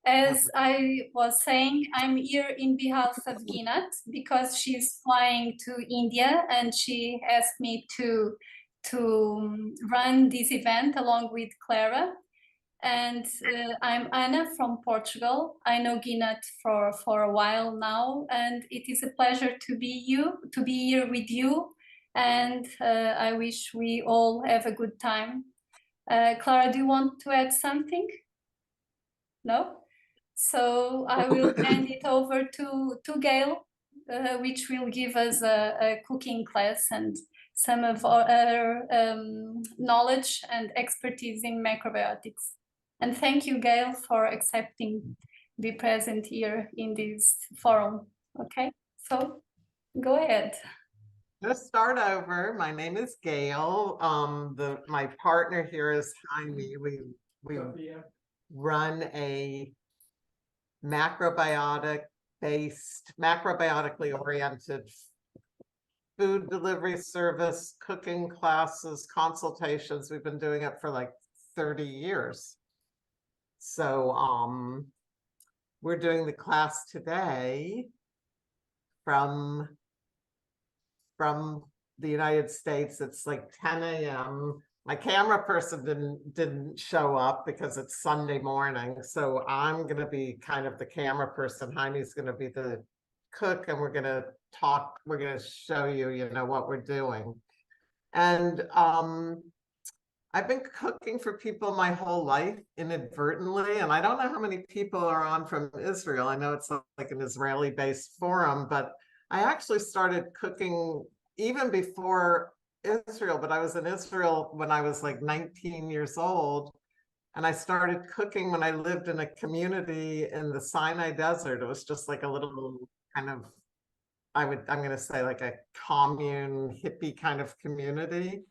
As I was saying, I'm here in behalf of Ginat because she's flying to India and she asked me to run this event along with Clara. And I'm Anna from Portugal. I know Ginat for a while now, and it is a pleasure to be here with you. And I wish we all have a good time. Clara, do you want to add something? No? So I will hand it over to Gayle, which will give us a cooking class and some of our knowledge and expertise in macrobiotics. And thank you, Gayle, for accepting to be present here in this forum. Okay, so go ahead. Let's start over. My name is Gayle. My partner here is Jaime. We run a macrobiotically oriented food delivery service, cooking classes, consultations. We've been doing it for like 30 years. So we're doing the class today from the United States. It's like 10 a.m. My camera person didn't show up because it's Sunday morning. So I'm going to be kind of the camera person. Heidi's going to be the cook, and we're going to talk. We're going to show you, what we're doing. And I've been cooking for people my whole life inadvertently. And I don't know how many people are on from Israel. I know it's like an Israeli-based forum, but I actually started cooking even before Israel, but I was in Israel when I was like 19 years old. And I started cooking when I lived in a community in the Sinai Desert. It was just like a little kind of, I'm going to say like a commune hippie kind of community.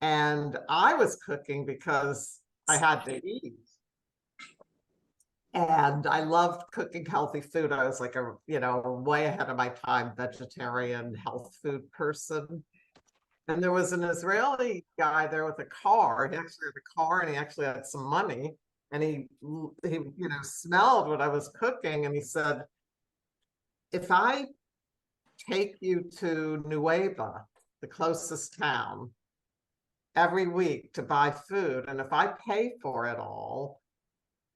And I was cooking because I had to eat. And I loved cooking healthy food. I was like a, way ahead of my time, vegetarian health food person. And there was an Israeli guy there with a car. He actually had a car and he actually had some money. And he smelled what I was cooking. And he said, if I take you to Nueva, the closest town, every week to buy food, and if I pay for it all,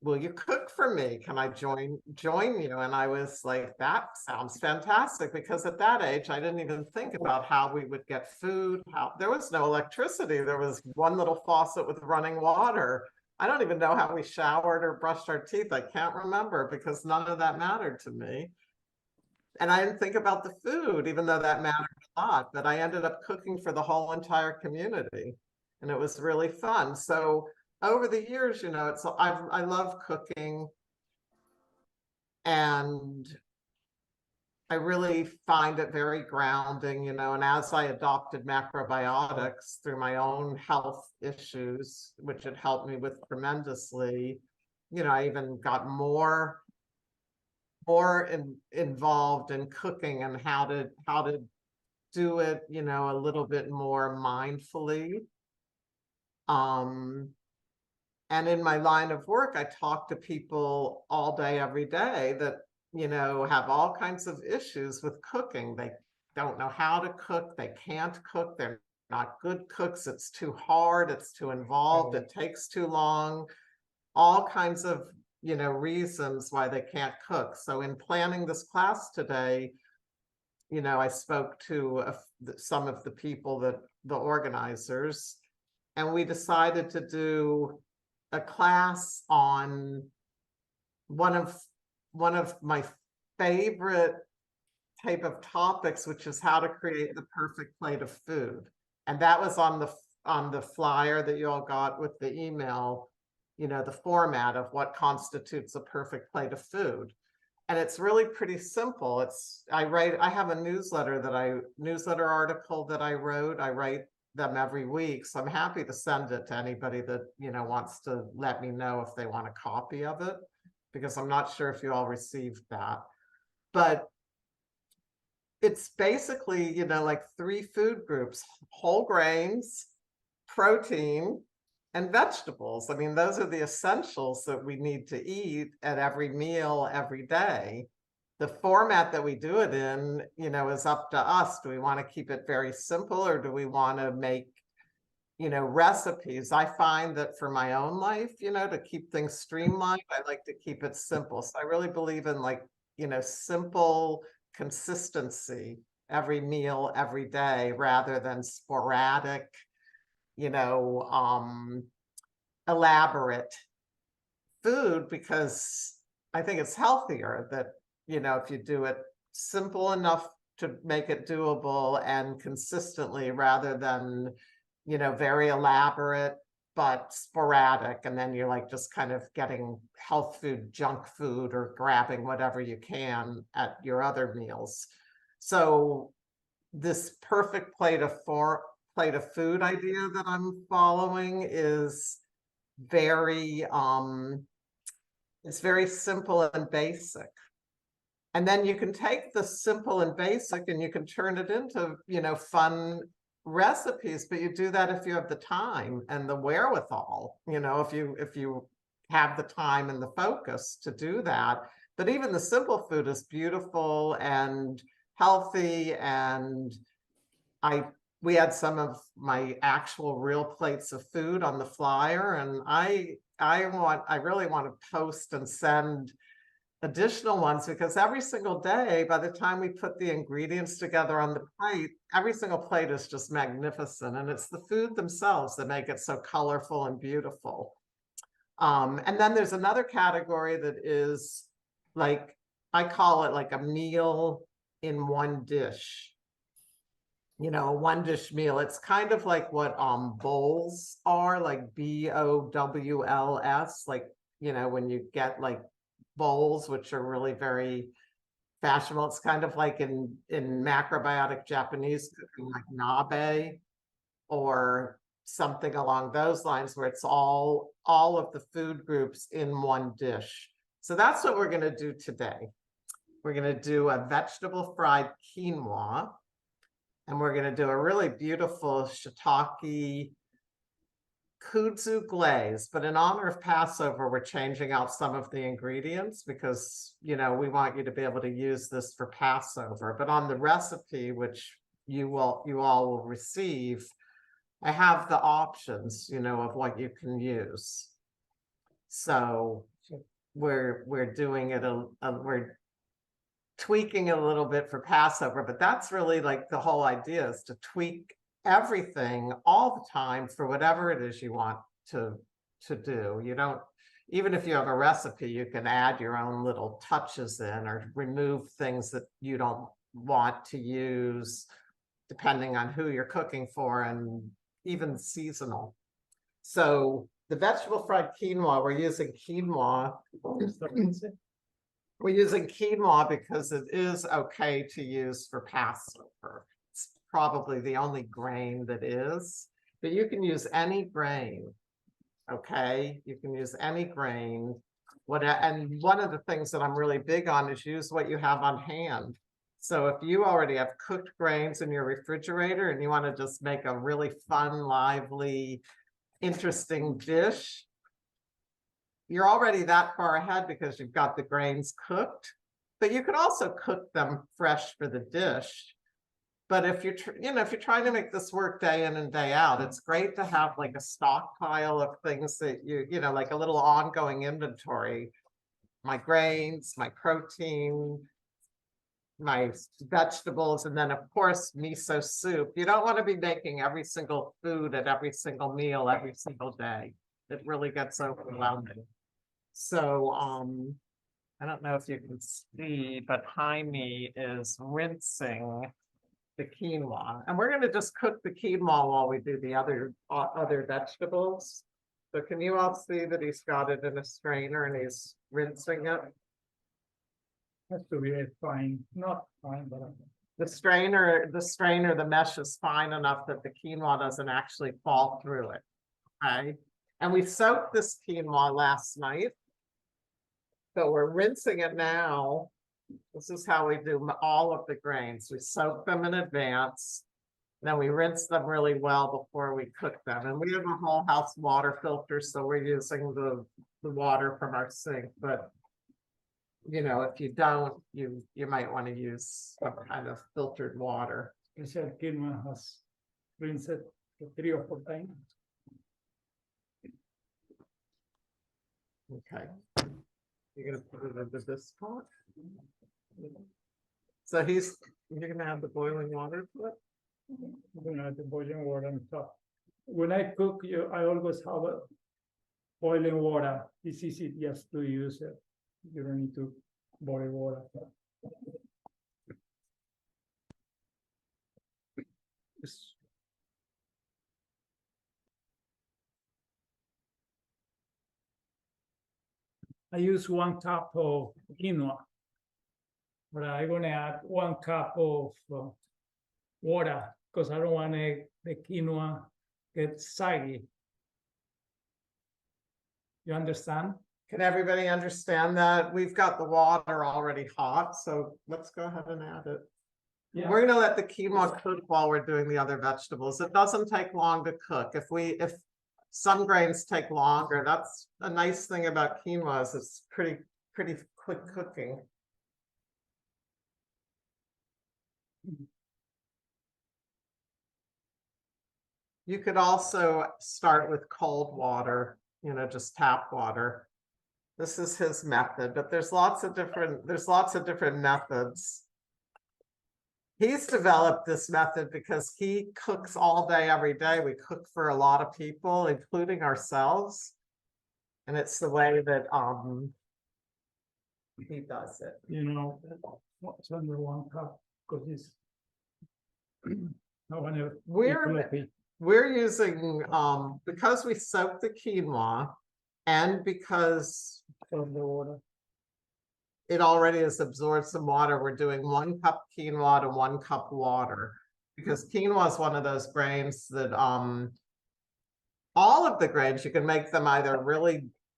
will you cook for me? Can I join you? And I was like, that sounds fantastic, because at that age, I didn't even think about how we would get food. There was no electricity. There was one little faucet with running water. I don't even know how we showered or brushed our teeth. I can't remember, because none of that mattered to me. And I didn't think about the food, even though that mattered a lot, but I ended up cooking for the whole entire community. And it was really fun. So over the years, I love cooking, and I really find it very grounding, and as I adopted macrobiotics through my own health issues, which it helped me with tremendously, I even got more involved in cooking and how to do it, a little bit more mindfully. And in my line of work, I talk to people all day, every day that, have all kinds of issues with cooking. They don't know how to cook. They can't cook. They're not good cooks. It's too hard. It's too involved. It takes too long. All kinds of, reasons why they can't cook. So in planning this class today, I spoke to some of the people, the organizers, and we decided to do a class on one of my favorite type of topics, which is how to create the perfect plate of food. And that was on the flyer that you all got with the email, the format of what constitutes a perfect plate of food. And it's really pretty simple. I have a newsletter article that I wrote. I write them every week. So I'm happy to send it to anybody that, wants to let me know if they want a copy of it, because I'm not sure if you all received that. But it's basically, like 3 food groups: whole grains, protein, and vegetables. I mean, those are the essentials that we need to eat at every meal, every day. The format that we do it in, is up to us. Do we want to keep it very simple, or do we want to make, recipes? I find that for my own life, to keep things streamlined, I like to keep it simple. So I really believe in like, simple consistency every meal, every day, rather than sporadic, you know, um, elaborate food, because I think it's healthier that, if you do it simple enough to make it doable and consistently, rather than, very elaborate but sporadic. And then you're like just kind of getting health food, junk food, or grabbing whatever you can at your other meals. So this perfect plate of food idea that I'm following is very it's very simple and basic. And then you can take the simple and basic and you can turn it into, fun recipes, but you do that if you have the time and the wherewithal, if you have the time and the focus to do that. But even the simple food is beautiful and healthy. And I we had some of my actual real plates of food on the flyer, and I really want to post and send additional ones, because every single day, by the time we put the ingredients together on the plate, every single plate is just magnificent, and it's the food themselves that make it so colorful and beautiful. And then there's another category that is like, I call it like a meal in one dish. A one dish meal. It's kind of like what bowls are, like BOWLS, like, when you get like bowls, which are really very fashionable. It's kind of like in macrobiotic Japanese cooking, like nabe or something along those lines, where it's all of the food groups in one dish. So that's what we're going to do today. We're going to do a vegetable fried quinoa, and we're going to do a really beautiful shiitake kudzu glaze. But in honor of Passover, we're changing out some of the ingredients because, we want you to be able to use this for Passover. But on the recipe, which you all will receive, I have the options, of what you can use. So we're doing it we're tweaking it a little bit for Passover, but that's really like the whole idea, is to tweak everything all the time for whatever it is you want to do. You don't, even if you have a recipe, you can add your own little touches in, or remove things that you don't want to use, depending on who you're cooking for, and even seasonal. So the vegetable fried quinoa, we're using quinoa. We're using quinoa because it is okay to use for Passover. It's probably the only grain that is, but you can use any grain. Okay, you can use any grain. And one of the things that I'm really big on is use what you have on hand. So if you already have cooked grains in your refrigerator and you want to just make a really fun, lively, interesting dish, you're already that far ahead because you've got the grains cooked. But you could also cook them fresh for the dish. But if you're trying to make this work day in and day out, it's great to have like a stockpile of things that like a little ongoing inventory. My grains, my protein, my vegetables, and then of course miso soup. You don't want to be making every single food at every single meal every single day. It really gets overwhelming. So I don't know if you can see, but Jaime is rinsing the quinoa, and we're going to just cook the quinoa while we do the other vegetables. So can you all see that he's got it in a strainer and he's rinsing it? Has to be fine, not fine, but The strainer, the mesh is fine enough that the quinoa doesn't actually fall through it. Okay. And we soaked this quinoa last night, so we're rinsing it now. This is how we do all of the grains. We soak them in advance. Then we rinse them really well before we cook them. And we have a whole house water filter, so we're using the water from our sink, but you know, if you don't, you might want to use some kind of filtered water. Special quinoa has rinsed 3 or 4 times. Okay. You're gonna put it into this pot. So you're gonna add the boiling water to it? When I the boiling water and stuff. When I cook, I always have a boiling water. It's easy just to use it. You don't need to boil water. I use 1 cup of quinoa, but I'm gonna add 1 cup of water because I don't want the quinoa get soggy. You understand? Can everybody understand that? We've got the water already hot, so let's go ahead and add it. Yeah. We're gonna let the quinoa cook while we're doing the other vegetables. It doesn't take long to cook. If some grains take longer, that's a nice thing about quinoa is it's pretty quick cooking. You could also start with cold water, you know, just tap water. This is his method, but there's lots of different methods. He's developed this method because he cooks all day, every day. We cook for a lot of people, including ourselves. And it's the way that he does it. You know, what's under 1 cup because it's I want to We're using because we soak the quinoa and because of the water. it already has absorbed some water, we're doing 1 cup quinoa to 1 cup water. Because quinoa is one of those grains that all of the grains, you can make them either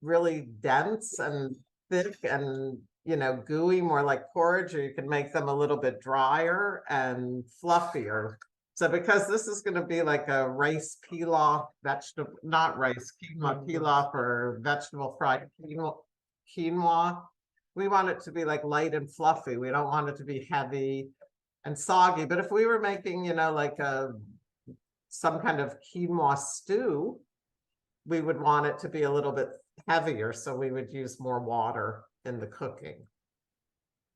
really dense and thick and, you know, gooey, more like porridge, or you can make them a little bit drier and fluffier. So because this is going to be like a rice pilaf vegetable, not rice, quinoa pilaf or vegetable fried quinoa, we want it to be like light and fluffy. We don't want it to be heavy and soggy. But if we were making, you know, like some kind of quinoa stew, we would want it to be a little bit heavier. So we would use more water in the cooking.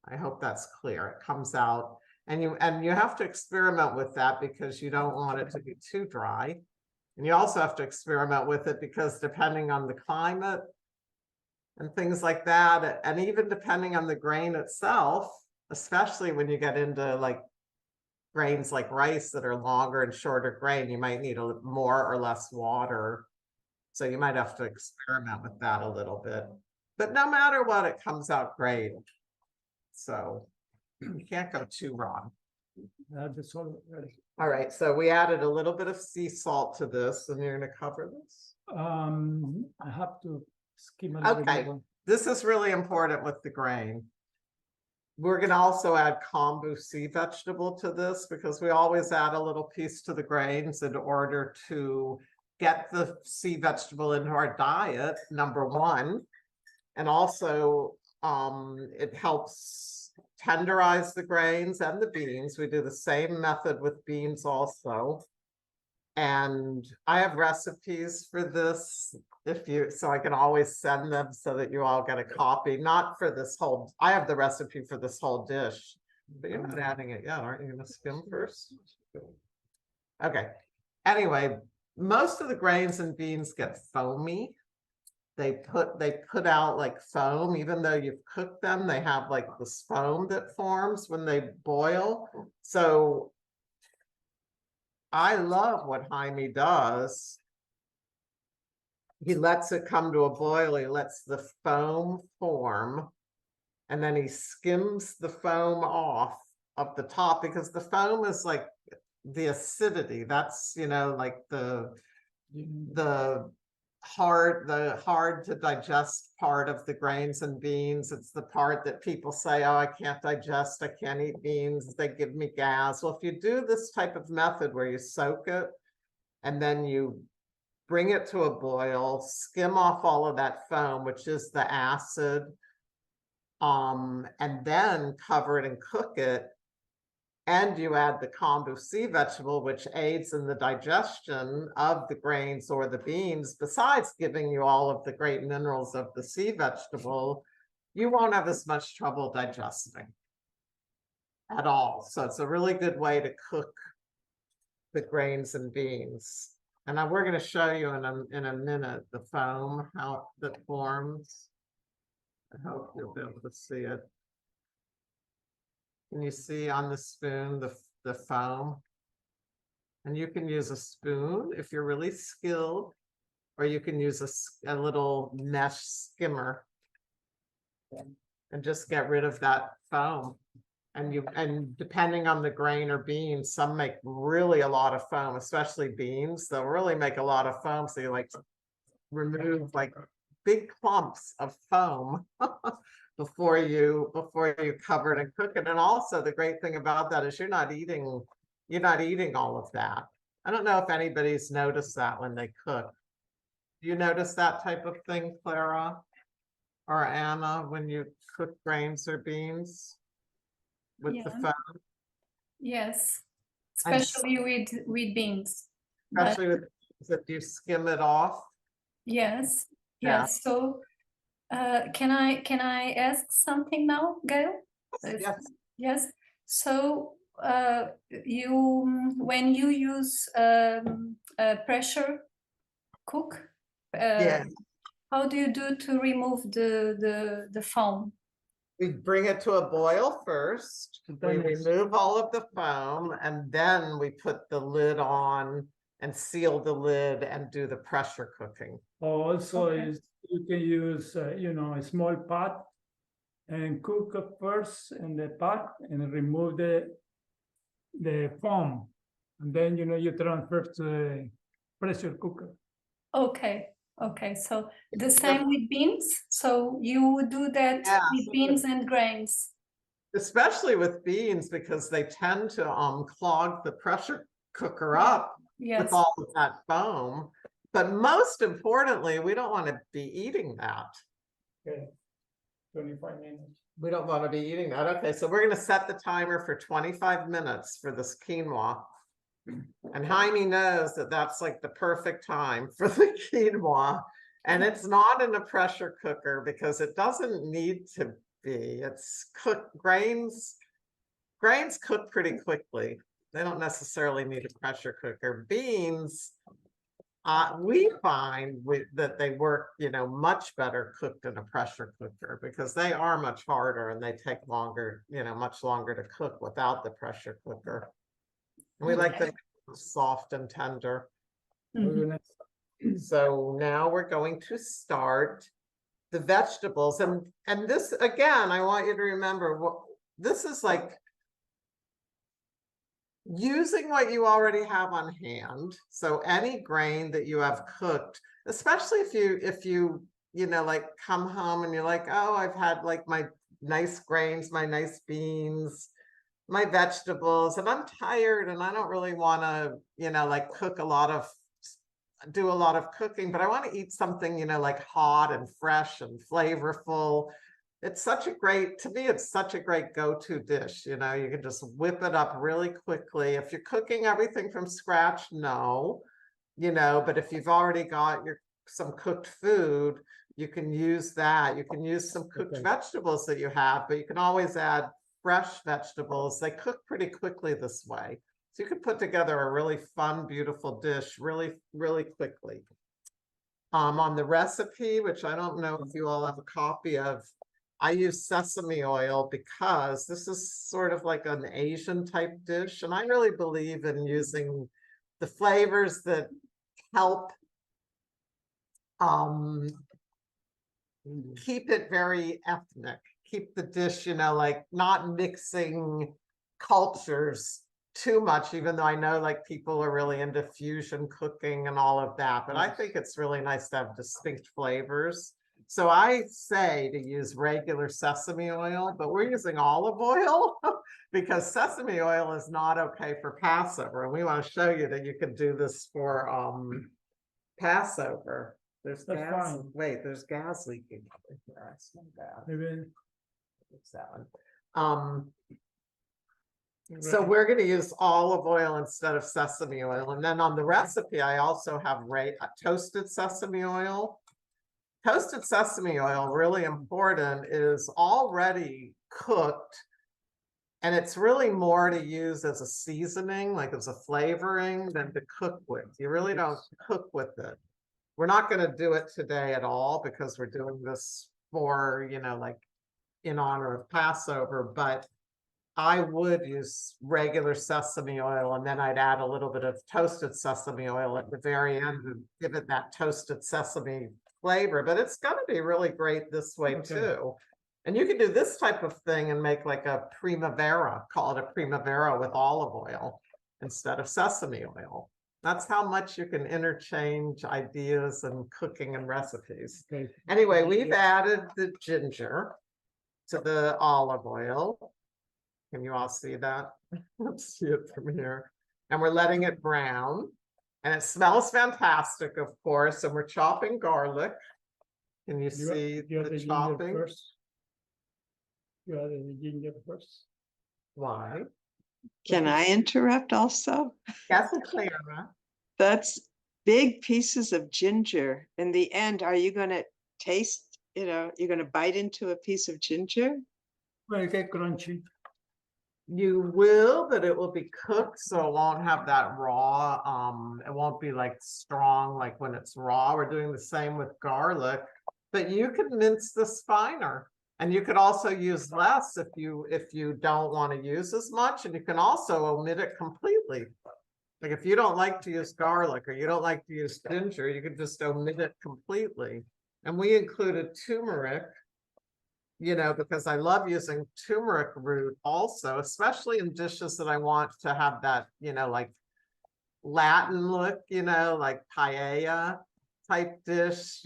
I hope that's clear. It comes out. And you have to experiment with that because you don't want it to be too dry. And you also have to experiment with it because depending on the climate and things like that, and even depending on the grain itself, especially when you get into like grains like rice that are longer and shorter grain, you might need more or less water. So you might have to experiment with that a little bit. But no matter what, it comes out great. So you can't go too wrong. All right, so we added a little bit of sea salt to this, and you're going to cover this. I have to skim a little Okay, bit. this is really important with the grain. We're going to also add kombu sea vegetable to this because we always add a little piece to the grains in order to get the sea vegetable into our diet, number one. And also it helps tenderize the grains and the beans. We do the same method with beans also. And I have recipes for this so I can always send them so that you all get a copy, not for this whole, I have the recipe for this whole dish, but you're not adding it yet, aren't you gonna skim first? Okay, anyway, most of the grains and beans get foamy. They put out like foam, even though you've cooked them, they have like this foam that forms when they boil. So I love what Jaime does. He lets it come to a boil, he lets the foam form, and then he skims the foam off of the top because the foam is like the acidity. That's, you know, like the hard to digest part of the grains and beans. It's the part that people say, oh, I can't digest, I can't eat beans, they give me gas. Well, if you do this type of method where you soak it and then you bring it to a boil, skim off all of that foam, which is the acid, and then cover it and cook it, and you add the kombu sea vegetable, which aids in the digestion of the grains or the beans, besides giving you all of the great minerals of the sea vegetable, you won't have as much trouble digesting at all. So it's a really good way to cook the grains and beans. And we're going to show you in a minute the foam, how that forms. I hope you'll be able to see it. Can you see on the spoon the foam? And you can use a spoon if you're really skilled, or you can use a little mesh skimmer and just get rid of that foam. And depending on the grain or bean, some make really a lot of foam, especially beans. They'll really make a lot of foam. So you like remove like big clumps of foam before you cover it and cook it. And also the great thing about that is you're not eating all of that. I don't know if anybody's noticed that when they cook. Do you notice that type of thing, Clara or Anna, when you cook grains or beans with the foam? Yes, And especially with beans. especially with that you skim it off. Yes, Yeah. yes. So, can I ask something now, Gayle? Yes. Yes. So, when you use a pressure cook, Yeah. how do you do to remove the foam? We bring it to a boil first. We remove all of the foam, and then we put the lid on and seal the lid and do the pressure cooking. Also, Okay. you can use, a small pot and cook it first in the pot and remove the foam. And then, you transfer to the pressure cooker. Okay. Okay. So the same with beans. So you would do that Yeah. with beans and grains. Especially with beans, because they tend to clog the pressure cooker Yeah. up Yes. with all of that foam. But most importantly, we don't want to be eating that. Okay, 25 minutes. We don't want to be eating that. Okay, so we're going to set the timer for 25 minutes for this quinoa. And Jaime knows that that's like the perfect time for the quinoa. And it's not in a pressure cooker because it doesn't need to be. It's cooked. Grains cook pretty quickly. They don't necessarily need a pressure cooker. Beans, we find that they work, much better cooked in a pressure cooker because they are much harder and they take longer, much longer to cook without the pressure cooker. And we like them soft and tender. So now we're going to start the vegetables. And this, again, I want you to remember, this is like using what you already have on hand. So any grain that you have cooked, especially if you like come home and you're like, oh, I've had like my nice grains, my nice beans, my vegetables, and I'm tired and I don't really want to, like do a lot of cooking, but I want to eat something, like hot and fresh and flavorful. It's such a great, to me, it's such a great go-to dish. You can just whip it up really quickly. If you're cooking everything from scratch, no, but if you've already got some cooked food, you can use that. You can use some cooked vegetables that you have, but you can always add fresh vegetables. They cook pretty quickly this way. So you could put together a really fun, beautiful dish really, really quickly. On the recipe, which I don't know if you all have a copy of, I use sesame oil because this is sort of like an Asian type dish. And I really believe in using the flavors that help keep it very ethnic, keep the dish, like not mixing cultures too much, even though I know like people are really into fusion cooking and all of that, but I think it's really nice to have distinct flavors. So I say to use regular sesame oil, but we're using olive oil because sesame oil is not okay for Passover. And we want to show you that you can do this for Passover. There's That's gas. fine. Wait, there's gas leaking. That's not bad. Maybe It's that one. So we're going to use olive oil instead of sesame oil. And then on the recipe, I also have toasted sesame oil. Toasted sesame oil, really important, is already cooked. And it's really more to use as a seasoning, like as a flavoring, than to cook with. You really don't cook with it. We're not going to do it today at all because we're doing this for, like in honor of Passover, but I would use regular sesame oil and then I'd add a little bit of toasted sesame oil at the very end and give it that toasted sesame flavor. But it's going to be really great this way too. And you can do this type of thing and make like a primavera, call it a primavera with olive oil instead of sesame oil. That's how much you can interchange ideas and cooking and recipes. Anyway, we've added the ginger to the olive oil. Can you all see that? Let's see it from here. And we're letting it brown. And it smells fantastic, of course. And we're chopping garlic. Can you see the chopping? First. You add the ginger first. Why? Can I interrupt also? Yes, Clara. That's big pieces of ginger. In the end, are you going to taste, you're going to bite into a piece of ginger? Well, get crunchy. You will, but it will be cooked, so it won't have that raw, it won't be like strong like when it's raw. We're doing the same with garlic, but you could mince this finer. And you could also use less if you don't want to use as much, and you can also omit it completely. Like if you don't like to use garlic or you don't like to use ginger, you could just omit it completely. And we included turmeric, because I love using turmeric root also, especially in dishes that I want to have that, like Latin look, like paella type dish,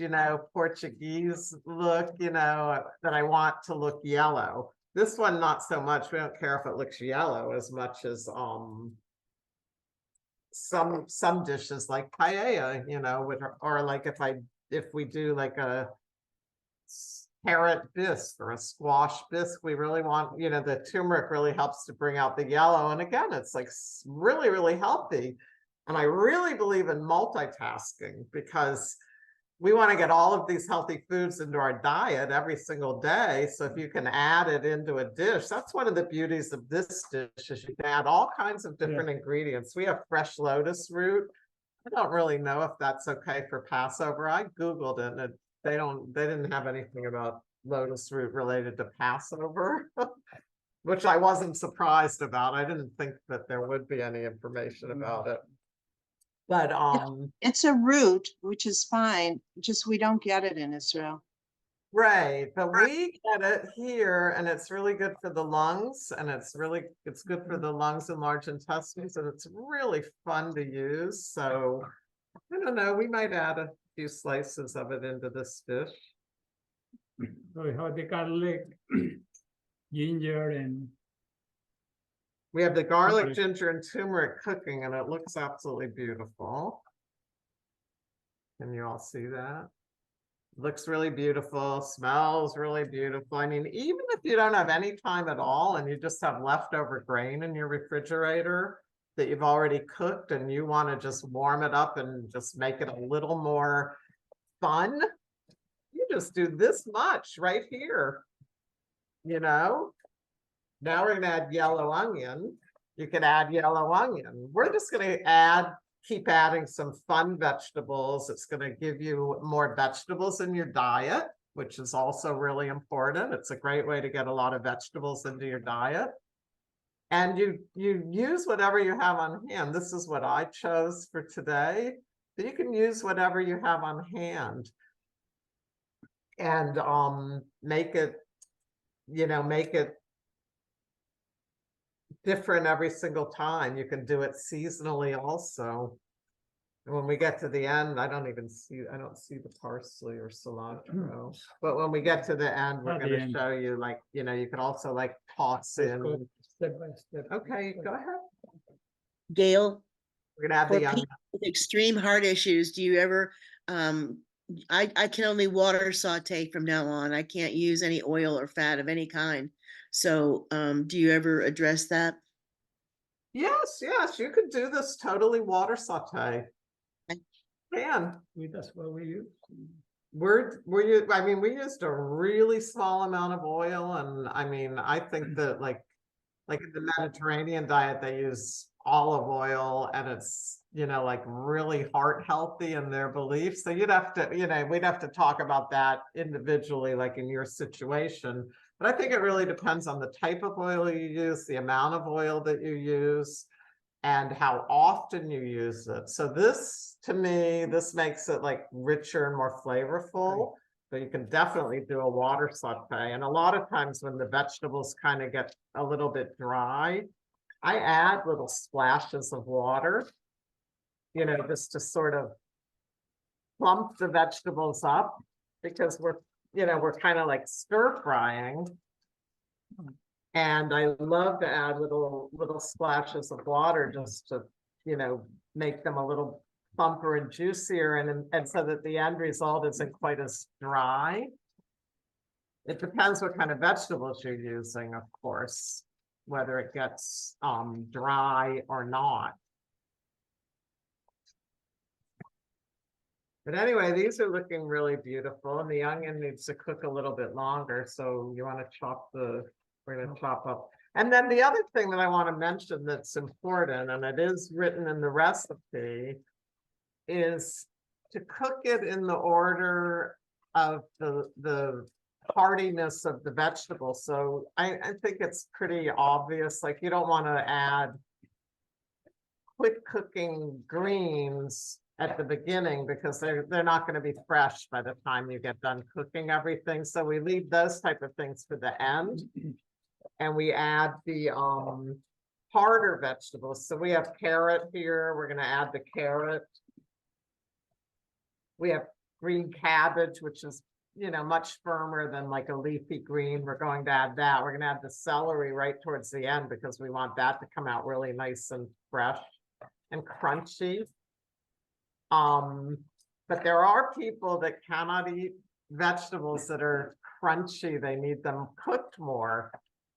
Portuguese look, that I want to look yellow. This one, not so much. We don't care if it looks yellow as much as some dishes like paella, or like if we do like a carrot bisque or a squash bisque, we really want, the turmeric really helps to bring out the yellow. And again, it's like really, really healthy. And I really believe in multitasking because we want to get all of these healthy foods into our diet every single day. So if you can add it into a dish, that's one of the beauties of this dish is you can add all kinds of different ingredients. We have fresh lotus root. I don't really know if that's okay for Passover. I Googled it and they didn't have anything about lotus root related to Passover, which I wasn't surprised about. I didn't think that there would be any information about it. But it's a root, which is fine. Just we don't get it in Israel. Right, but we get it here, and it's really good for the lungs, and it's good for the lungs and large intestines, and it's really fun to use. So I don't know, we might add a few slices of it into this dish. So we have the garlic, ginger, and we have the garlic, ginger, and turmeric cooking, and it looks absolutely beautiful. Can you all see that? Looks really beautiful, smells really beautiful. I mean, even if you don't have any time at all and you just have leftover grain in your refrigerator that you've already cooked and you want to just warm it up and just make it a little more fun, you just do this much right here. Now we're going to add yellow onion. You can add yellow onion. We're just going to keep adding some fun vegetables. It's going to give you more vegetables in your diet, which is also really important. It's a great way to get a lot of vegetables into your diet. And you use whatever you have on hand. This is what I chose for today. But you can use whatever you have on hand and make it different every single time. You can do it seasonally also. And when we get to the end, I don't see the parsley or cilantro. But when we get to the end, we're At the going to end. show you, like, you know, you could also like toss Let's go in. step by step. Okay, go ahead. Gail, We're gonna add for the young. people with extreme heart issues, do you ever, I can only water saute from now on. I can't use any oil or fat of any kind. So, do you ever address that? Yes, you could do this totally water saute. Man, That's what we use. we used a really small amount of oil, and I mean, I think that like in the Mediterranean diet, they use olive oil, and it's, you know, like really heart healthy in their beliefs. So you'd have to, you know, we'd have to talk about that individually, like in your situation. But I think it really depends on the type of oil you use, the amount of oil that you use, and how often you use it. So this, to me, this makes it like richer and more flavorful. So you can definitely do a water saute. And a lot of times when the vegetables kind of get a little bit dry, I add little splashes of water, you know, just to sort of plump the vegetables up, because we're kind of like stir frying. And I love to add little splashes of water just to, you know, make them a little plumper and juicier, and so that the end result isn't quite as dry. It depends what kind of vegetables you're using, of course, whether it gets dry or not. But anyway, these are looking really beautiful, and the onion needs to cook a little bit longer. So you want to we're going to chop up. And then the other thing that I want to mention that's important, and it is written in the recipe, is to cook it in the order of the hardiness of the vegetable. So I think it's pretty obvious, like you don't want to add quick cooking greens at the beginning, because they're not going to be fresh by the time you get done cooking everything. So we leave those type of things for the end, and we add the harder vegetables. So we have carrot here. We're going to add the carrot. We have green cabbage, which is, you know, much firmer than like a leafy green. We're going to add that. We're going to add the celery right towards the end, because we want that to come out really nice and fresh and crunchy. But there are people that cannot eat vegetables that are crunchy. They need them cooked more.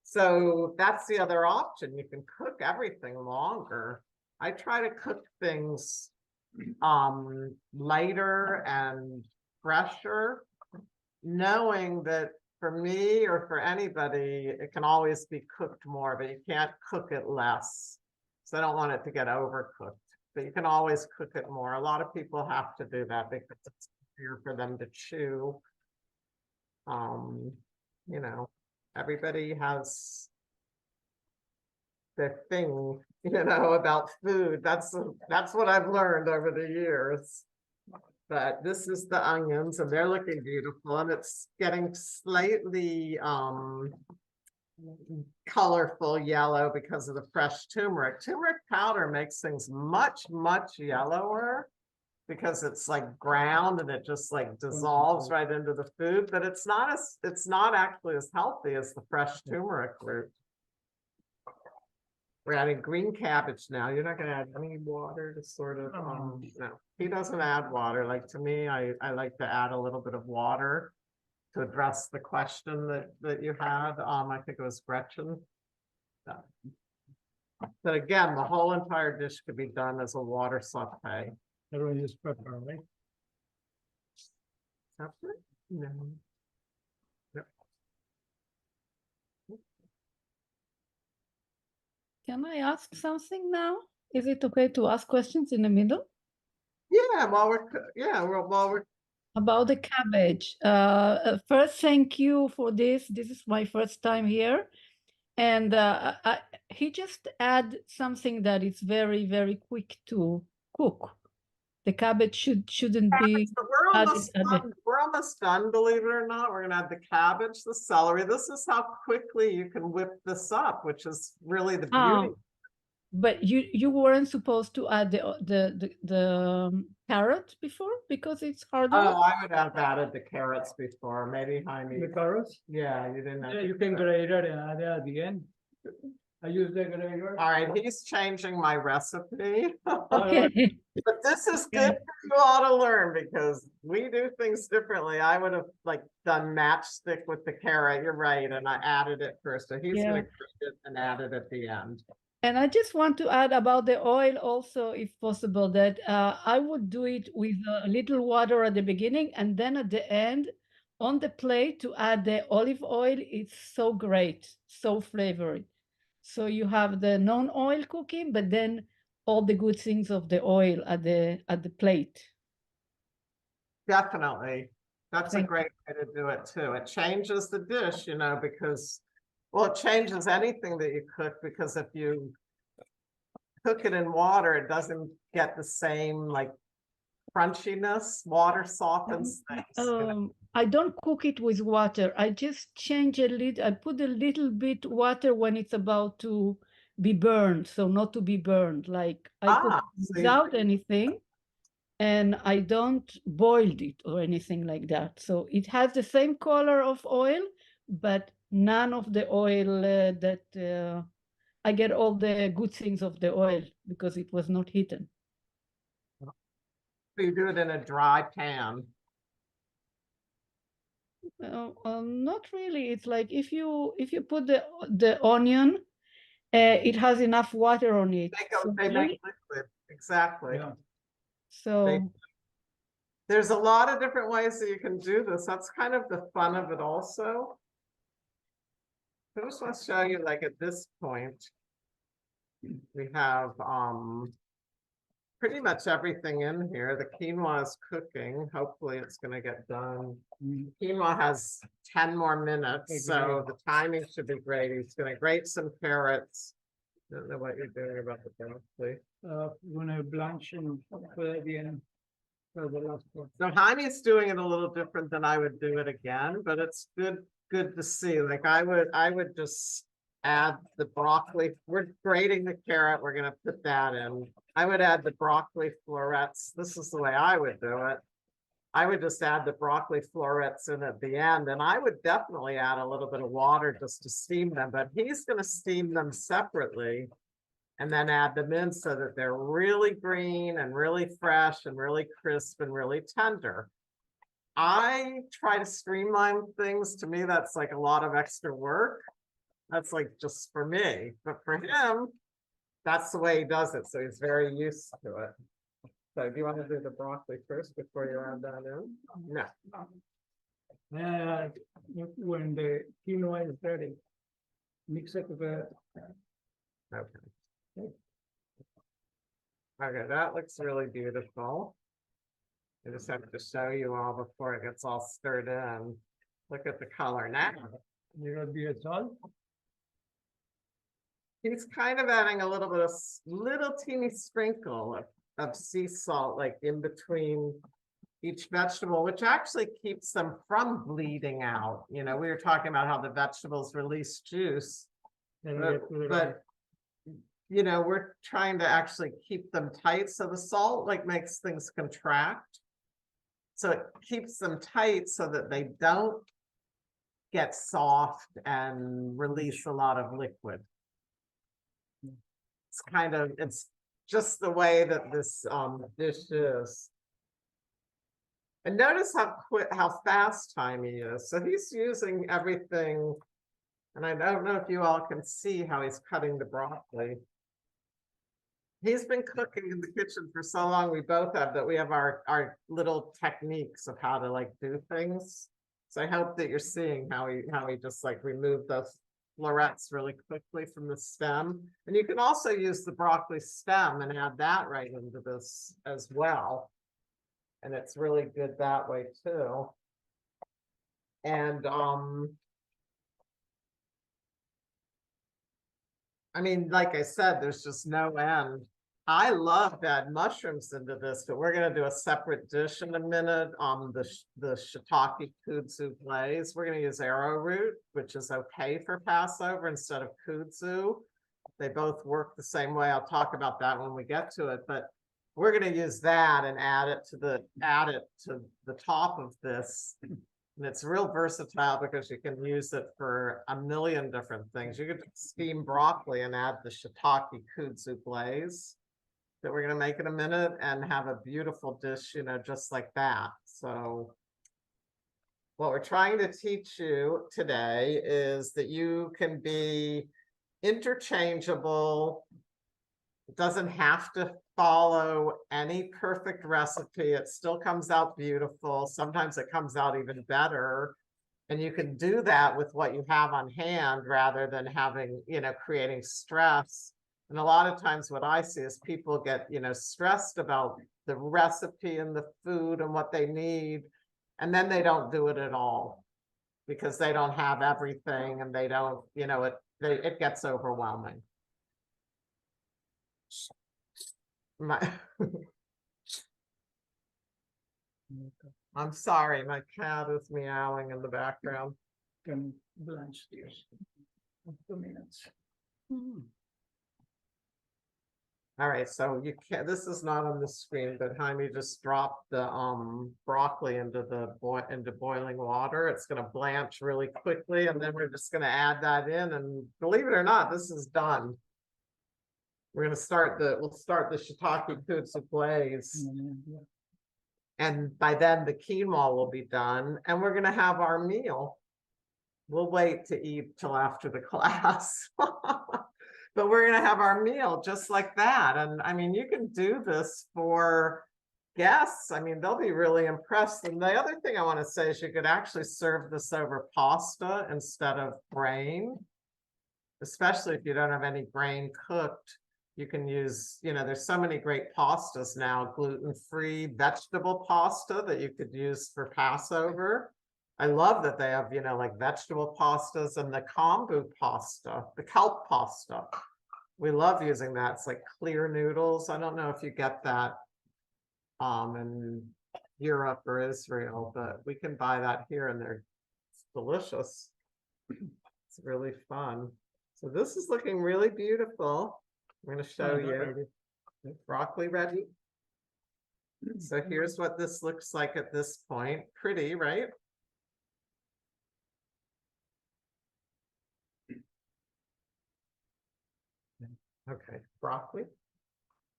So that's the other option. You can cook everything longer. I try to cook things lighter and fresher, knowing that for me or for anybody, it can always be cooked more, but you can't cook it less. So I don't want it to get overcooked, but you can always cook it more. A lot of people have to do that because it's easier for them to chew. You know, everybody has their thing, you know, about food. That's what I've learned over the years. But this is the onions, and they're looking beautiful, and it's getting slightly colorful yellow because of the fresh turmeric. Turmeric powder makes things much yellower because it's like ground and it just like dissolves right into the food, but it's not actually as healthy as the fresh turmeric root. We're adding green cabbage now. You're not going to add any water to sort of, no, he doesn't add water. Like, to me, I like to add a little bit of water to address the question that you had. I think it was Gretchen. But again, the whole entire dish could be done as a water saute. Everyone use pepper, right? Pepper? No. Can I ask something now? Is it okay to ask questions in the middle? Yeah, while we're About the cabbage. First, thank you for this. This is my first time here. And he just add something that is very quick to cook. The cabbage shouldn't be So we're added almost at the, done. We're almost done, believe it or not. We're gonna add the cabbage, the celery. This is how quickly you can whip this up, which is really the beauty. but you weren't supposed to add the carrot before because it's harder. Oh, I would have added the carrots before, maybe Jaime. The carrots, Yeah, you didn't have. yeah, you can grate it and add it at the end. I use the grater. All right, he's changing my recipe. Okay. But this is good for you all to learn because we do things differently. I would have like done matchstick with the carrot. You're right, and I added it first. So he's Yeah. gonna grate it and add it at the end. And I just want to add about the oil also, if possible, that I would do it with a little water at the beginning and then at the end on the plate to add the olive oil. It's so great, so flavored. So you have the non-oil cooking, but then all the good things of the oil at the plate. Definitely. That's a Thank- great way to do it too. It changes the dish, because, well, it changes anything that you cook because if you cook it in water, it doesn't get the same like crunchiness. Water softens things. I don't cook it with water. I just change a little. I put a little bit water when it's about to be burned, so not to be burned. Like I cook Ah, so you- without anything, and I don't boil it or anything like that. So it has the same color of oil, but none of the oil that I get all the good things of the oil because it was not heated. So you do it in a dry pan. Not really. It's like if you put the onion, it has enough water on it. They make liquid, exactly. Yeah. So There's a lot of different ways that you can do this. That's kind of the fun of it also. I just want to show you, like at this point, we have pretty much everything in here. The quinoa is cooking. Hopefully it's gonna get done. Quinoa has 10 more minutes, so the timing should be great. He's gonna grate some carrots. Don't know what you're doing about the broccoli. We're gonna blanch and put it at the end. For the last one. So Jaime's doing it a little different than I would do it again, but it's good to see. Like I would just add the broccoli. We're grating the carrot. We're gonna put that in. I would add the broccoli florets. This is the way I would do it. I would just add the broccoli florets in at the end, and I would definitely add a little bit of water just to steam them, but he's gonna steam them separately and then add them in so that they're really green and really fresh and really crisp and really tender. I try to streamline things. To me, that's like a lot of extra work. That's like just for me, but for him, that's the way he does it. So he's very used to it. So do you want to do the broccoli first before you add that in? No. When the quinoa is ready, mix it with the Okay. Okay, that looks really beautiful. I just have to show you all before it gets all stirred in. Look at the color now. little bit of salt. He's kind of adding a little bit of little teeny sprinkle of sea salt, like in between each vegetable, which actually keeps them from bleeding out. We were talking about how the vegetables release juice, but we're trying to actually keep them tight. So the salt like makes things contract. So it keeps them tight so that they don't get soft and release a lot of liquid. It's just the way that this dish is. And notice how fast time he is. So he's using everything. And I don't know if you all can see how he's cutting the broccoli. He's been cooking in the kitchen for so long, we both have, that we have our little techniques of how to like do things. So I hope that you're seeing how he just like removed those florets really quickly from the stem. And you can also use the broccoli stem and add that right into this as well. And it's really good that way too. And I mean, like I said, there's just no end. I love to add mushrooms into this, but we're gonna do a separate dish in a minute. The shiitake kudzu glaze. We're gonna use arrowroot, which is okay for Passover instead of kudzu. They both work the same way. I'll talk about that when we get to it, but we're gonna use that and add it to the top of this. And it's real versatile because you can use it for a million different things. You could steam broccoli and add the shiitake kudzu glaze that we're going to make in a minute and have a beautiful dish, you know, just like that. So what we're trying to teach you today is that you can be interchangeable. It doesn't have to follow any perfect recipe. It still comes out beautiful. Sometimes it comes out even better. And you can do that with what you have on hand rather than having, you know, creating stress. And a lot of times what I see is people get, you know, stressed about the recipe and the food and what they need. And then they don't do it at all because they don't have everything and they don't, you know, it gets overwhelming. I'm sorry, my cat is meowing in the background. Can blanch this. 2 minutes. All right, so you can't, this is not on the screen, but Jaime just dropped the broccoli into boiling water. It's gonna blanch really quickly, and then we're just gonna add that in, and believe it or not, this is done. We'll start the shiitake kudzu glaze. And by then the quinoa will be done and we're gonna have our meal. We'll wait to eat till after the class. But we're gonna have our meal just like that. And I mean, you can do this for guests. I mean, they'll be really impressed. And the other thing I want to say is you could actually serve this over pasta instead of grain, especially if you don't have any grain cooked. You can use, you know, there's so many great pastas now, gluten-free vegetable pasta that you could use for Passover. I love that they have, you know, like vegetable pastas and the kombu pasta, the kelp pasta. We love using that. It's like clear noodles. I don't know if you get that in Europe or Israel, but we can buy that here and they're delicious. It's really fun. So this is looking really beautiful. I'm going to show you. Broccoli ready. So here's what this looks like at this point. Pretty, right? Okay, broccoli.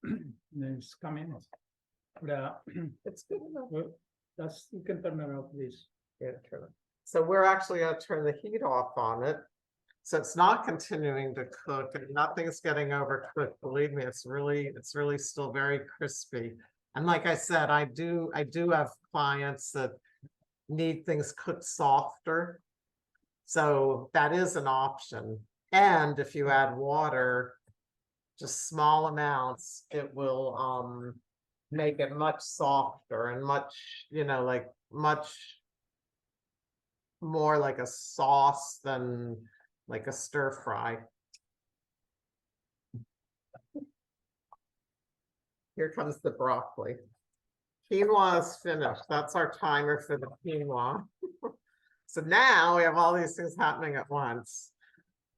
It's coming. It's good enough. Well, you can turn it off, please. Yeah, turn it. So we're actually going to turn the heat off on it. So it's not continuing to cook and nothing's getting overcooked. Believe me, it's really still very crispy. And like I said, I do have clients that need things cooked softer. So that is an option. And if you add water, just small amounts, it will make it much softer and much, you know, like much more like a sauce than like a stir fry. Here comes the broccoli. Quinoa is finished. That's our timer for the quinoa. So now we have all these things happening at once.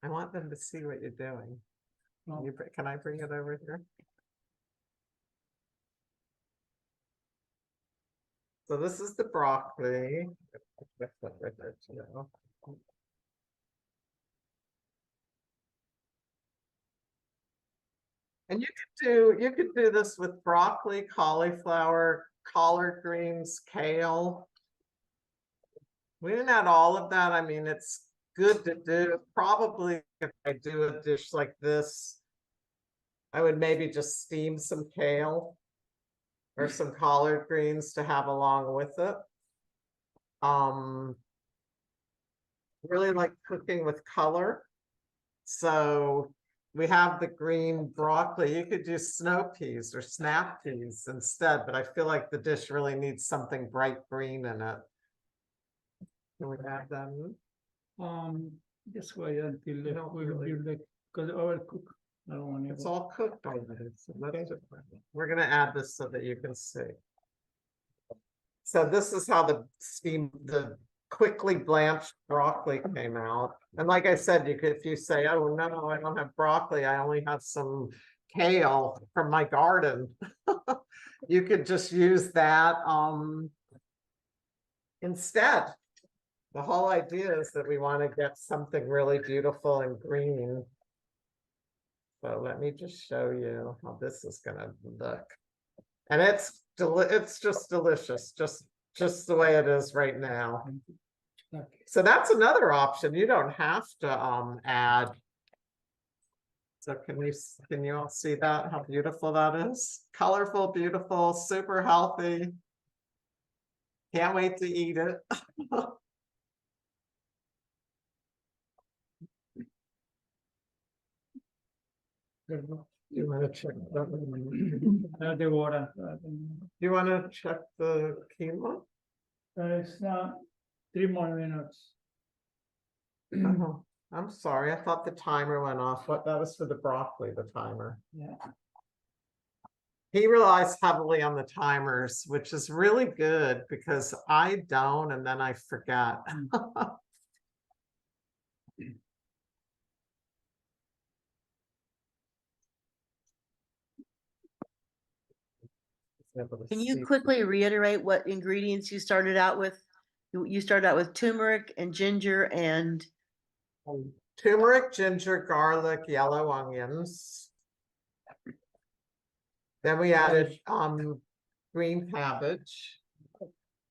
I want them to see what you're doing. Can I bring it over here? So this is the broccoli. And you could do this with broccoli, cauliflower, collard greens, kale. We didn't add all of that. I mean, it's good to do. Probably if I do a dish like this, I would maybe just steam some kale or some collard greens to have along with it. Really like cooking with color. So we have the green broccoli. You could do snow peas or snap peas instead, but I feel like the dish really needs something bright green in it. Can we add that in? Just wait until don't we really- will like because overcook. I don't want It's to. all cooked already. So we're gonna add this so that you can see. So this is how the quickly blanched broccoli came out. And like I said, you could, if you say, oh no, I don't have broccoli, I only have some kale from my garden. You could just use that instead. The whole idea is that we want to get something really beautiful and green. So let me just show you how this is gonna look. And it's just delicious, just the way it is right now. So that's another option. You don't have to add. So can you all see that, how beautiful that is? Colorful, beautiful, super healthy. Can't wait to eat it. You want to check that? The water. You want to check the quinoa? It's now 3 more minutes. Oh, I'm sorry, I thought the timer went off. What, that was for the broccoli, the timer. Yeah. He relies heavily on the timers, which is really good because I don't, and then I forget. Can you quickly reiterate what ingredients you started out with? You started out with turmeric and ginger and Turmeric, ginger, garlic, yellow onions. Then we added green cabbage.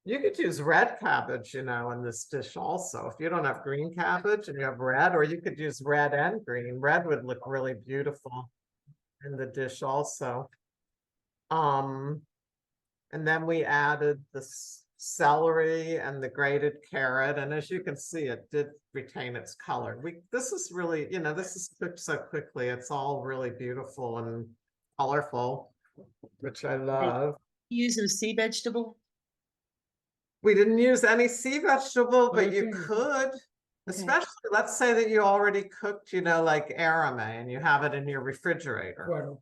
You could use red cabbage, you know, in this dish also. If you don't have green cabbage and you have red, or you could use red and green. Red would look really beautiful in the dish also. And then we added the celery and the grated carrot. And as you can see, it did retain its color. This is really, you know, this is cooked so quickly. It's all really beautiful and colorful, which I love. use some sea vegetable. We didn't use any sea vegetable, but you Okay. could, especially, let's say that you already cooked, you know, like arame and you have it in your refrigerator. Bueno.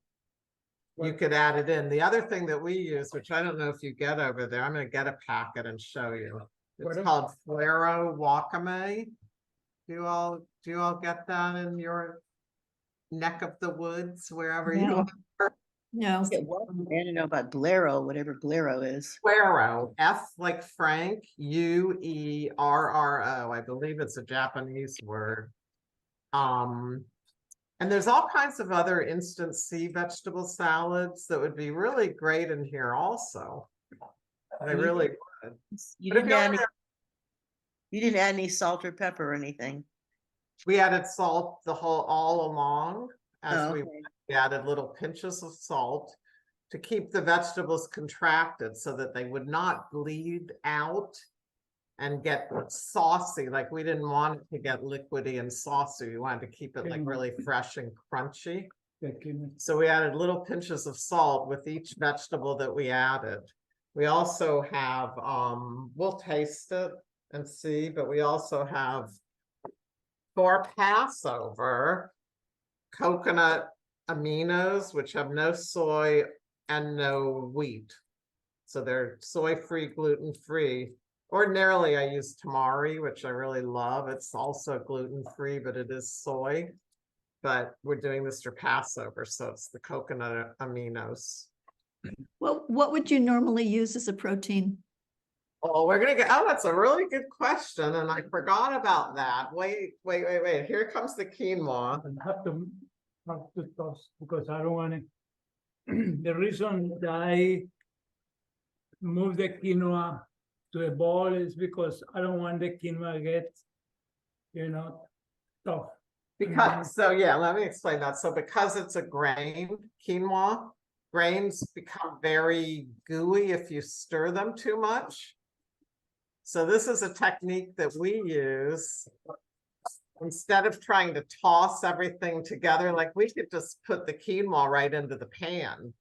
You could add it in. The other thing that we use, which I don't know if you get over there, I'm going to get a packet and show you. It's What? called Fuero Wakame. Do you all get that in your neck of the woods, wherever you No. are? No. I don't know about blero, whatever blero is. Fuero, F like Frank, Uerro. I believe it's a Japanese word. And there's all kinds of other instant sea vegetable salads that would be really great in here also. They really would. You But if didn't you add only any, you didn't add any salt or pepper or anything. We added salt all along as Oh, we okay. added little pinches of salt to keep the vegetables contracted so that they would not bleed out and get saucy. Like we didn't want it to get liquidy and saucy. We wanted to keep it like really fresh and crunchy. So we added little pinches of salt with each vegetable that we added. We also have, we'll taste it and see, but we also have for Passover, coconut aminos, which have no soy and no wheat. So they're soy-free, gluten-free. Ordinarily, I use tamari, which I really love. It's also gluten-free, but it is soy. But we're doing this for Passover, so it's the coconut aminos. Well, what would you normally use as a protein? Oh, we're gonna get, oh, that's a really good question, and I forgot about that. Wait. Here comes the quinoa. I have to toss because I don't want to. The reason that I move the quinoa to a bowl is because I don't want the quinoa to get, you know, tough. Because, so yeah, let me explain that. So because it's a grain, quinoa, grains become very gooey if you stir them too much. So this is a technique that we use. Instead of trying to toss everything together, like we could just put the quinoa right into the pan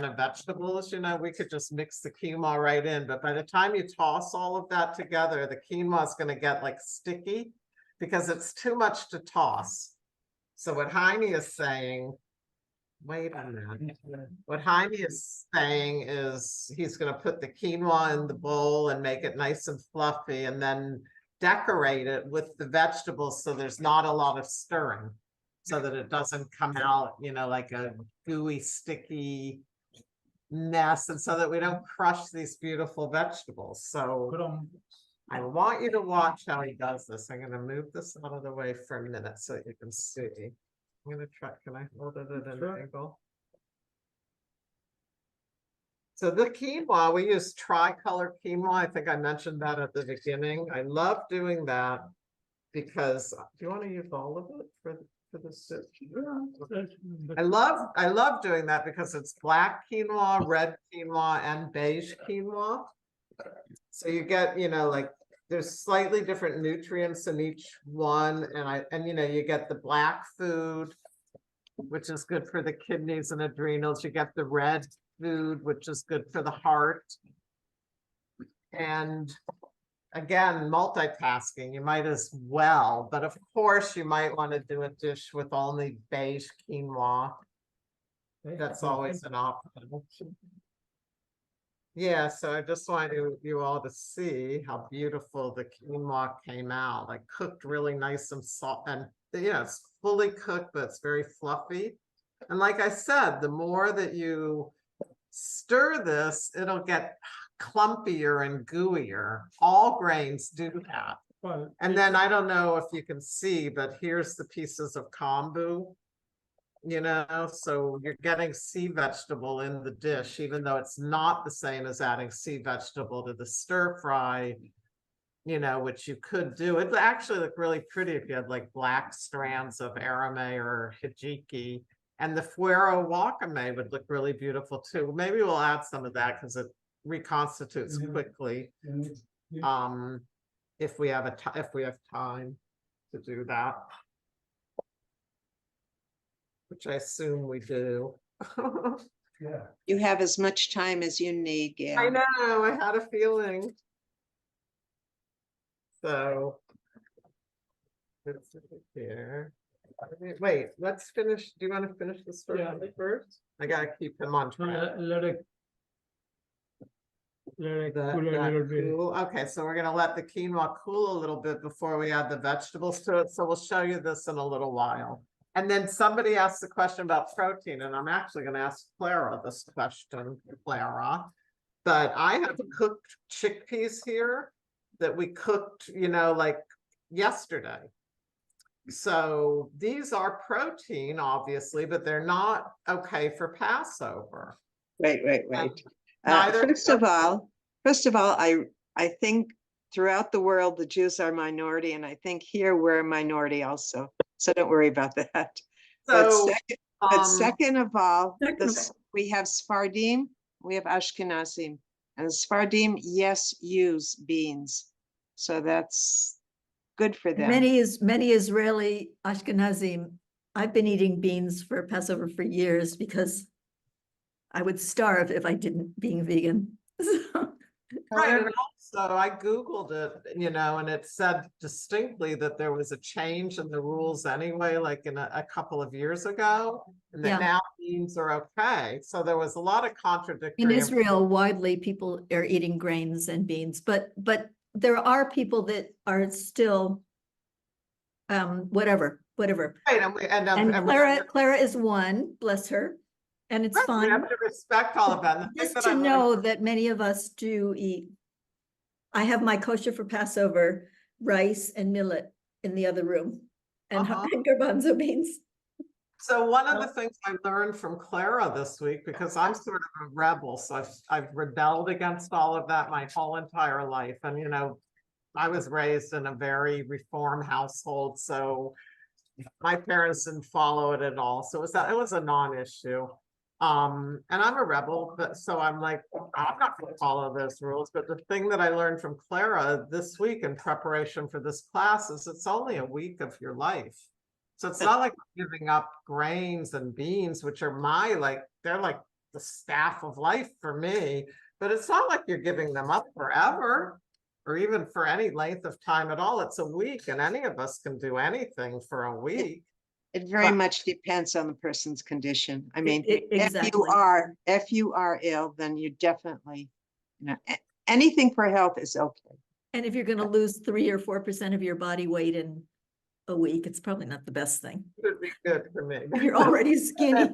of vegetables, you know, we could just mix the quinoa right in. But by the time you toss all of that together, the quinoa is going to get like sticky because it's too much to toss. So what Jaime is saying, wait a minute. What Jaime is saying is he's going to put the quinoa in the bowl and make it nice and fluffy and then decorate it with the vegetables so there's not a lot of stirring so that it doesn't come out, you know, like a gooey, sticky mess, and so that we don't crush these beautiful vegetables. So Put 'em- I want you to watch how he does this. I'm going to move this out of the way for a minute so that you can see. I'm going to try, can I hold it at an Sure. angle? So the quinoa, we use tricolor quinoa. I think I mentioned that at the beginning. I love doing that because, do you want to use all of it for this? I love doing that because it's black quinoa, red quinoa, and beige quinoa. So you get, you know, like there's slightly different nutrients in each one, and you know, you get the black food, which is good for the kidneys and adrenals. You get the red food, which is good for the heart. And again, multitasking, you might as well, but of course you might want to do a dish with only beige quinoa. That's always an option. Yeah, so I just wanted you all to see how beautiful the quinoa came out, like cooked really nice and soft, and you know, it's fully cooked, but it's very fluffy. And like I said, the more that you stir this, it'll get clumpier and gooier. All grains do that. Well, And then I don't know if you can see, but here's the pieces of kombu, you know, so you're getting sea vegetable in the dish, even though it's not the same as adding sea vegetable to the stir fry, you know, which you could do. It'd actually look really pretty if you had like black strands of arame or hijiki. And the fuero wakame would look really beautiful too. Maybe we'll add some of that because it reconstitutes quickly. If we have time to do that, which I assume we do. yeah. You have as much time as you need, Gail. I know, I had a feeling. So let's see here. Wait, let's finish. Do you want to finish the story first? I gotta keep him on track. Let it That cool a little bit. cool. Okay, so we're gonna let the quinoa cool a little bit before we add the vegetables to it. So we'll show you this in a little while. And then somebody asked the question about protein, and I'm actually gonna ask Clara this question, Clara. But I have cooked chickpeas here that we cooked, you know, like yesterday. So these are protein, obviously, but they're not okay for Passover. Right. Neither- First of all, I think throughout the world, the Jews are a minority, and I think here we're a minority also. So don't worry about that. So, But second of all, Second of we have Sfardim, we have Ashkenazim. And Sfardim, yes, use beans. So that's good for them. Many Israeli Ashkenazim. I've been eating beans for Passover for years because I would starve if I didn't being vegan. right, and also I Googled it, you know, and it said distinctly that there was a change in the rules anyway, like in a couple of years ago, and that Yeah. now beans are okay. So there was a lot of contradictory. In Israel, widely people are eating grains and beans, but there are people that are still whatever. Right, and Clara is one, bless her, and it's right, we fine. have to respect all of that. And the thing Just that to I learned- know that many of us do eat. I have my kosher for Passover rice and millet in the other room, and and garbanzo beans. So one of the things I learned from Clara this week, because I'm sort of a rebel, so I've rebelled against all of that my whole entire life. And, you know, I was raised in a very reform household, so my parents didn't follow it at all. So it was a non-issue. And I'm a rebel, but so I'm like, I'm not going to follow those rules. But the thing that I learned from Clara this week in preparation for this class is it's only a week of your life. So it's not like giving up grains and beans, which are they're like the staff of life for me, but it's not like you're giving them up forever or even for any length of time at all. It's a week, and any of us can do anything for a week. It very But- much depends on the person's condition. I mean, exactly. if you are ill, then you definitely, anything for health is okay. And if you're gonna lose 3 or 4% of your body weight in a week, it's probably not the best thing. Would be good for me. You're already skinny.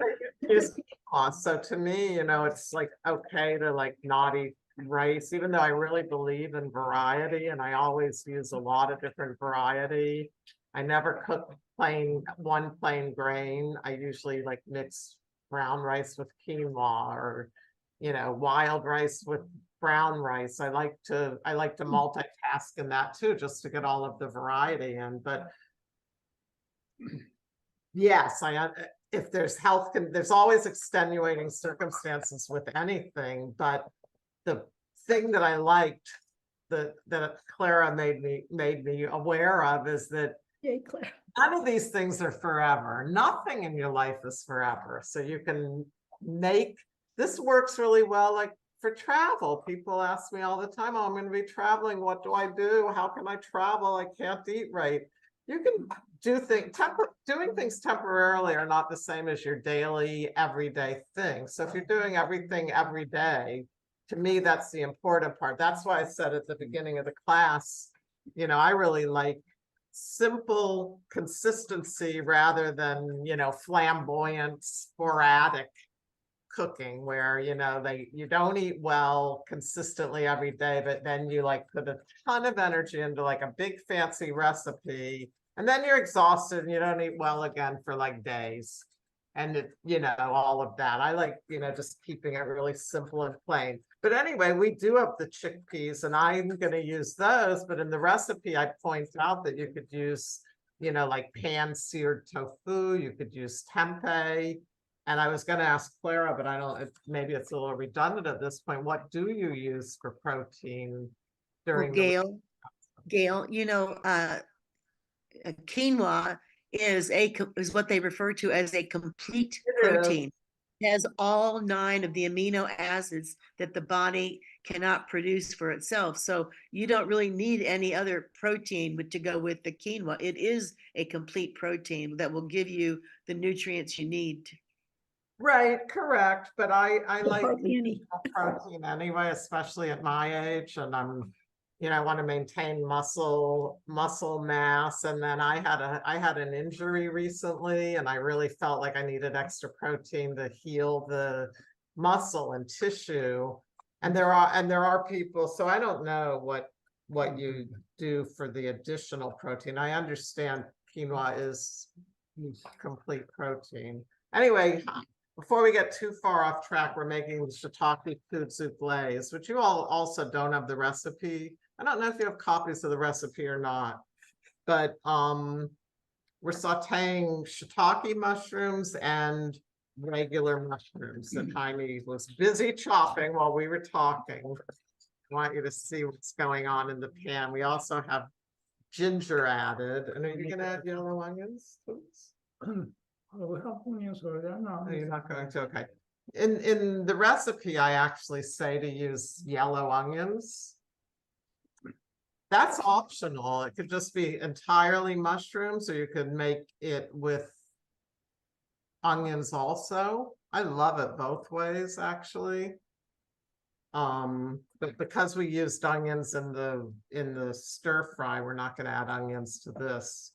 So to me, it's like, okay to like not eat rice, even though I really believe in variety and I always use a lot of different variety. I never cook one plain grain. I usually like mix brown rice with quinoa or, wild rice with brown rice. I like to multitask in that too, just to get all of the variety in, but yes, if there's there's always extenuating circumstances with anything, but the thing that I liked that Clara made me aware of is that Yay, Claire. none of these things are forever. Nothing in your life is forever. So you can this works really well, like for travel. People ask me all the time, oh, I'm going to be traveling. What do I do? How can I travel? I can't eat right. You can doing things temporarily are not the same as your daily, everyday thing. So if you're doing everything every day, to me, that's the important part. That's why I said at the beginning of the class, I really like simple consistency rather than, flamboyant, sporadic cooking where, you don't eat well consistently every day, but then you like put a ton of energy into like a big fancy recipe. And then you're exhausted and you don't eat well again for like days. And all of that. I like, just keeping it really simple and plain. But anyway, we do have the chickpeas and I'm going to use those. But in the recipe, I point out that you could use, like pan-seared tofu. You could use tempeh. And I was going to ask Clara, but maybe it's a little redundant at this point. What do you use for protein during Gayle, quinoa is what they refer to as a complete protein. It has all 9 of the amino acids that the body cannot produce for itself. So you don't really need any other protein to go with the quinoa. It is a complete protein that will give you the nutrients you need. Right, correct. But I like Hardly any. protein anyway, especially at my age. And I want to maintain muscle mass. And then I had an injury recently and I really felt like I needed extra protein to heal the muscle and tissue. And there are people, so I don't know what you do for the additional protein. I understand quinoa is complete protein. Anyway, before we get too far off track, we're making the shiitake kudzu glaze, which you all also don't have the recipe. I don't know if you have copies of the recipe or not, but we're sauteing shiitake mushrooms and regular mushrooms that Jaime was busy chopping while we were talking. I want you to see what's going on in the pan. We also have ginger added. And are you going to add yellow onions, please? We have onions over there now. No, you're not going to, okay. In the recipe, I actually say to use yellow onions. That's optional. It could just be entirely mushrooms, or you could make it with onions also. I love it both ways, actually. But because we used onions in the stir fry, we're not going to add onions to this.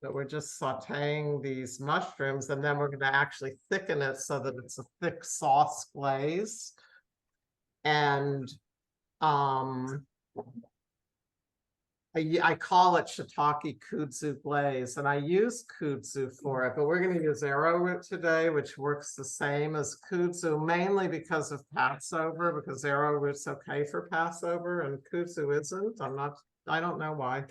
But we're just sauteing these mushrooms, and then we're going to actually thicken it so that it's a thick sauce glaze. And I call it shiitake kudzu glaze, and I use kudzu for it, but we're going to use arrowroot today, which works the same as kudzu, mainly because of Passover, because arrowroot's okay for Passover and kudzu isn't. I don't know why.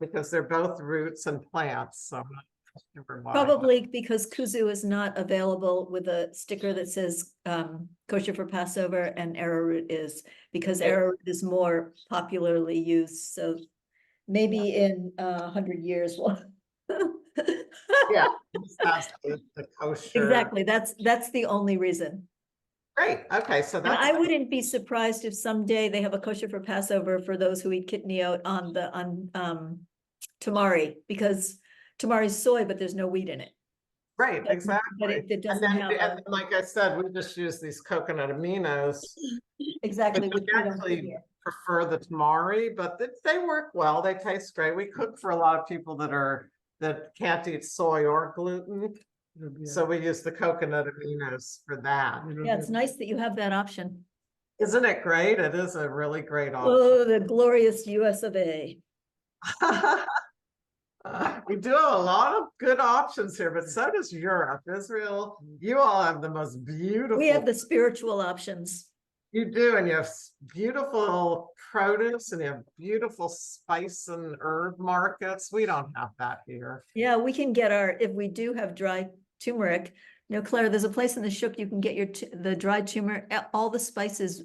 Because they're both roots and plants, so I'm not sure why. Probably because kuzu is not available with a sticker that says kosher for Passover, and arrowroot is, because arrowroot is more popularly used. So maybe in 100 years we'll Yeah, that's the kosher. exactly. That's the only reason. Great. Okay, so And that's I wouldn't be surprised if someday they have a kosher for Passover for those who eat kitniot on tamari, because tamari's soy, but there's no wheat in it. Right, But exactly. it And doesn't then, have and like I said, we just use these coconut aminos. exactly But what we we don't put actually here. prefer the tamari, but they work well. They taste great. We cook for a lot of people that can't eat soy or gluten. So we use the coconut aminos for that. Yeah, it's nice that you have that option. Isn't it great? It is a really great option. Oh, the glorious US of A. We do have a lot of good options here, but so does Europe, Israel. You all have the most beautiful. We have the spiritual options. You do, and you have beautiful produce and you have beautiful spice and herb markets. We don't have that here. Yeah, we can get if we do have dry turmeric, Claire, there's a place in the Shuk you can get the dried turmeric, all the spices.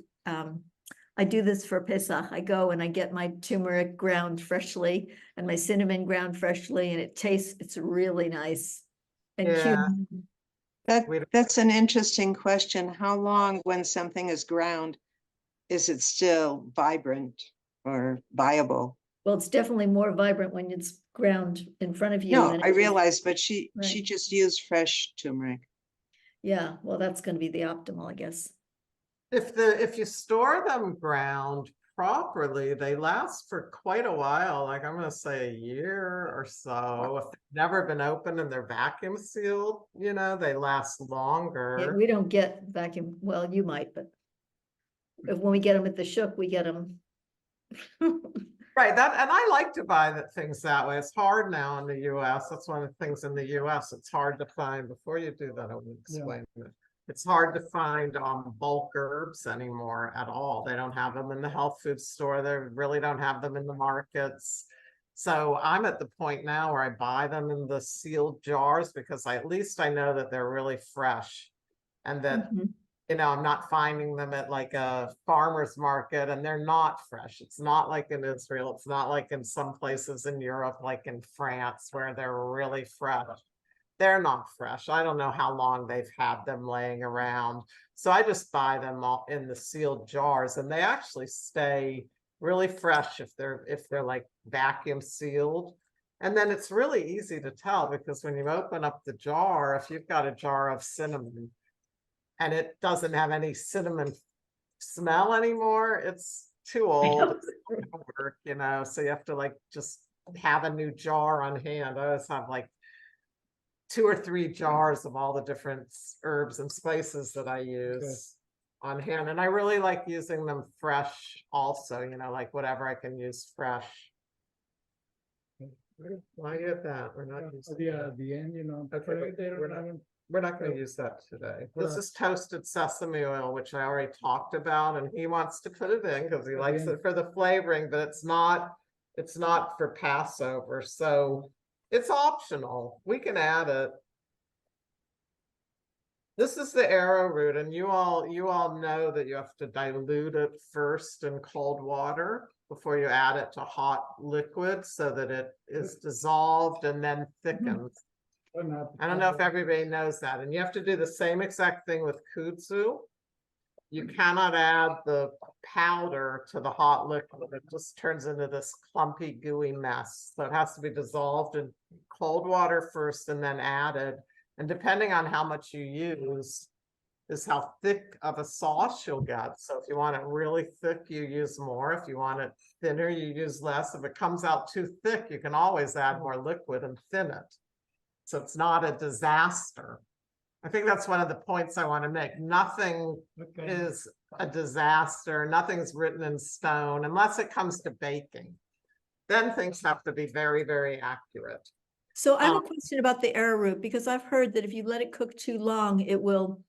I do this for Pesach. I go and I get my turmeric ground freshly and my cinnamon ground freshly, and it's really nice. And Yeah. cumin. That's an interesting question. How long, when something is ground, is it still vibrant or viable? Well, it's definitely more vibrant when it's ground in front of you. No, than I it is- realize, but she Right. just used fresh turmeric. Yeah, well, that's going to be the optimal, I guess. If you store them ground properly, they last for quite a while. Like I'm gonna say a year or so. If they've never been opened and they're vacuum sealed, they last Yeah, longer. we don't get vacuum, well, you might, but when we get them at the Shuk, we get them. Right, and I like to buy things that way. It's hard now in the US. That's one of the things in the US. It's hard to find. Before you do that, I will explain it. It's hard to find bulk herbs anymore at all. They don't have them in the health food store. They really don't have them in the markets. So I'm at the point now where I buy them in the sealed jars because at least I know that they're really fresh and that Mhm. I'm not finding them at like a farmer's market and they're not fresh. It's not like in Israel. It's not like in some places in Europe, like in France, where they're really fresh. They're not fresh. I don't know how long they've had them laying around. So I just buy them all in the sealed jars and they actually stay really fresh if they're like vacuum sealed. And then it's really easy to tell because when you open up the jar, if you've got a jar of cinnamon and it doesn't have any cinnamon smell anymore, it's too old. It's not gonna work, so you have to like just have a new jar on hand. I always have like 2 or 3 jars of all the different herbs and spices that I use on hand. And I really like using them fresh also, like whatever I can use fresh. Why get that? We're not using that. At the end, Okay, but we're not going to use that today. We're This not. is toasted sesame oil, which I already talked about, and he wants to put it in because he likes it for the flavoring, but it's not for Passover. So it's optional. We can add it. This is the arrowroot, and you all know that you have to dilute it first in cold water before you add it to hot liquid so that it is dissolved and then thickens. I don't know if everybody knows that. And you have to do the same exact thing with kudzu. You cannot add the powder to the hot liquid. It just turns into this clumpy, gooey mess. So it has to be dissolved in cold water first and then added. And depending on how much you use is how thick of a sauce you'll get. So if you want it really thick, you use more. If you want it thinner, you use less. If it comes out too thick, you can always add more liquid and thin it. So it's not a disaster. I think that's one of the points I want to make. Nothing is a disaster. Nothing's written in stone unless it comes to baking. Then things have to be very, very accurate. So I have a question about the arrowroot because I've heard that if you let it cook too long, it will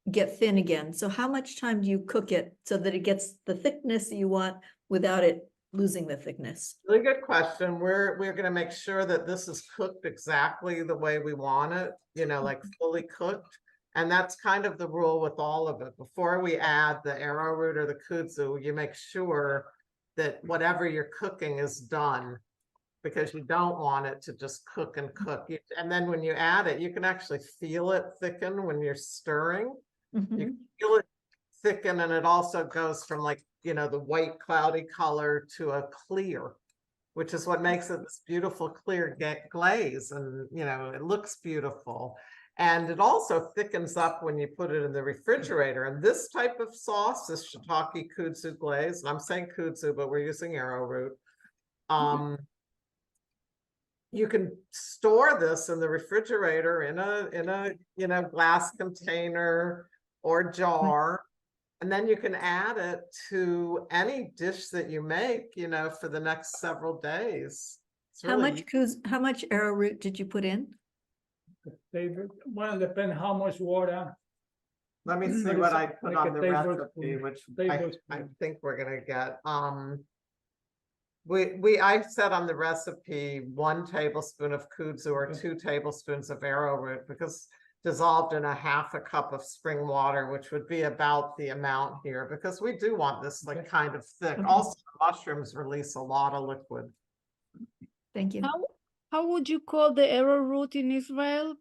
get thin again. So how much time do you cook it so that it gets the thickness that you want without it losing the thickness? Really good question. We're going to make sure that this is cooked exactly the way we want it, like fully cooked. And that's kind of the rule with all of it. Before we add the arrowroot or the kudzu, you make sure that whatever you're cooking is done because you don't want it to just cook and cook. And then when you add it, you can actually feel it thicken when you're stirring. Mhm. You can feel it thicken, and it also goes from like, the white cloudy color to a clear. which is what makes it this beautiful clear glaze, and it looks beautiful. And it also thickens up when you put it in the refrigerator. And this type of sauce, this shiitake kudzu glaze, and I'm saying kudzu, but we're using arrowroot. You can store this in the refrigerator in a glass container or jar, and then you can add it to any dish that you make, for the next several days. It's really How much arrowroot did you put in? Well, depend how much water. Let me see Like what a- I put like on a the recipe, tablespoon. which I Tablespoon. think we're gonna get. I said on the recipe 1 tablespoon of kudzu or Okay. 2 tablespoons of arrowroot, because dissolved in a half a cup of spring water, which would be about the amount here, because we do want this like Okay. kind of thick. Okay. Also, mushrooms release a lot of liquid. Thank you. How would you call the arrowroot in Israel,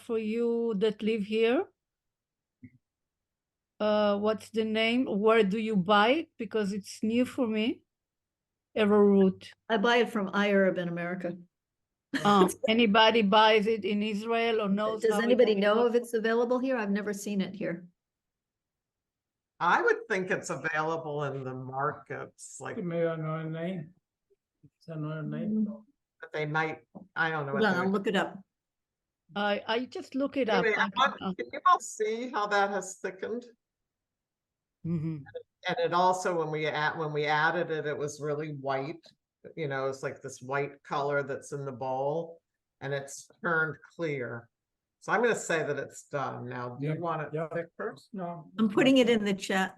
for you that live here? What's the name? Where do you buy it? Because it's new for me. Arrowroot. I buy it from iHerb in America. Anybody buys it in Israel or knows Does how anybody it's know made? if it's available here? I've never seen it here. I would think it's available in the markets, like Give me another name. It's another name. they might. I don't know Hold what on, they I'll would. look it up. I just look it up. Anyway, can you all see how that has thickened? Mhm. And it also, when we added it, it was really white. It's like this white color that's in the bowl, and it's turned clear. So I'm going to say that it's done. Now, do you Yeah, want it yeah. thick first? No. I'm putting it in the chat.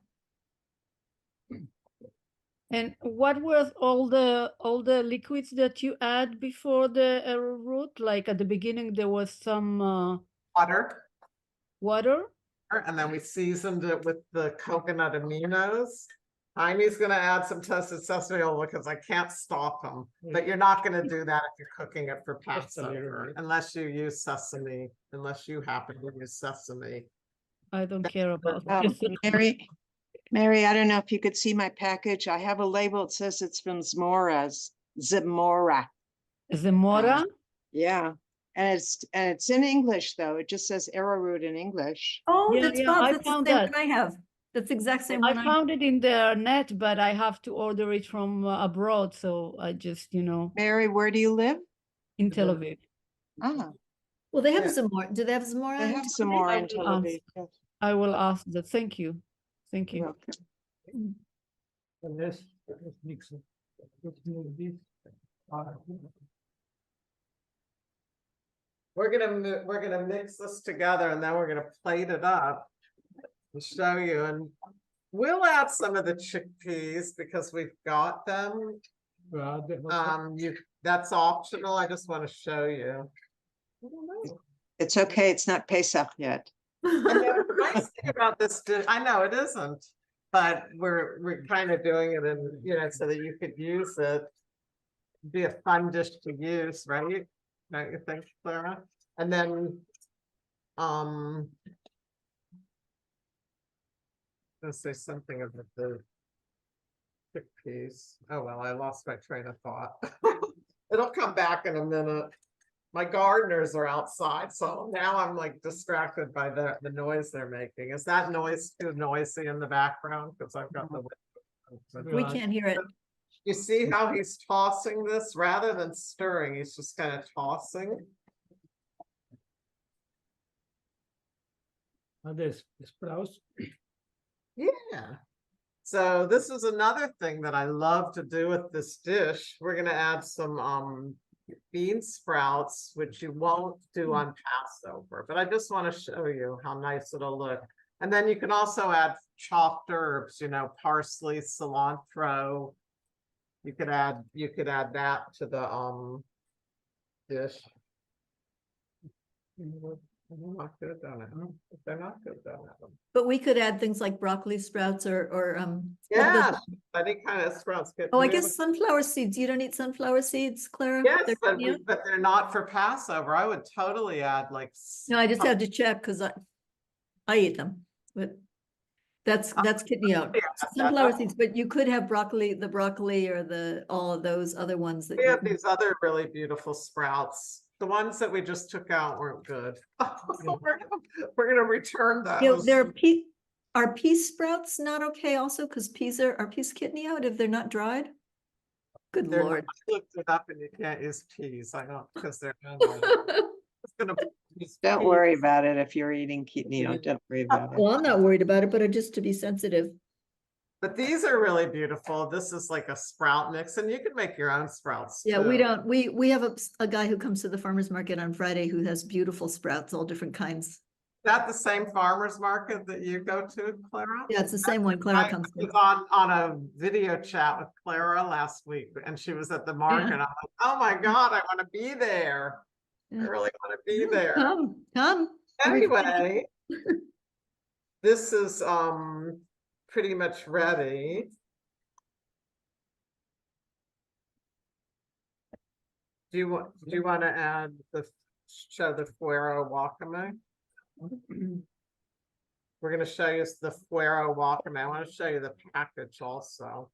And what were all the liquids that you add before the arrowroot? Like at the beginning, there was some Water. water. And then we seasoned it with the coconut aminos. Amy's going to add some toasted sesame oil because I can't stop them. But you're not going to do that if you're cooking it for Just a little Passover, bit. unless you use sesame, unless you happen to use sesame. I don't care about Mary, I don't know if you could see my package. I have a label. It says it's from Zamora. Zamora. Yeah. And it's in English though. It just says arrowroot in English. Oh, Yeah, that's yeah, Bob. I That's the found same that. one I have. That's the exact same I one found it in the net, but I have to order it from abroad. So I just, Mary, where do you live? in Tel Aviv. Ah, Well, they have Yeah. Zamora. Do they have Zamora? they in have Tel some Aviv? more I in will Tel ask. Aviv. Yes. I will ask that. Thank you. Thank You're you. welcome. And let's mix it. Let's mix this. We're gonna mix this together, and then we're gonna plate it up and show you. And we'll add some of the chickpeas because we've got them. That's optional. I just want to show you. I don't know. It's okay. It's not Pesach yet. And the nice thing about this dish, I know it isn't, but we're kind of doing it in, so that you could use it. Be a fun dish to use, right? Don't you think, Clara? And then, let's say something about the chickpeas. Oh, well, I lost my train of thought. It'll come back in a minute. My gardeners are outside, so now I'm like distracted by the noise they're making. Is that noise too noisy in the background? Because I've got the window. We can't hear it. You see how he's tossing this rather than stirring, he's just kind of tossing. This sprouts. Yeah. So this is another thing that I love to do with this dish. We're gonna add some bean sprouts, which you won't do on Passover, but I just want to show you how nice it'll look. And then you can also add chopped herbs, parsley, cilantro. You could add that to the dish. They're not good on it. They're not good on it. But we could add things like broccoli sprouts or Yeah, any kind of sprouts. Oh, I guess sunflower seeds. You don't eat sunflower seeds, Clara? Yes, They're but, new? but they're not for Passover. I would totally add like. No, I just had to check because I eat them, but That's kidney out. Yeah, Sunflower that's- seeds, but you could have broccoli, the broccoli or all of those other ones that We you have can- these other really beautiful sprouts. The ones that we just took out weren't good. We're gonna return You know, those. are pea sprouts not okay also? Because peas are peas kidney out if they're not dried? Good They're Lord. I looked it up and you can't use peas. I don't, because they're. It's gonna use Don't peas. worry about it if you're eating kidney, don't worry about it. Well, I'm not worried about it, but just to be sensitive. But these are really beautiful. This is like a sprout mix, and you can make your own sprouts. Yeah, we too. don't, we have a guy who comes to the farmer's market on Friday who has beautiful sprouts, all different kinds. Is that the same farmer's market that you go to, Clara? Yeah, it's the same one Clara I comes was to. on a video chat with Clara last week, and she was at the market. I'm like, oh my God, I want to be there. I Yeah. really want to be there. Come. Every Friday. Anyway, this is pretty much ready. Do you want to add show the Fuero wakame? We're going to show you the Fuero wakame. I want to show you the package also.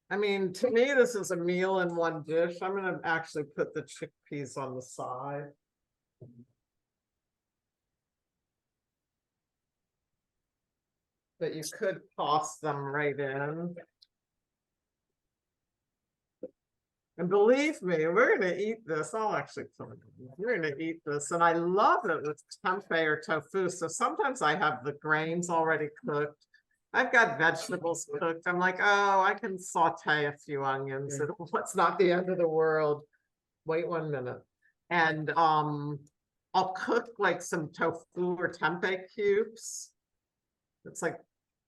I mean, to me, this is a meal in one dish. I'm going to actually put the chickpeas on the side. But you could toss them right in. And believe me, we're going to eat this. I'll actually put it in. We're going to eat this. And I love it with tempeh or tofu. So sometimes I have the grains already cooked. I've got vegetables cooked. I'm like, oh, I can saute a few onions. It's not the end of the world. Wait 1 minute. And I'll cook like some tofu or tempeh cubes. It's like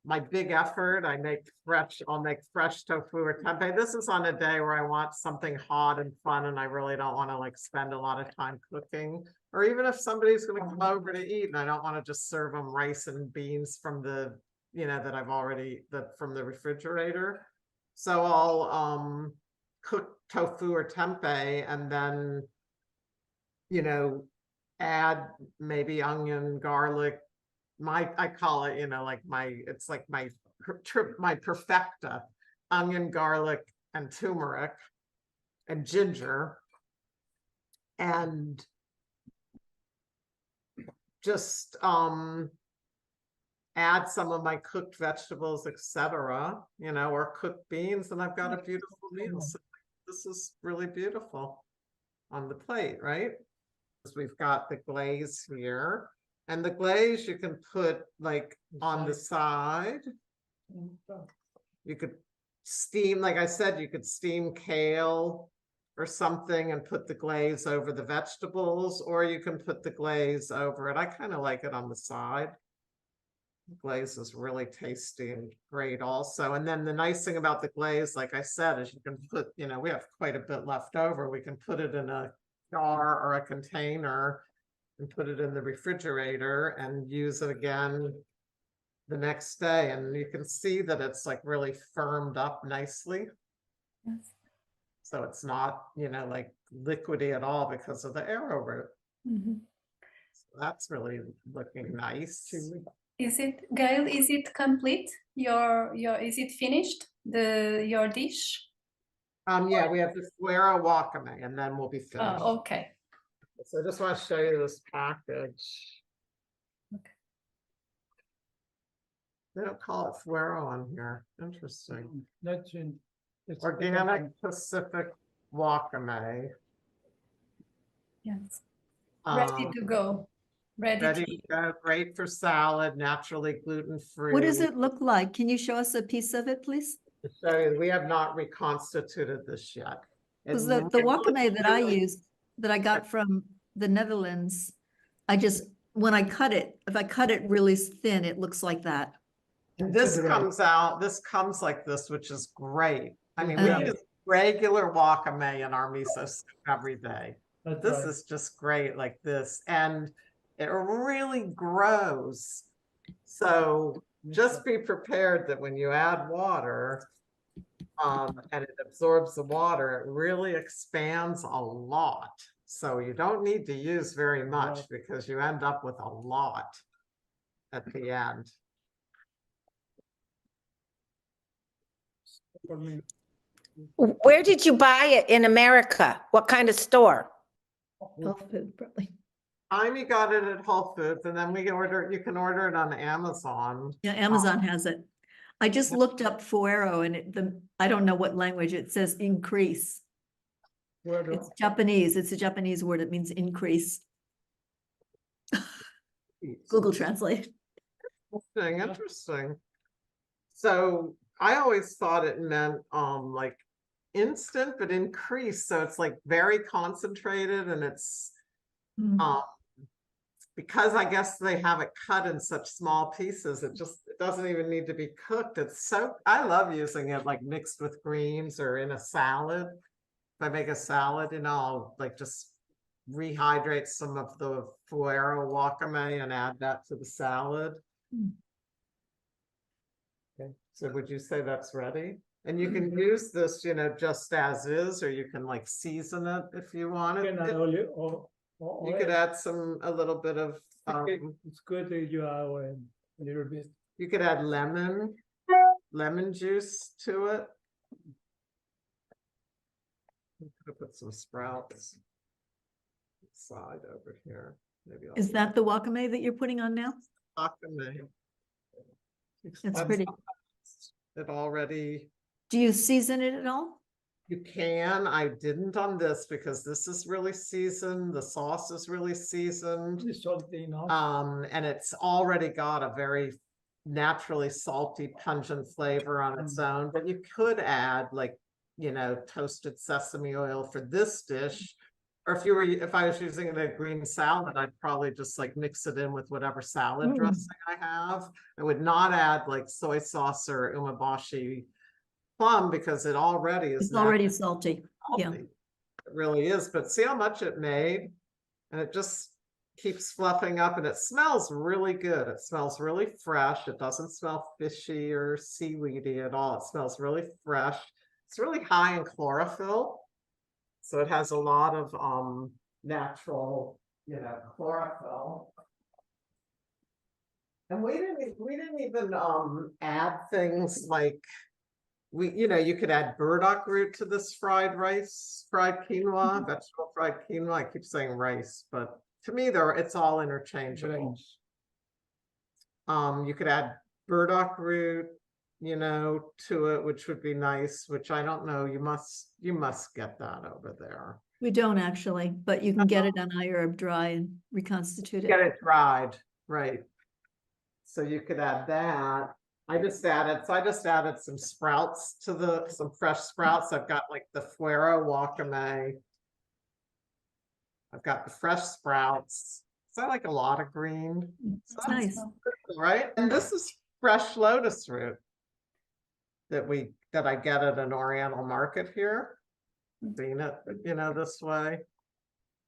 my big effort. I'll make fresh tofu or tempeh. This is on a day where I want something hot and fun and I really don't want to like spend a lot of time cooking. Or even if somebody's going to come over to eat and I don't want to just serve them rice and beans from the, that I've already, from the refrigerator. So I'll cook tofu or tempeh and then, add maybe onion, garlic, I call it, it's like my perfecta, onion, garlic, and turmeric, and ginger, and just add some of my cooked vegetables, etc., or cooked beans, and I've got a beautiful meal. So this is really beautiful on the plate, right? We've got the glaze here. And the glaze you can put like on the side. You could steam, like I said, you could steam kale or something and put the glaze over the vegetables, or you can put the glaze over it. I kind of like it on the side. The glaze is really tasty and great also. And then the nice thing about the glaze, like I said, is you can put, we have quite a bit left over. We can put it in a jar or a container and put it in the refrigerator and use it again the next day. And you can see that it's like really firmed up nicely. Yes. So it's not, like liquidy at all because of the arrowroot. Mhm. So that's really looking nice. Gayle, is it complete? Is it finished? Your dish? Yeah, we have the Fuero wakame and then we'll be finished. Oh, okay. So I just want to show you this package. Okay. They don't call it Fuero on here. Interesting. That's in. it's Organic Pacific wakame. Yes. Ready Um, to go. Ready Ready to to eat. go, great for salad, naturally gluten-free. What does it look like? Can you show us a piece of it, please? To show you, we have not reconstituted this yet. It Because the wakame that I use, that I got from the Netherlands, when I cut it, if I cut it really thin, it looks like that. And this comes like this, which is great. I mean, we Oh. use regular wakame in our miso soup every day. That's This right. is just great like this. And it really grows. So just be prepared that when you add water, and it absorbs the water, it really expands a lot. So you don't need to use very much because you end up with a lot. at the end. For me. Where did you buy it in America? What kind of store? Health food, probably. Amy got it at Whole Foods, and then you can order it on Amazon. Yeah, Amazon has it. I just looked up fuero and I don't know what language it says increase. Where do- It's Japanese. It's a Japanese word. It means increase. Google Translate. Interesting. So I always thought it meant like instant, but increase. So it's like very concentrated, and it's Mm. because I guess they have it cut in such small pieces, it doesn't even need to be cooked. I love using it like mixed with greens or in a salad. If I make a salad, I'll like just rehydrate some of the fuero wakame and add that to the salad. Mm. Okay, so would you say that's ready? And you can use this, just as is, or you can like season it if you want it. Can add You could add a little bit of, it's good that you add a little bit. you could add lemon juice to it. I'm gonna put some sprouts side over here. Maybe I'll Is that the wakame that you're putting on now? wakame. It's pretty. It already. Do you season it at all? You can. I didn't on this because this is really seasoned. The sauce is really seasoned. It's salty enough. And it's already got a very naturally salty, pungent flavor on its own. But you could add like, toasted sesame oil for this dish. Or if I was using it in a green salad, I'd probably just like mix it in with whatever salad dressing I have. I would not add like soy sauce or umeboshi plum because it already is It's already salty. Yeah. It really is, but see how much it made, and it just keeps fluffing up, and it smells really good. It smells really fresh. It doesn't smell fishy or seaweedy at all. It smells really fresh. It's really high in chlorophyll, so it has a lot of natural, chlorophyll. And we didn't even add things like you could add burdock root to this fried quinoa, vegetable fried quinoa. I keep saying rice, but to me, it's all interchangeable. You could add burdock root, to it, which would be nice, which I don't know. You must get that over there. We don't actually, but you can get it on iHerb dry and reconstitute Get it. it dried, right. So you could add that. I just added some sprouts to some fresh sprouts. I've got like the fuero wakame. I've got the fresh sprouts. So I like a lot of green. It's nice. Right? And this is fresh lotus root that I get at an Oriental market here. Seen it, this way.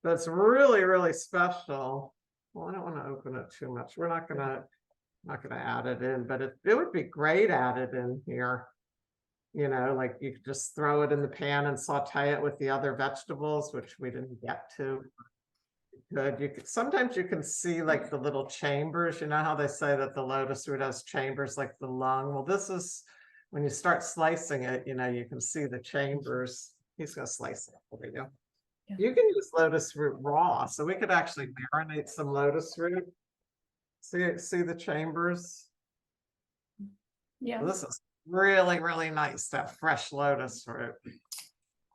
But it's really, really special. Well, I don't want to open it too much. We're not gonna add it in, but it would be great added in here. Like you could just throw it in the pan and saute it with the other vegetables, which we didn't get to. Good. Sometimes you can see like the little chambers. You know how they say that the lotus root has chambers like the lung? Well, this is when you start slicing it, you can see the chambers. He's gonna slice it for you. Yeah. You can use lotus root raw, so we could actually marinate some lotus root. See the chambers? Yeah. This is really, really nice to have fresh lotus root.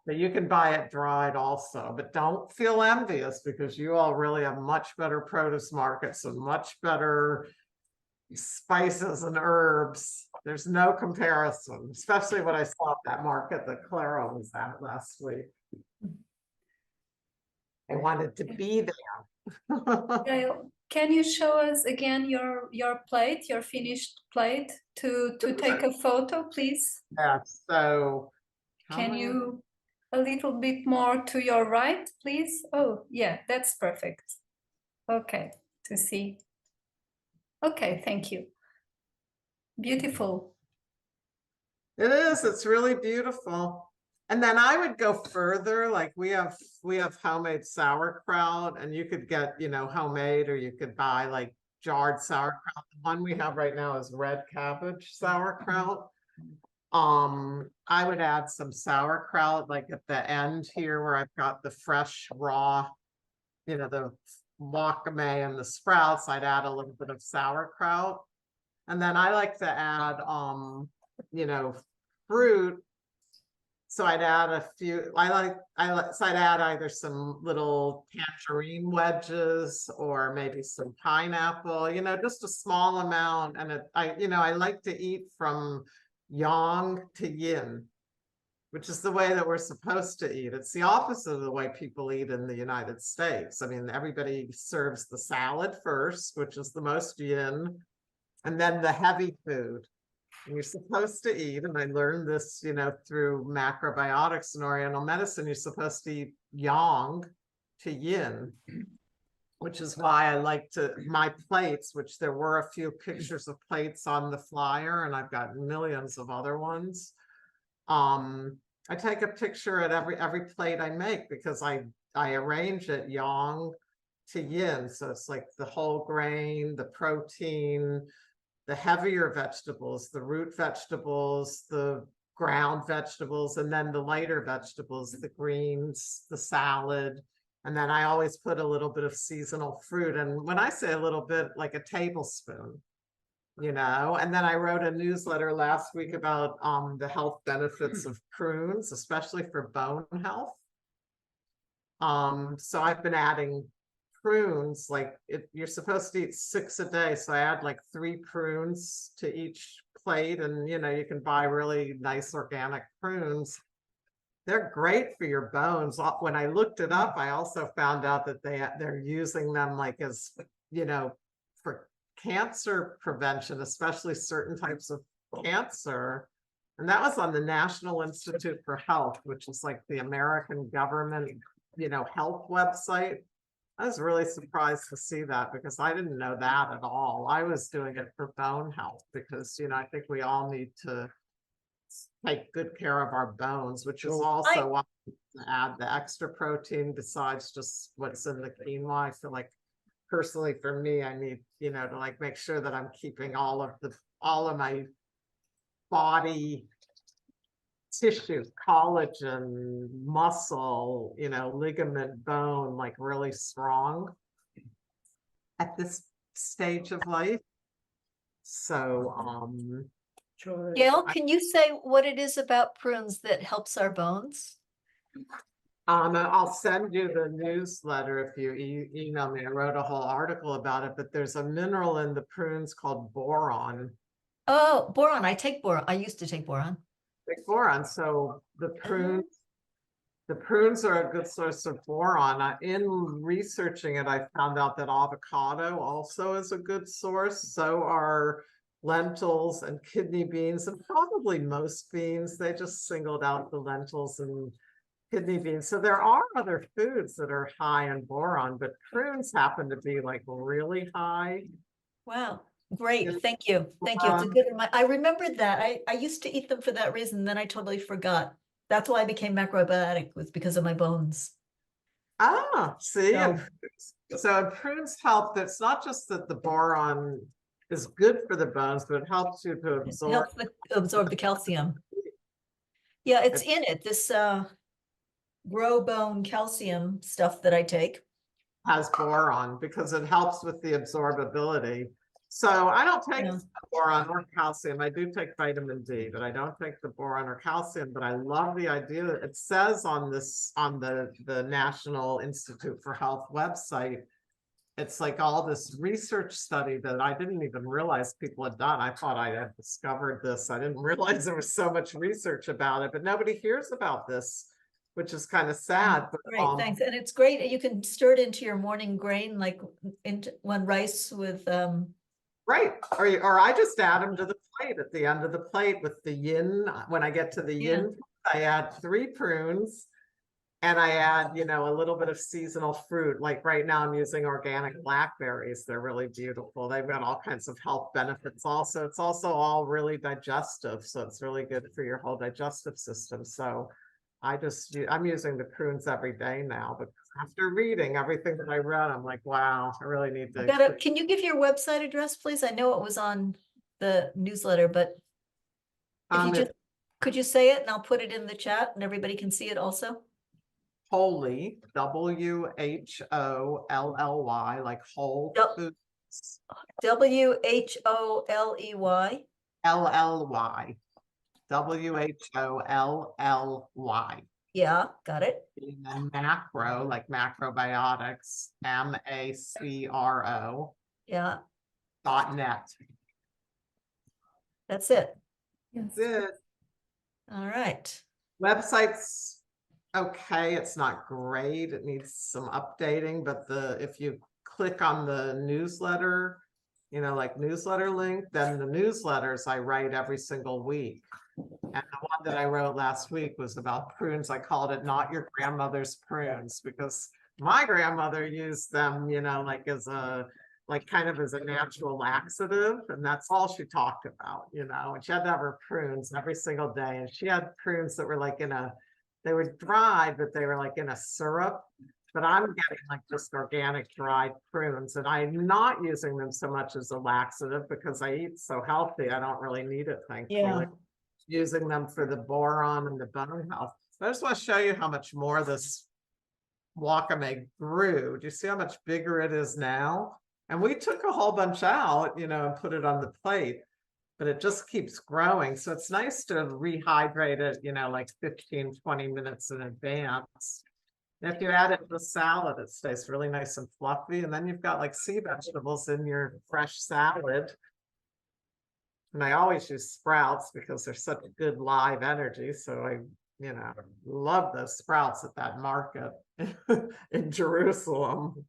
But you can buy it dried also, but don't feel envious because you all really have much better produce markets and much better spices and herbs. There's no comparison, especially what I saw at that market that Clara was at last week. I wanted to be there. Gayle, can you show us again your plate, your finished plate to take a photo, please? Yeah, so Can you a little bit more to your right, please? Oh, yeah, that's perfect. Okay, to see. Okay, thank you. Beautiful. It is, it's really beautiful. And then I would go further, like we have homemade sauerkraut, and you could get, homemade, or you could buy like jarred sauerkraut. The one we have right now is red cabbage sauerkraut. I would add some sauerkraut like at the end here where I've got the fresh raw, you know, the wakame and the sprouts. I'd add a little bit of sauerkraut. And then I like to add, you know, fruit. So I'd add a few, so I'd add either some little tangerine wedges or maybe some pineapple, you know, just a small amount. And I like to eat from yang to yin, which is the way that we're supposed to eat. It's the opposite of the way people eat in the United States. I mean, everybody serves the salad first, which is the most yin, and then the heavy food. And you're supposed to eat, and I learned this, you know, through macrobiotics and Oriental medicine, you're supposed to eat yang to yin, which is why I like my plates, which there were a few pictures of plates on the flyer, and I've got millions of other ones. I take a picture at every plate I make because I arrange it yang to yin. So it's like the whole grain, the protein, the heavier vegetables, the root vegetables, the ground vegetables, and then the lighter vegetables, the greens, the salad. And then I always put a little bit of seasonal fruit. And when I say a little bit, like a tablespoon, you know. And then I wrote a newsletter last week about the health benefits of prunes, especially for bone health. So I've been adding prunes, like you're supposed to eat 6 a day, so I add like 3 prunes to each plate, and you know, you can buy really nice organic prunes. They're great for your bones. When I looked it up, I also found out that they're using them like as, you know, for cancer prevention, especially certain types of cancer. And that was on the National Institute for Health, which is like the American government, you know, health website. I was really surprised to see that because I didn't know that at all. I was doing it for bone health because, you know, I think we all need to take good care of our bones, which is also why to add the extra protein besides just what's in the quinoa. I feel like personally for me, I need, you know, to like make sure that I'm keeping all of my body tissue, collagen, muscle, you know, ligament, bone, like really strong at this stage of life. So, Gail, can you say what it is about prunes that helps our bones? I'll send you the newsletter if you email me. I wrote a whole article about it, but there's a mineral in the prunes called boron. Oh, boron. I take boron. I used to take boron. Boron. So the prunes are a good source of boron. In researching it, I found out that avocado also is a good source. So are lentils and kidney beans, and probably most beans. They just singled out the lentils and kidney beans. So there are other foods that are high in boron, but prunes happen to be like really high. Wow. Great. Thank you. Thank you. It's a good reminder. I remembered that. I used to eat them for that reason. Then I totally forgot. That's why I became macrobiotic, was because of my bones. Ah, see, so prunes help. It's not just that the boron is good for the bones, but it helps you to absorb. It helps absorb the calcium. Yeah, it's in it. This grow bone calcium stuff that I take has boron because it helps with the absorbability. So I don't take boron or calcium. I do take vitamin D, but I don't take the boron or calcium. But I love the idea that it says on the National Institute for Health website, it's like all this research study that I didn't even realize people had done. I thought I had discovered this. I didn't realize there was so much research about it, but nobody hears about this, which is kind of sad. But, great, thanks. And it's great. You can stir it into your morning grain, like into one rice with right. Or I just add them to the plate at the end of the plate with the yin. When I get to the yin, I add 3 prunes and I add, you know, a little bit of seasonal fruit. Like right now I'm using organic blackberries. They're really beautiful. They've got all kinds of health benefits also. It's also all really digestive. So it's really good for your whole digestive system. So I'm using the prunes every day now After reading everything that I read, I'm like, wow, I really need to. Can you give your website address, please? I know it was on the newsletter, but if you just, could you say it and I'll put it in the chat and everybody can see it also? Wholly, WHOLLY, like whole Yep. foods, WHOLEY. LLY, WHOLLY. Yeah, got it. And then macro, like macrobiotics, MACRO Yeah, .net. that's it. Yes. Good. All right. Website's okay, it's not great, it needs some updating, but if you click on the newsletter, you know, like newsletter link, then the newsletters I write every single week. And the one that I wrote last week was about prunes. I called it Not Your Grandmother's Prunes, because my grandmother used them, you know, like as a, like kind of as a natural laxative. And that's all she talked about, you know, and she had to have her prunes every single day. And she had prunes that were like they were dried, but they were like in a syrup. But I'm getting like just organic dried prunes, and I'm not using them so much as a laxative because I eat so healthy. I don't really need it, thankfully. Yeah. Using them for the boron and the bone health. I just want to show you how much more this wakame grew. Do you see how much bigger it is now? And we took a whole bunch out, you know, and put it on the plate, but it just keeps growing. So it's nice to rehydrate it, you know, like 15, 20 minutes in advance. And if you add it to a salad, it stays really nice and fluffy. And then you've got like sea vegetables in your fresh salad. And I always use sprouts because they're such good live energy. So I, you know, love those sprouts at that market in Jerusalem.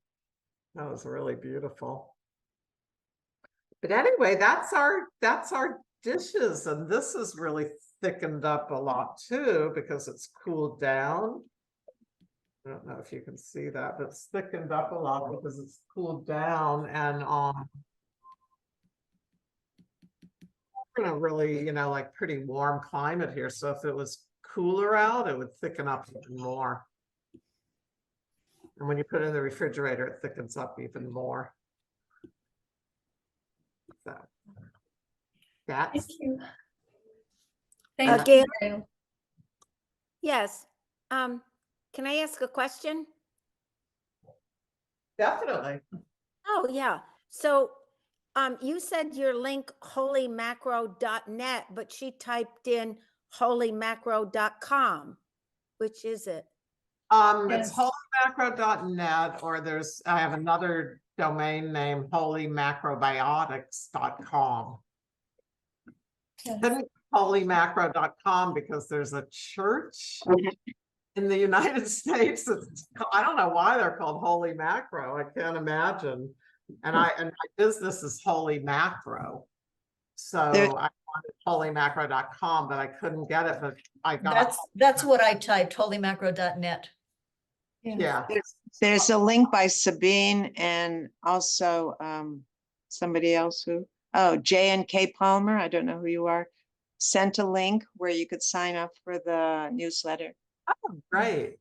That was really beautiful. But anyway, that's our dishes. And this is really thickened up a lot too, because it's cooled down. I don't know if you can see that, but it's thickened up a lot because it's cooled down. And in a really, you know, like pretty warm climate here. So if it was cooler out, it would thicken up even more. And when you put it in the refrigerator, it thickens up even more. So that's Thank you. Uh, Thank you, Gayle? Gayle. Yes. Can I ask a question? definitely. Oh, yeah. So, you said your link holymacro.net, but she typed in holymacro.com. Which is it? It's Yes. holymacro.net, or I have another domain name, holymacrobiotics.com. Yes. Then holymacro.com because there's a church in the United States. I don't know why they're called Holy Macro. I can't imagine. And my business is Holy Macro. So I wanted holymacro.com, but I couldn't get it. But I got That's what I typed, holymacro.net. Yes. yeah. There's a link by Sabine and also somebody else J&K Palmer, I don't know who you are, sent a link where you could sign up for the newsletter. Oh, great.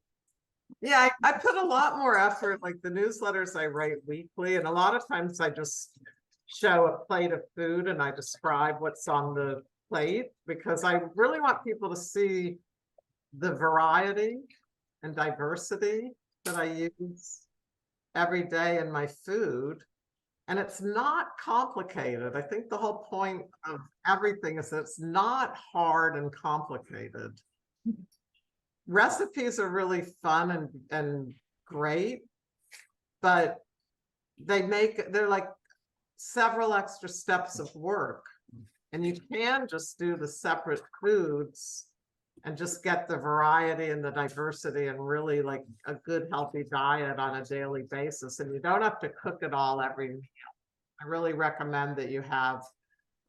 Yeah, I put a lot more effort, like the newsletters I write weekly, and a lot of times I just show a plate of food and I describe what's on the plate because I really want people to see the variety and diversity that I use every day in my food. And it's not complicated. I think the whole point of everything is that it's not hard and complicated. Recipes are really fun and great, but they're like several extra steps of work. And you can just do the separate foods and just get the variety and the diversity and really like a good healthy diet on a daily basis. And you don't have to cook it all every meal. I really recommend that you have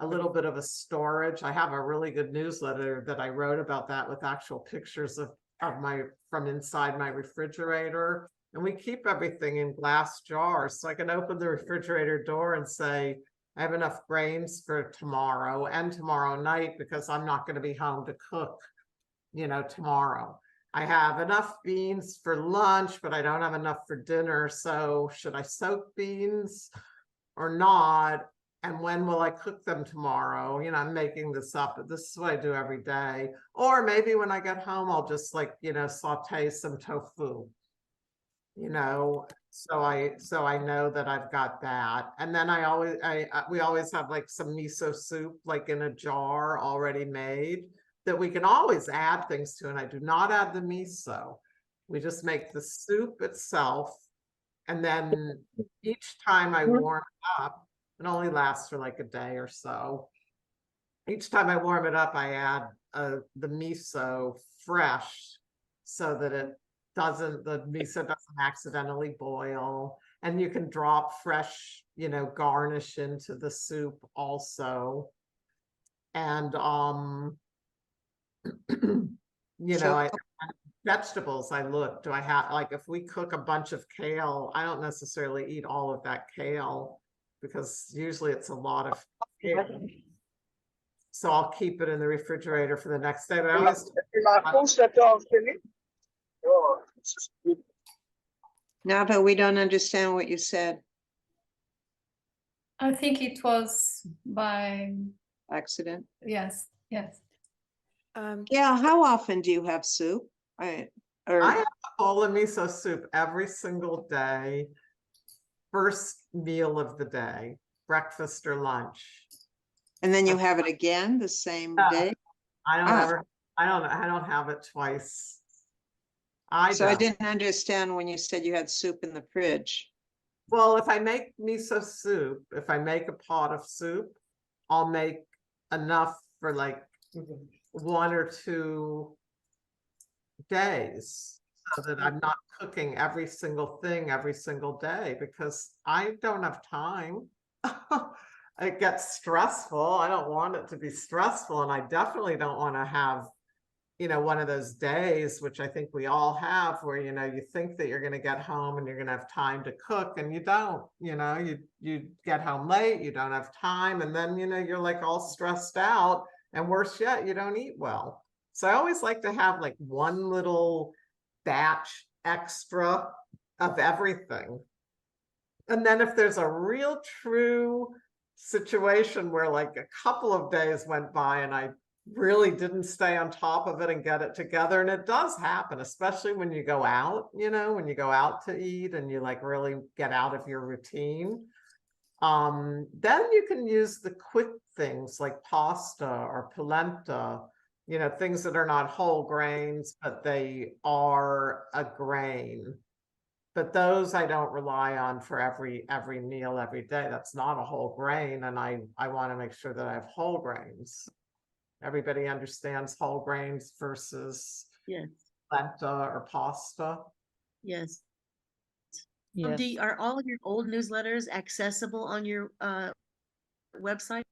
a little bit of a storage. I have a really good newsletter that I wrote about that with actual pictures from inside my refrigerator. And we keep everything in glass jars. So I can open the refrigerator door and say, I have enough grains for tomorrow and tomorrow night because I'm not going to be home to cook, you know, tomorrow. I have enough beans for lunch, but I don't have enough for dinner. So should I soak beans or not? And when will I cook them tomorrow? You know, I'm making this up, but this is what I do every day. Or maybe when I get home, I'll just like, you know, saute some tofu, you know, so I know that I've got that. And then we always have like some miso soup, like in a jar already made, that we can always add things to. And I do not add the miso. We just make the soup itself. And then each time I warm it up, it only lasts for like a day or so. Each time I warm it up, I add the miso fresh so that the miso doesn't accidentally boil. And you can drop fresh, you know, garnish into the soup also. And you know, vegetables, do I have, like, if we cook a bunch of kale, I don't necessarily eat all of that kale because usually it's a lot of kale. So I'll keep it in the refrigerator for the next day. But I always No, but we don't understand what you said. I think it was by, Accident. yes, yes. Yeah, how often do you have soup? I have a bowl of miso soup every single day. First meal of the day, breakfast or lunch. And then you have it again the same day? I don't have it twice. I didn't understand when you said you had soup in the fridge. Well, if I make miso soup, if I make a pot of soup, I'll make enough for like 1 or 2 days so that I'm not cooking every single thing every single day because I don't have time. It gets stressful. I don't want it to be stressful. And I definitely don't want to have, you know, one of those days, which I think we all have, where, you know, you think that you're going to get home and you're going to have time to cook and you don't, you know, you get home late, you don't have time. And then, you know, you're like all stressed out, and worse yet, you don't eat well. So I always like to have like one little batch extra of everything. And then if there's a real true situation where like a couple of days went by and I really didn't stay on top of it and get it together, and it does happen, especially when you go out, you know, when you go out to eat and you like really get out of your routine, then you can use the quick things like pasta or polenta, you know, things that are not whole grains, but they are a grain. But those I don't rely on for every meal every day. That's not a whole grain, and I want to make sure that I have whole grains. Everybody understands whole grains versus polenta or pasta. Yes. Yes. Are all of your old newsletters accessible on your website?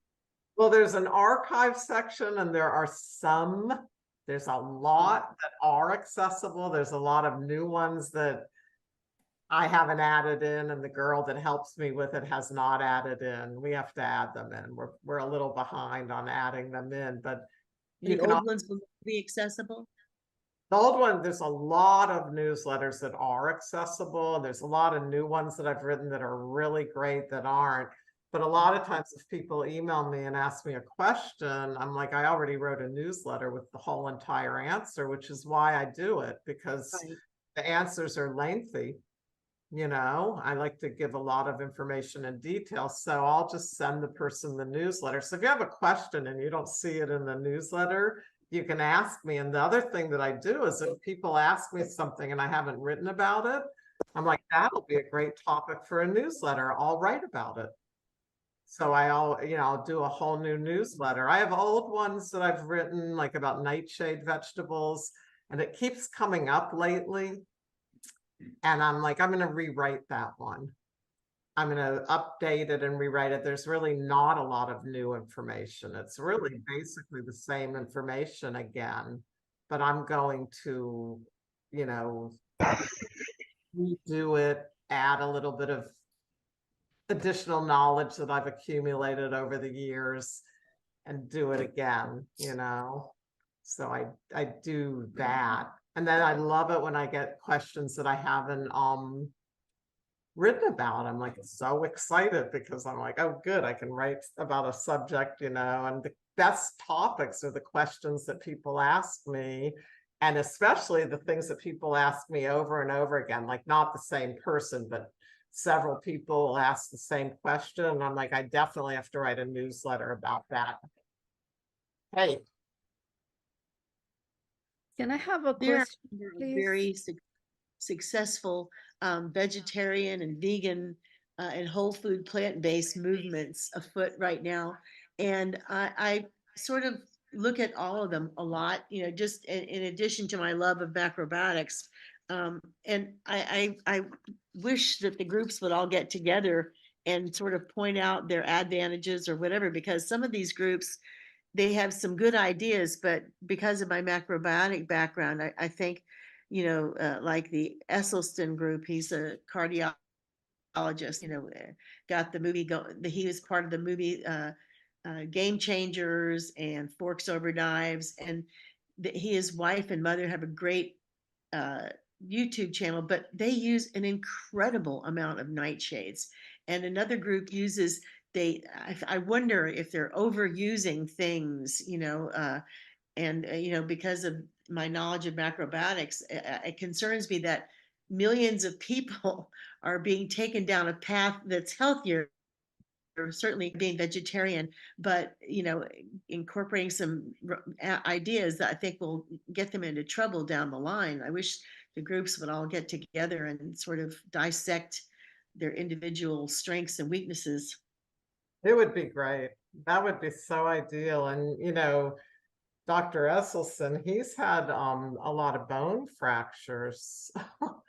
Well, there's an archive section, and there's a lot that are accessible. There's a lot of new ones that I haven't added in, and the girl that helps me with it has not added in. We have to add them in. We're a little behind on adding them in, but The old ones will be accessible? The old one, there's a lot of newsletters that are accessible, and there's a lot of new ones that I've written that are really great that aren't. But a lot of times if people email me and ask me a question, I'm like, I already wrote a newsletter with the whole entire answer, which is why I do it, because the answers are lengthy. You know, I like to give a lot of information and detail, so I'll just send the person the newsletter. So if you have a question and you don't see it in the newsletter, you can ask me. And the other thing that I do is if people ask me something and I haven't written about it, I'm like, that'll be a great topic for a newsletter. I'll write about it. So I'll do a whole new newsletter. I have old ones that I've written like about nightshade vegetables, and it keeps coming up lately. And I'm like, I'm going to rewrite that one. I'm going to update it and rewrite it. There's really not a lot of new information. It's really basically the same information again, but I'm going to, you know, redo it, add a little bit of additional knowledge that I've accumulated over the years and do it again, you know. So I do that. And then I love it when I get questions that I haven't written about. I'm like so excited because I'm like, oh good, I can write about a subject, and the best topics are the questions that people ask me, and especially the things that people ask me over and over again, like not the same person, but several people ask the same question. And I'm like, I definitely have to write a newsletter about that. Hey, Can I have a There are question, please? very successful vegetarian and vegan and whole food plant-based movements afoot right now. And I sort of look at all of them a lot, just in addition to my love of macrobiotics. And I wish that the groups would all get together and sort of point out their advantages or whatever, because some of these groups, they have some good ideas, but because of my macrobiotic background, I think, like the Esselstyn group, he's a cardiologist, got the movie he was part of the movie Game Changers and Forks Over Knives, and his wife and mother have a great YouTube channel, but they use an incredible amount of nightshades. And another group uses, I wonder if they're overusing things, and because of my knowledge of macrobiotics, it concerns me that millions of people are being taken down a path that's healthier, certainly being vegetarian, but incorporating some ideas that I think will get them into trouble down the line. I wish the groups would all get together and sort of dissect their individual strengths and weaknesses. it would be great. That would be so ideal. And Dr. Esselstyn, he's had a lot of bone fractures.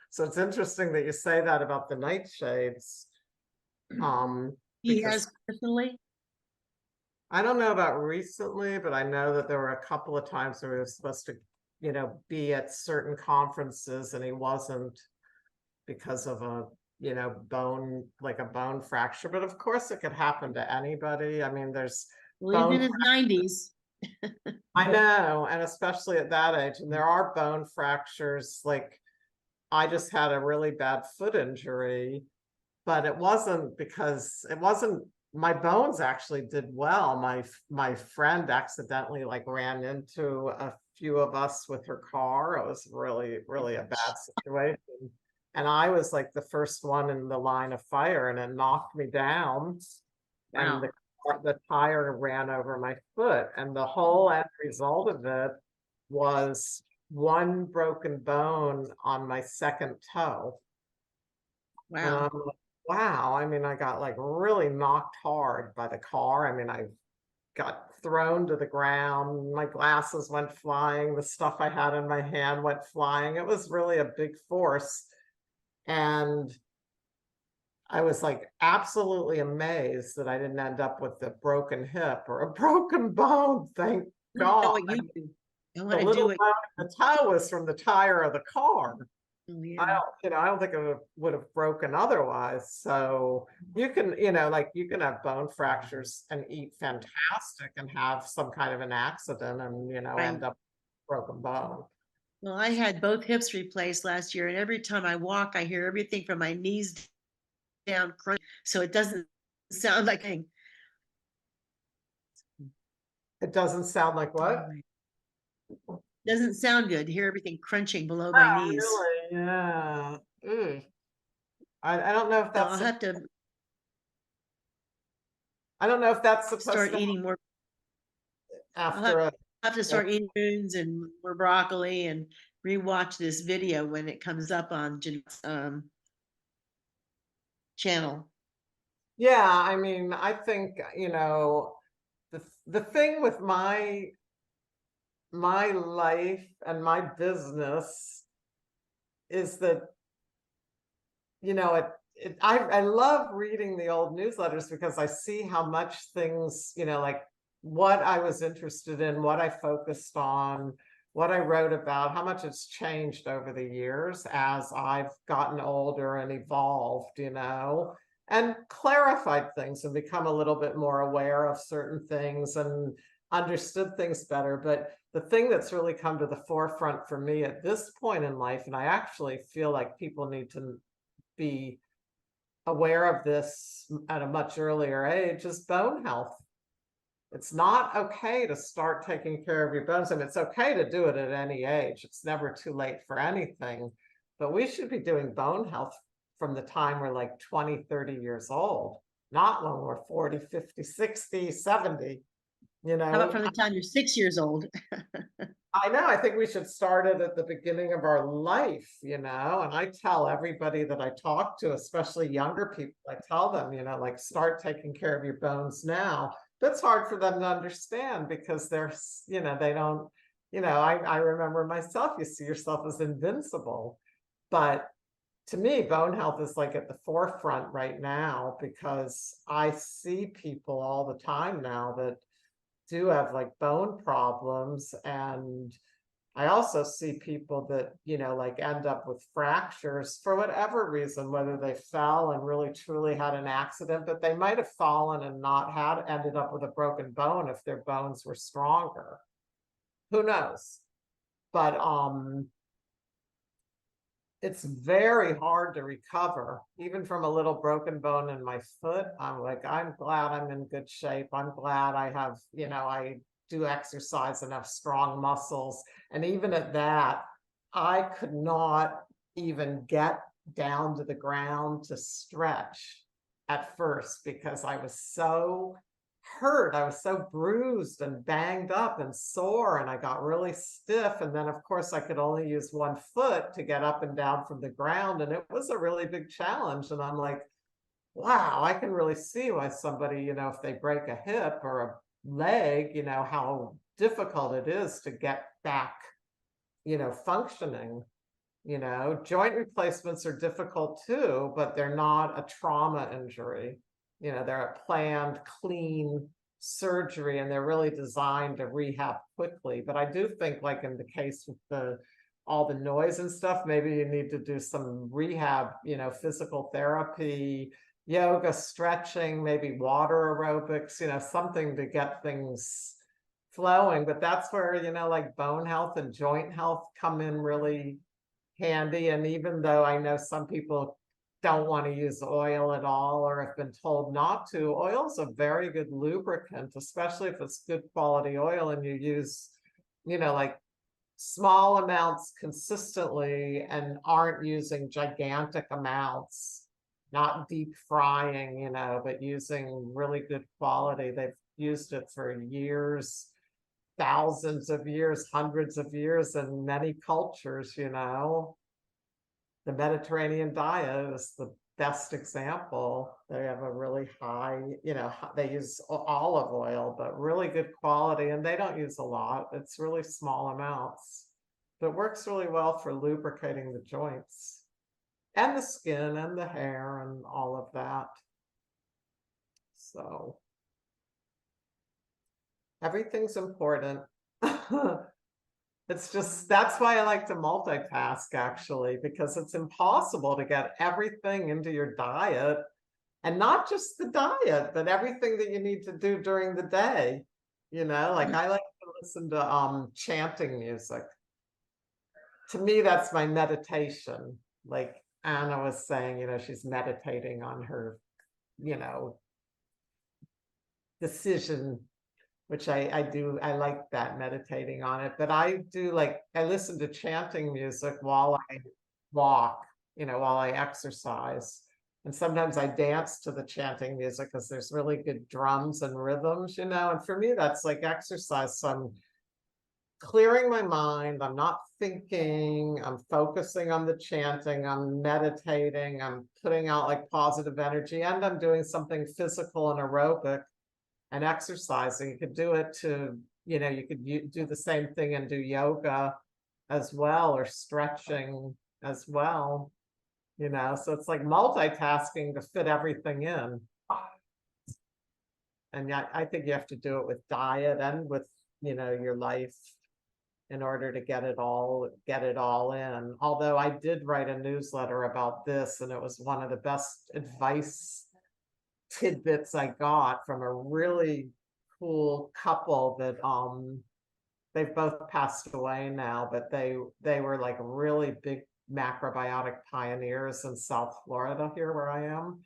So it's interesting that you say that about the nightshades. He Because has personally. I don't know about recently, but I know that there were a couple of times where he was supposed to, be at certain conferences and he wasn't because of a, bone, like a bone fracture. But of course it could happen to anybody. I mean, there's Well, he's in bone his 90s. I know, and especially at that age. And there are bone fractures. Like I just had a really bad foot injury, but it wasn't my bones actually did well. My friend accidentally like ran into a few of us with her car. It was really, really a bad situation. And I was like the first one in the line of fire, and it knocked me down. Wow. And the tire ran over my foot, and the whole end result of it was one broken bone on my second toe. And Wow. I'm like, wow. I mean, I got like really knocked hard by the car. I mean, I got thrown to the ground. My glasses went flying. The stuff I had in my hand went flying. It was really a big force. And I was like absolutely amazed that I didn't end up with a broken hip or a broken bone. Thank I know God. what you do. I The want to little do it. bone in the toe was from the tire of the car. Oh, I yeah. don't think it would have broken otherwise. So you can, like you can have bone fractures and eat fantastic and have some kind of an accident and, Right. end up broken bone. Well, I had both hips replaced last year, and every time I walk, I hear everything from my knees down crunch. So it doesn't sound like a It doesn't sound like what? doesn't sound good to hear everything crunching below my Oh, knees. really? Yeah. Ugh. I don't know if So that's I'll have to I don't know if that's supposed start to eating more. after a Have to start eating greens and more broccoli and rewatch this video when it comes up on Jeanette's channel. yeah, I mean, I think, the thing with my life and my business is that, I love reading the old newsletters because I see how much things, like what I was interested in, what I focused on, what I wrote about, how much it's changed over the years as I've gotten older and evolved, and clarified things and become a little bit more aware of certain things and understood things better. But the thing that's really come to the forefront for me at this point in life, and I actually feel like people need to be aware of this at a much earlier age, is bone health. It's not okay to start taking care of your bones. I mean, it's okay to do it at any age. It's never too late for anything, but we should be doing bone health from the time we're like 20, 30 years old, not when we're 40, 50, 60, 70, you How about know. from the time you're 6 years old? I know, I think we should start it at the beginning of our life, you know, and I tell everybody that I talk to, especially younger people, I tell them, you know, like, start taking care of your bones now. That's hard for them to understand because they're, you know, they don't, you know, I remember myself, you see yourself as invincible. But to me, bone health is like at the forefront right now because I see people all the time now that do have like bone problems. And I also see people that, you know, like end up with fractures for whatever reason, whether they fell and really truly had an accident, but they might have fallen and not had ended up with a broken bone if their bones were stronger. Who knows? But it's very hard to recover, even from a little broken bone in my foot. I'm like, I'm glad I'm in good shape. I'm glad I have, you know, I do exercise and have strong muscles. And even at that, I could not even get down to the ground to stretch at first because I was so hurt. I was so bruised and banged up and sore, and I got really stiff. And then, of course, I could only use one foot to get up and down from the ground. And it was a really big challenge. And I'm like, wow, I can really see why somebody, you know, if they break a hip or a leg, you know, how difficult it is to get back, you know, functioning. You know, joint replacements are difficult too, but they're not a trauma injury. You know, they're a planned, clean surgery, and they're really designed to rehab quickly. But I do think, like in the case with all the noise and stuff, maybe you need to do some rehab, you know, physical therapy, yoga, stretching, maybe water aerobics, you know, something to get things flowing. But that's where, you know, like bone health and joint health come in really handy. And even though I know some people don't want to use oil at all or have been told not to, oil is a very good lubricant, especially if it's good quality oil and you use, you know, like small amounts consistently and aren't using gigantic amounts, not deep frying, you know, but using really good quality. They've used it for years, thousands of years, hundreds of years in many cultures, you know. The Mediterranean diet is the best example. They have a really high, you know, they use olive oil, but really good quality, and they don't use a lot. It's really small amounts, but works really well for lubricating the joints and the skin and the hair and all of that. So everything's important. It's just, that's why I like to multitask actually, because it's impossible to get everything into your diet, and not just the diet, but everything that you need to do during the day. You know, like I like to listen to chanting music. To me, that's my meditation. Like Anna was saying, you know, she's meditating on her, you know, decision, which I do, I like that, meditating on it. But I do, like, I listen to chanting music while I walk, you know, while I exercise. And sometimes I dance to the chanting music because there's really good drums and rhythms, you know. And for me, that's like exercise. So I'm clearing my mind. I'm not thinking, I'm focusing on the chanting, I'm meditating, I'm putting out like positive energy, and I'm doing something physical and aerobic and exercising. You could do it to, you know, you could do the same thing and do yoga as well, or stretching as well, you know. So it's like multitasking to fit everything in. And yeah, I think you have to do it with diet and with, you know, your life in order to get it all in. Although I did write a newsletter about this, and it was one of the best advice tidbits I got from a really cool couple that they've both passed away now, but they were like really big macrobiotic pioneers in South Florida, here where I am.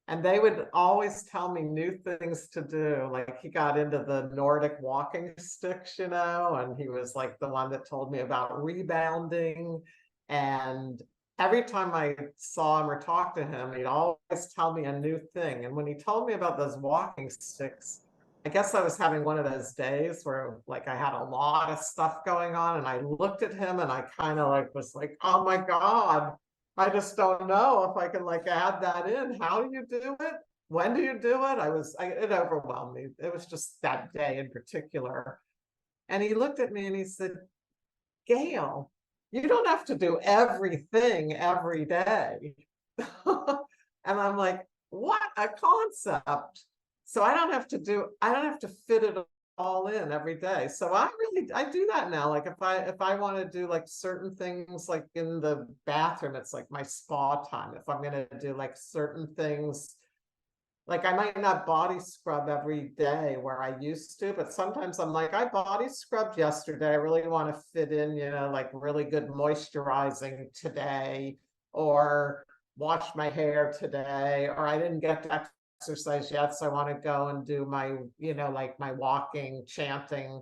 And they would always tell me new things to do. Like he got into the Nordic walking sticks, you know, and he was like the one that told me about rebounding. And every time I saw him or talked to him, he'd always tell me a new thing. And when he told me about those walking sticks, I guess I was having one of those days where like I had a lot of stuff going on, and I looked at him and I kind of like was like, oh my God, I just don't know if I can like add that in. How do you do it? When do you do it? It overwhelmed me. It was just that day in particular. And he looked at me and he said, Gayle, you don't have to do everything every day. And I'm like, what a concept. So I don't have to fit it all in every day. So I do that now. Like if I want to do like certain things like in the bathroom, it's like my spa time. If I'm going to do like certain things, like I might not body scrub every day where I used to, but sometimes I'm like, I body scrubbed yesterday. I really want to fit in, you know, like really good moisturizing today, or wash my hair today, or I didn't get to exercise yet, so I want to go and do my, you know, like my walking, chanting.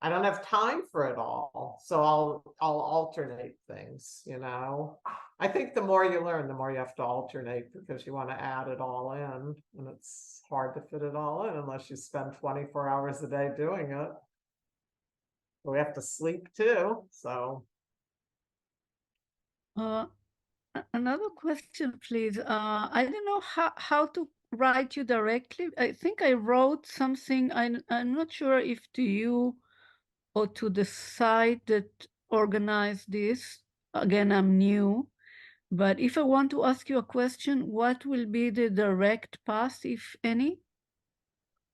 I don't have time for it all, so I'll alternate things, you know. I think the more you learn, the more you have to alternate, because you want to add it all in, and it's hard to fit it all in unless you spend 24 hours a day doing it. But we have to sleep too, so. Another question, please. I don't know how to write you directly. I think I wrote something. I'm not sure if to you or to the site that organized this. Again, I'm new, but if I want to ask you a question, what will be the direct path, if any?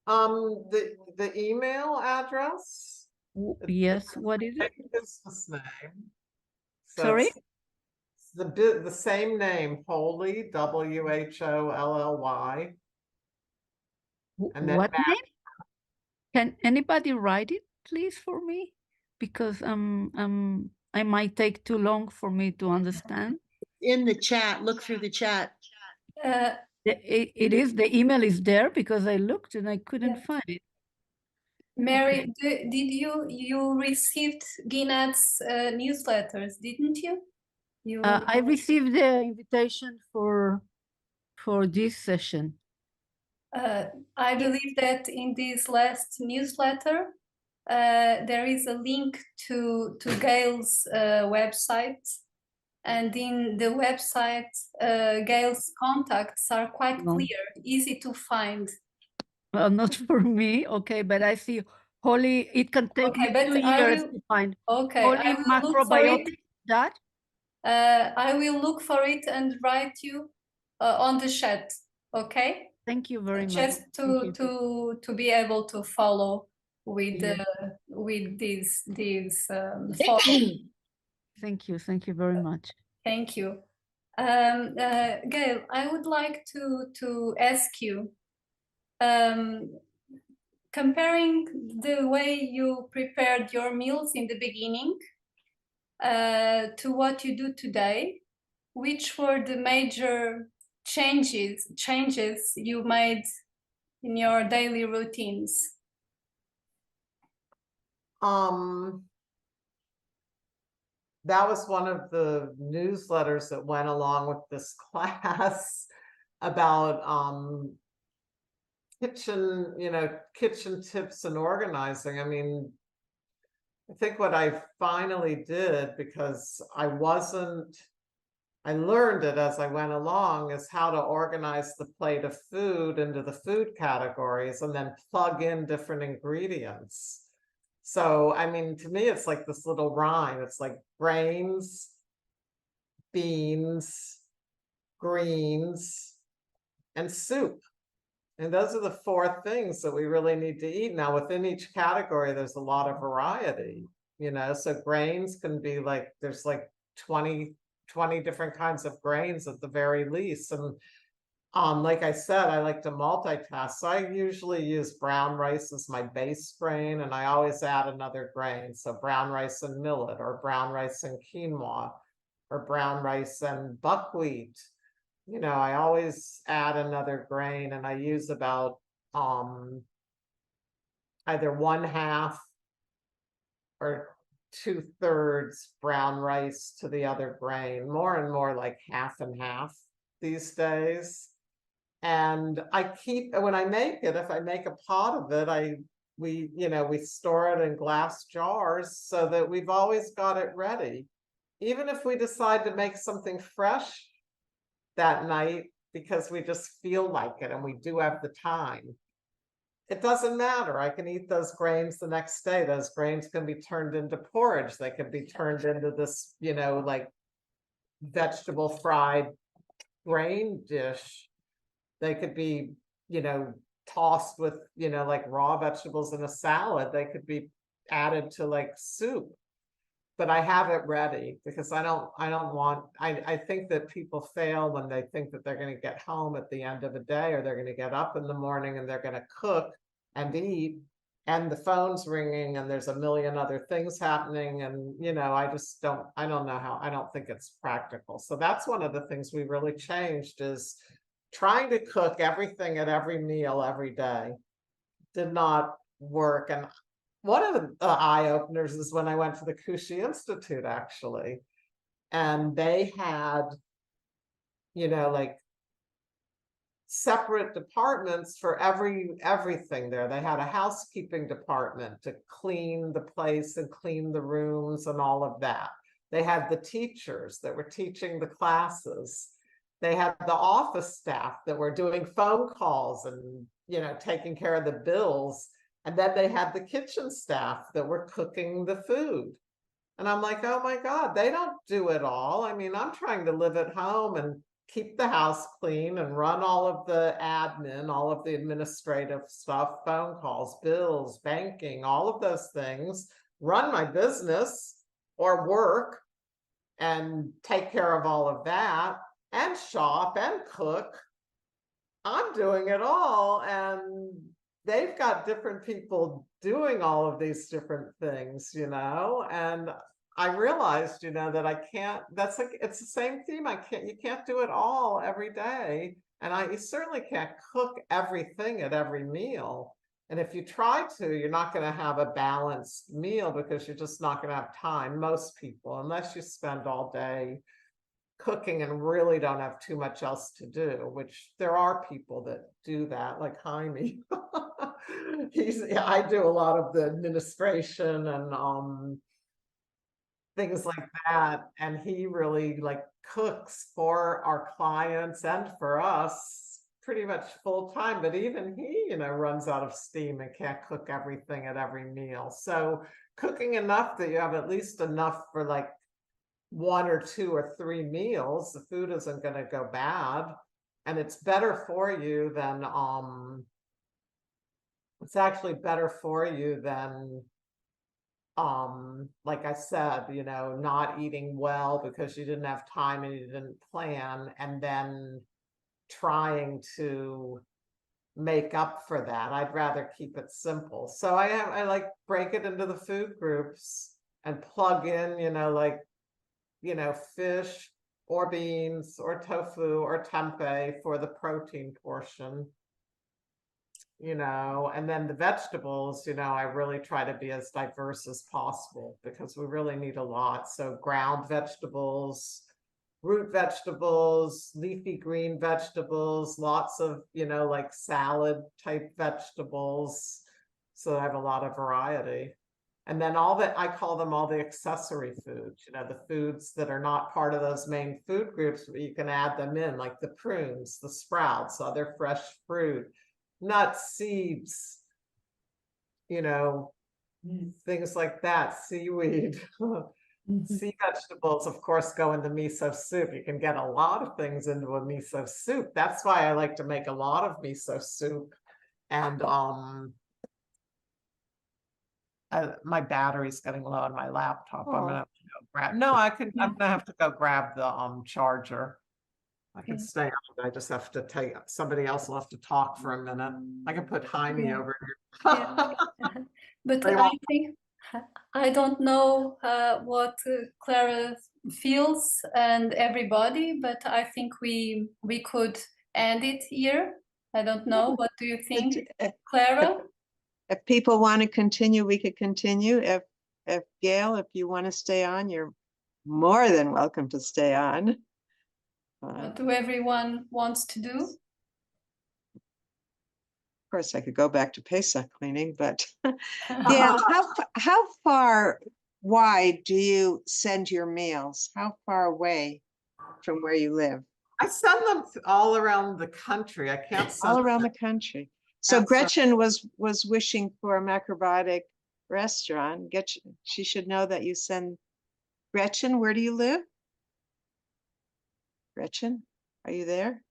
The email address. Yes, what is it? Business name. So Sorry? it's the same name, Wholly, WHOLLY. And then What name? Can anybody write it, please, for me? Because I might take too long for me to understand. In the chat, look through the chat. It is, the email is there because I looked and I couldn't find it. Mary, did you received Ginat's newsletters, didn't you? I received the invitation for this session. I believe that in this last newsletter, there is a link to Gayle's website, and in the website, Gayle's contacts are quite clear, easy to find. Well, not for me, okay, but I see Holy. It can take me 2 years to find. Okay, Holy I will look for it. macrobiotic. That I will look for it and write you on the chat. Okay. Thank you very much. Just to be able to follow with these Thank you very much. Thank you. Gayle, I would like to ask you, comparing the way you prepared your meals in the beginning to what you do today, which were the major changes you made in your daily routines? That was one of the newsletters that went along with this class about kitchen tips and organizing. I mean, I think what I finally did, because I learned it as I went along, is how to organize the plate of food into the food categories and then plug in different ingredients. So, I mean, to me, it's like this little rhyme. It's like grains, beans, greens, and soup. And those are the 4 things that we really need to eat. Now, within each category, there's a lot of variety, you know, so grains can be like, there's like 20 different kinds of grains at the very least. And Like I said, I like to multitask. So I usually use brown rice as my base grain, and I always add another grain. So brown rice and millet, or brown rice and quinoa, or brown rice and buckwheat. You know, I always add another grain, and I use about either 1/2 or 2/3 brown rice to the other grain, more and more like half and half these days. And I keep, when I make it, if I make a pot of it, we store it in glass jars so that we've always got it ready. Even if we decide to make something fresh that night because we just feel like it and we do have the time, it doesn't matter. I can eat those grains the next day. Those grains can be turned into porridge. They can be turned into this, like vegetable fried grain dish. They could be, tossed with, like raw vegetables in a salad. They could be added to like soup. But I have it ready because I think that people fail when they think that they're going to get home at the end of the day, or they're going to get up in the morning and they're going to cook and eat, and the phone's ringing and there's a million other things happening. And, I don't know how, I don't think it's practical. So that's one of the things we really changed, is trying to cook everything at every meal every day did not work. And one of the eye openers is when I went to the Kushi Institute, actually, and they had, like separate departments for everything there. They had a housekeeping department to clean the place and clean the rooms and all of that. They had the teachers that were teaching the classes. They had the office staff that were doing phone calls and, taking care of the bills. And then they had the kitchen staff that were cooking the food. And I'm like, oh my God, they don't do it all. I mean, I'm trying to live at home and keep the house clean and run all of the admin, all of the administrative stuff, phone calls, bills, banking, all of those things, run my business or work and take care of all of that, and shop and cook. I'm doing it all, and they've got different people doing all of these different things, and I realized, that I can't, it's the same theme. You can't do it all every day. And you certainly can't cook everything at every meal. And if you try to, you're not going to have a balanced meal because you're just not going to have time, most people, unless you spend all day cooking and really don't have too much else to do, which there are people that do that, like Jaime. I do a lot of the administration and things like that, and he really like cooks for our clients and for us pretty much full time. But even he, runs out of steam and can't cook everything at every meal. So cooking enough that you have at least enough for like 1 or 2 or 3 meals, the food isn't going to go bad, and it's better for you than it's actually better for you than like I said, not eating well because you didn't have time and you didn't plan, and then trying to make up for that. I'd rather keep it simple. So I like break it into the food groups and plug in, like, fish or beans or tofu or tempeh for the protein portion, and then the vegetables, I really try to be as diverse as possible because we really need a lot. So ground vegetables, root vegetables, leafy green vegetables, lots of, like salad type vegetables. So I have a lot of variety. And then I call them all the accessory foods, the foods that are not part of those main food groups, but you can add them in, like the prunes, the sprouts, other fresh fruit, nuts, seeds, things like that, seaweed. Sea vegetables, of course, go into miso soup. You can get a lot of things into a miso soup. That's why I like to make a lot of miso soup. And my battery's getting low on my laptop. I'm gonna have to go grab. No, I'm gonna have to go grab the charger. I can Okay. stay on. I just have to take, somebody else will have to talk for a minute. I can put Jaime Yeah. over here. Yeah. But They I want- think I don't know what Clara feels and everybody, but I think we could end it here. I don't know. What do you think, Clara? If people want to continue, we could continue. If Gail, if you want to stay on, you're more than welcome to stay on. What Of do everyone wants to do? course, I could go back to Pesach cleaning, but Gail, how far wide do you send your meals? How far away from where you live? I send them all around the country. I can't send All around them. the country. So That's Gretchen was wishing for a macrobiotic restaurant. She should know that you send. Gretchen, where do you live? Gretchen, are you there?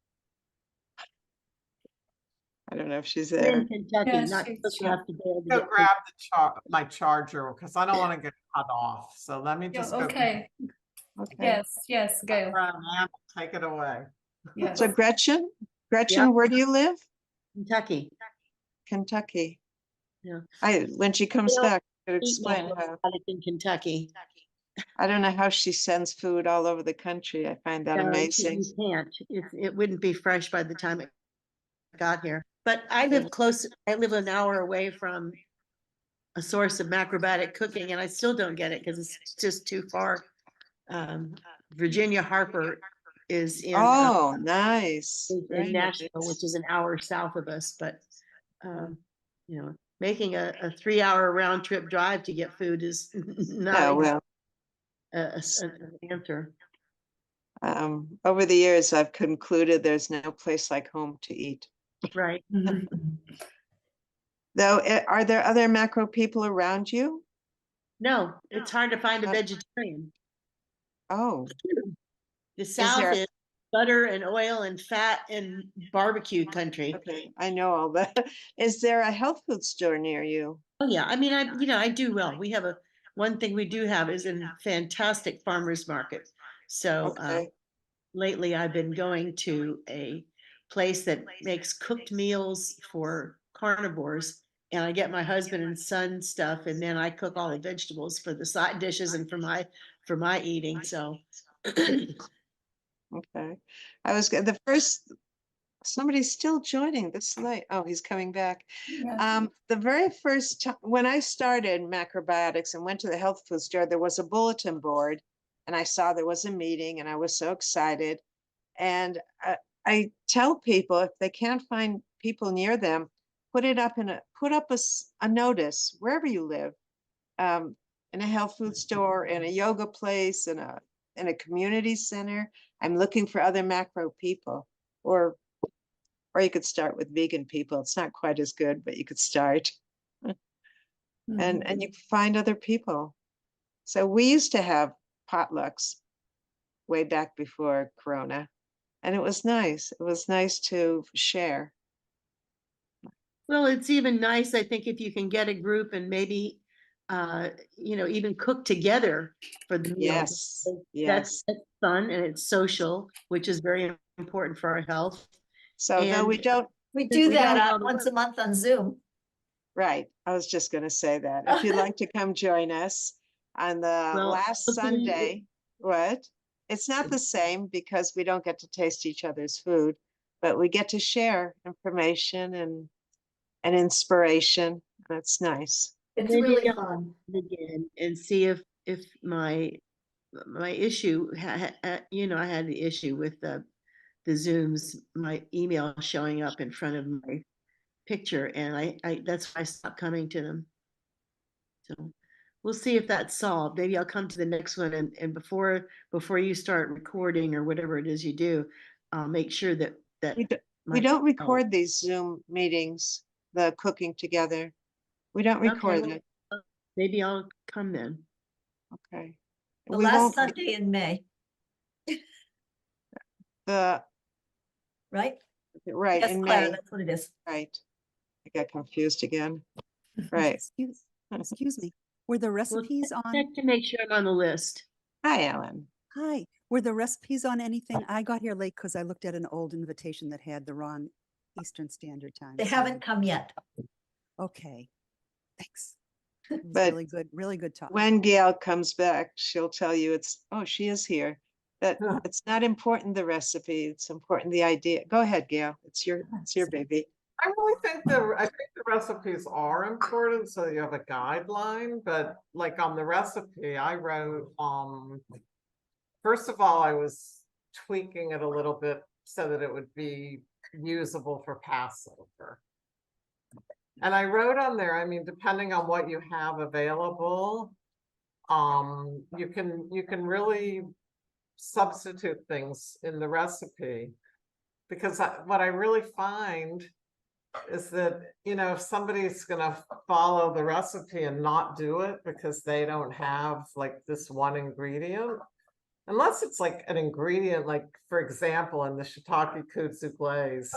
I don't know if she's I'm there. in Kentucky, Yes, not she- supposed to have to be able to Go get grab my charger because I don't want to get cut off. So let me Yeah, just go. okay. Okay. Yes, Gail. And take it away. Yes. So Gretchen, Yeah. where do you live? Kentucky. Kentucky. Yeah. When she comes know, back, I could Eat explain how. macrobiotic in Kentucky. I don't know how she sends food all over the country. I find that No, amazing. You can't. It wouldn't be fresh by the time it got here. But I live close. I live an hour away from a source of macrobiotic cooking, and I still don't get it because it's just too far. Virginia Harper is Oh, nice. in Very Nashville, nice. which is an hour south of us. But making a 3-hour round trip drive to get food is not Oh, well, an answer. over the years, I've concluded there's no place like home to eat. Right. Though, are there other macro people around you? No, it's hard to find a Uh, vegetarian. Oh, The South there- is butter and oil and fat and barbecue country. okay. I know all that. Is there a health food store near you? Oh yeah, I mean, I do well. We have one thing we do have is a fantastic farmers market. So Okay. lately I've been going to a place that makes cooked meals for carnivores. And I get my husband and son stuff, and then I cook all the vegetables for the side dishes and for my eating. So Okay. The first, somebody's still joining this late. Oh, he's coming back. Yes. The very first time when I started macrobiotics and went to the health food store, there was a bulletin board and I saw there was a meeting and I was so excited. And I tell people if they can't find people near them, put up a notice wherever you live, in a health food store, in a yoga place, in a community center. I'm looking for other macro people, or you could start with vegan people. It's not quite as good, but you could start. Mhm. And you find other people. So we used to have potlucks way back before Corona, and it was nice. It was nice to share. well, it's even nice, I think, if you can get a group and maybe even cook together for the meals. Yes, yes. That's fun and it's social, which is very important for our health. So though we And- don't, We do We that don't know the once a month on Zoom. right, I was just going to say that. If you'd like to come join us on the Well, last hopefully Sunday, what? It's not the same because we don't get to taste each other's food, but we get to share information and inspiration. That's nice. It's maybe really I'll fun. begin and see if my issue I had the issue with the Zooms, my email showing up in front of my picture, and I that's why I stopped coming to them. So we'll see if that's solved. Maybe I'll come to the next one, and before you start recording or whatever it is you do, I'll make sure that We don't record these Zoom meetings, the cooking together. We don't record Okay. it. Maybe I'll come then. Okay. The We last won't, Sunday in May, the, right? right, Yes, in Clara, May, that's what it is. right. I got confused again. Right. Excuse me. Were the recipes on? Check to make sure I'm on the list. Hi, Ellen. Hi. Were the recipes on anything? I got here late because I looked at an old invitation that had the wrong Eastern Standard Time. They so- haven't come yet. Okay, thanks. It was But really good talk. when Gail comes back, she'll tell you oh, she is here. That Huh. it's not important, the recipe, it's important, the idea. Go ahead, Gail. It's your baby. I really think I think the recipes are important, so you have a guideline, but like on the recipe, I wrote, first of all, I was tweaking it a little bit so that it would be usable for Passover. And I wrote on there, I mean, depending on what you have available, you can really substitute things in the recipe. Because what I really find is that, you know, if somebody's gonna follow the recipe and not do it because they don't have like this one ingredient, unless it's like an ingredient, like for example, in the shiitake kudzu glaze,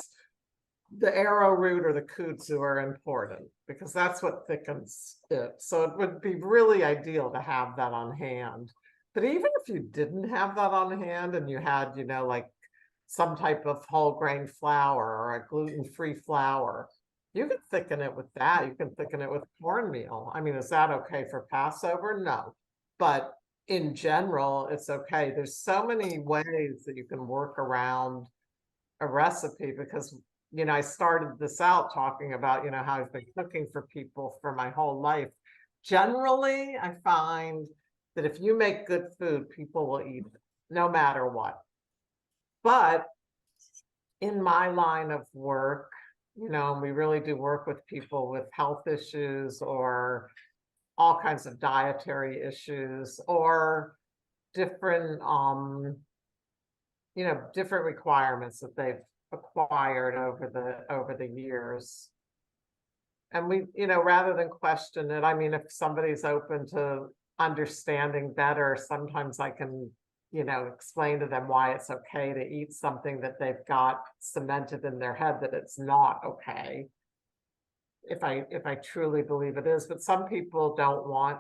the arrowroot or the kudzu are important because that's what thickens it. So it would be really ideal to have that on hand. But even if you didn't have that on hand and you had, you know, like some type of whole grain flour or a gluten-free flour, you can thicken it with that. You can thicken it with cornmeal. I mean, is that okay for Passover? No. But in general, it's okay. There's so many ways that you can work around a recipe because, you know, I started this out talking about, you know, how I've been cooking for people for my whole life. Generally, I find that if you make good food, people will eat it, no matter what. But in my line of work, you know, we really do work with people with health issues or all kinds of dietary issues or different, you know, different requirements that they've acquired over the years. And we, you know, rather than question it, I mean, if somebody's open to understanding better, sometimes I can, you know, explain to them why it's okay to eat something that they've got cemented in their head that it's not okay. If I truly believe it is, but some people don't want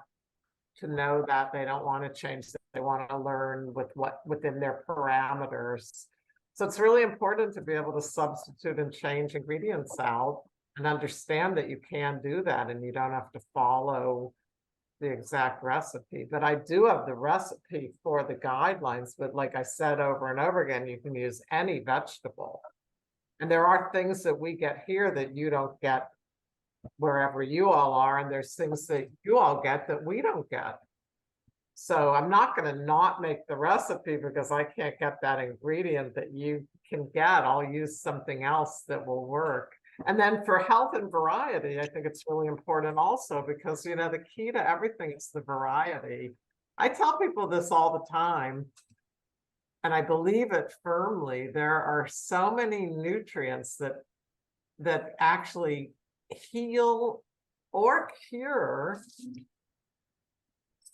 to know that, they don't want to change, they want to learn with what within their parameters. So it's really important to be able to substitute and change ingredients out and understand that you can do that and you don't have to follow the exact recipe. But I do have the recipe for the guidelines, but like I said over and over again, you can use any vegetable. And there are things that we get here that you don't get wherever you all are, and there's things that you all get that we don't get. So I'm not going to not make the recipe because I can't get that ingredient that you can get. I'll use something else that will work. And then for health and variety, I think it's really important also because, you know, the key to everything is the variety. I tell people this all the time, and I believe it firmly. There are so many nutrients that actually heal or cure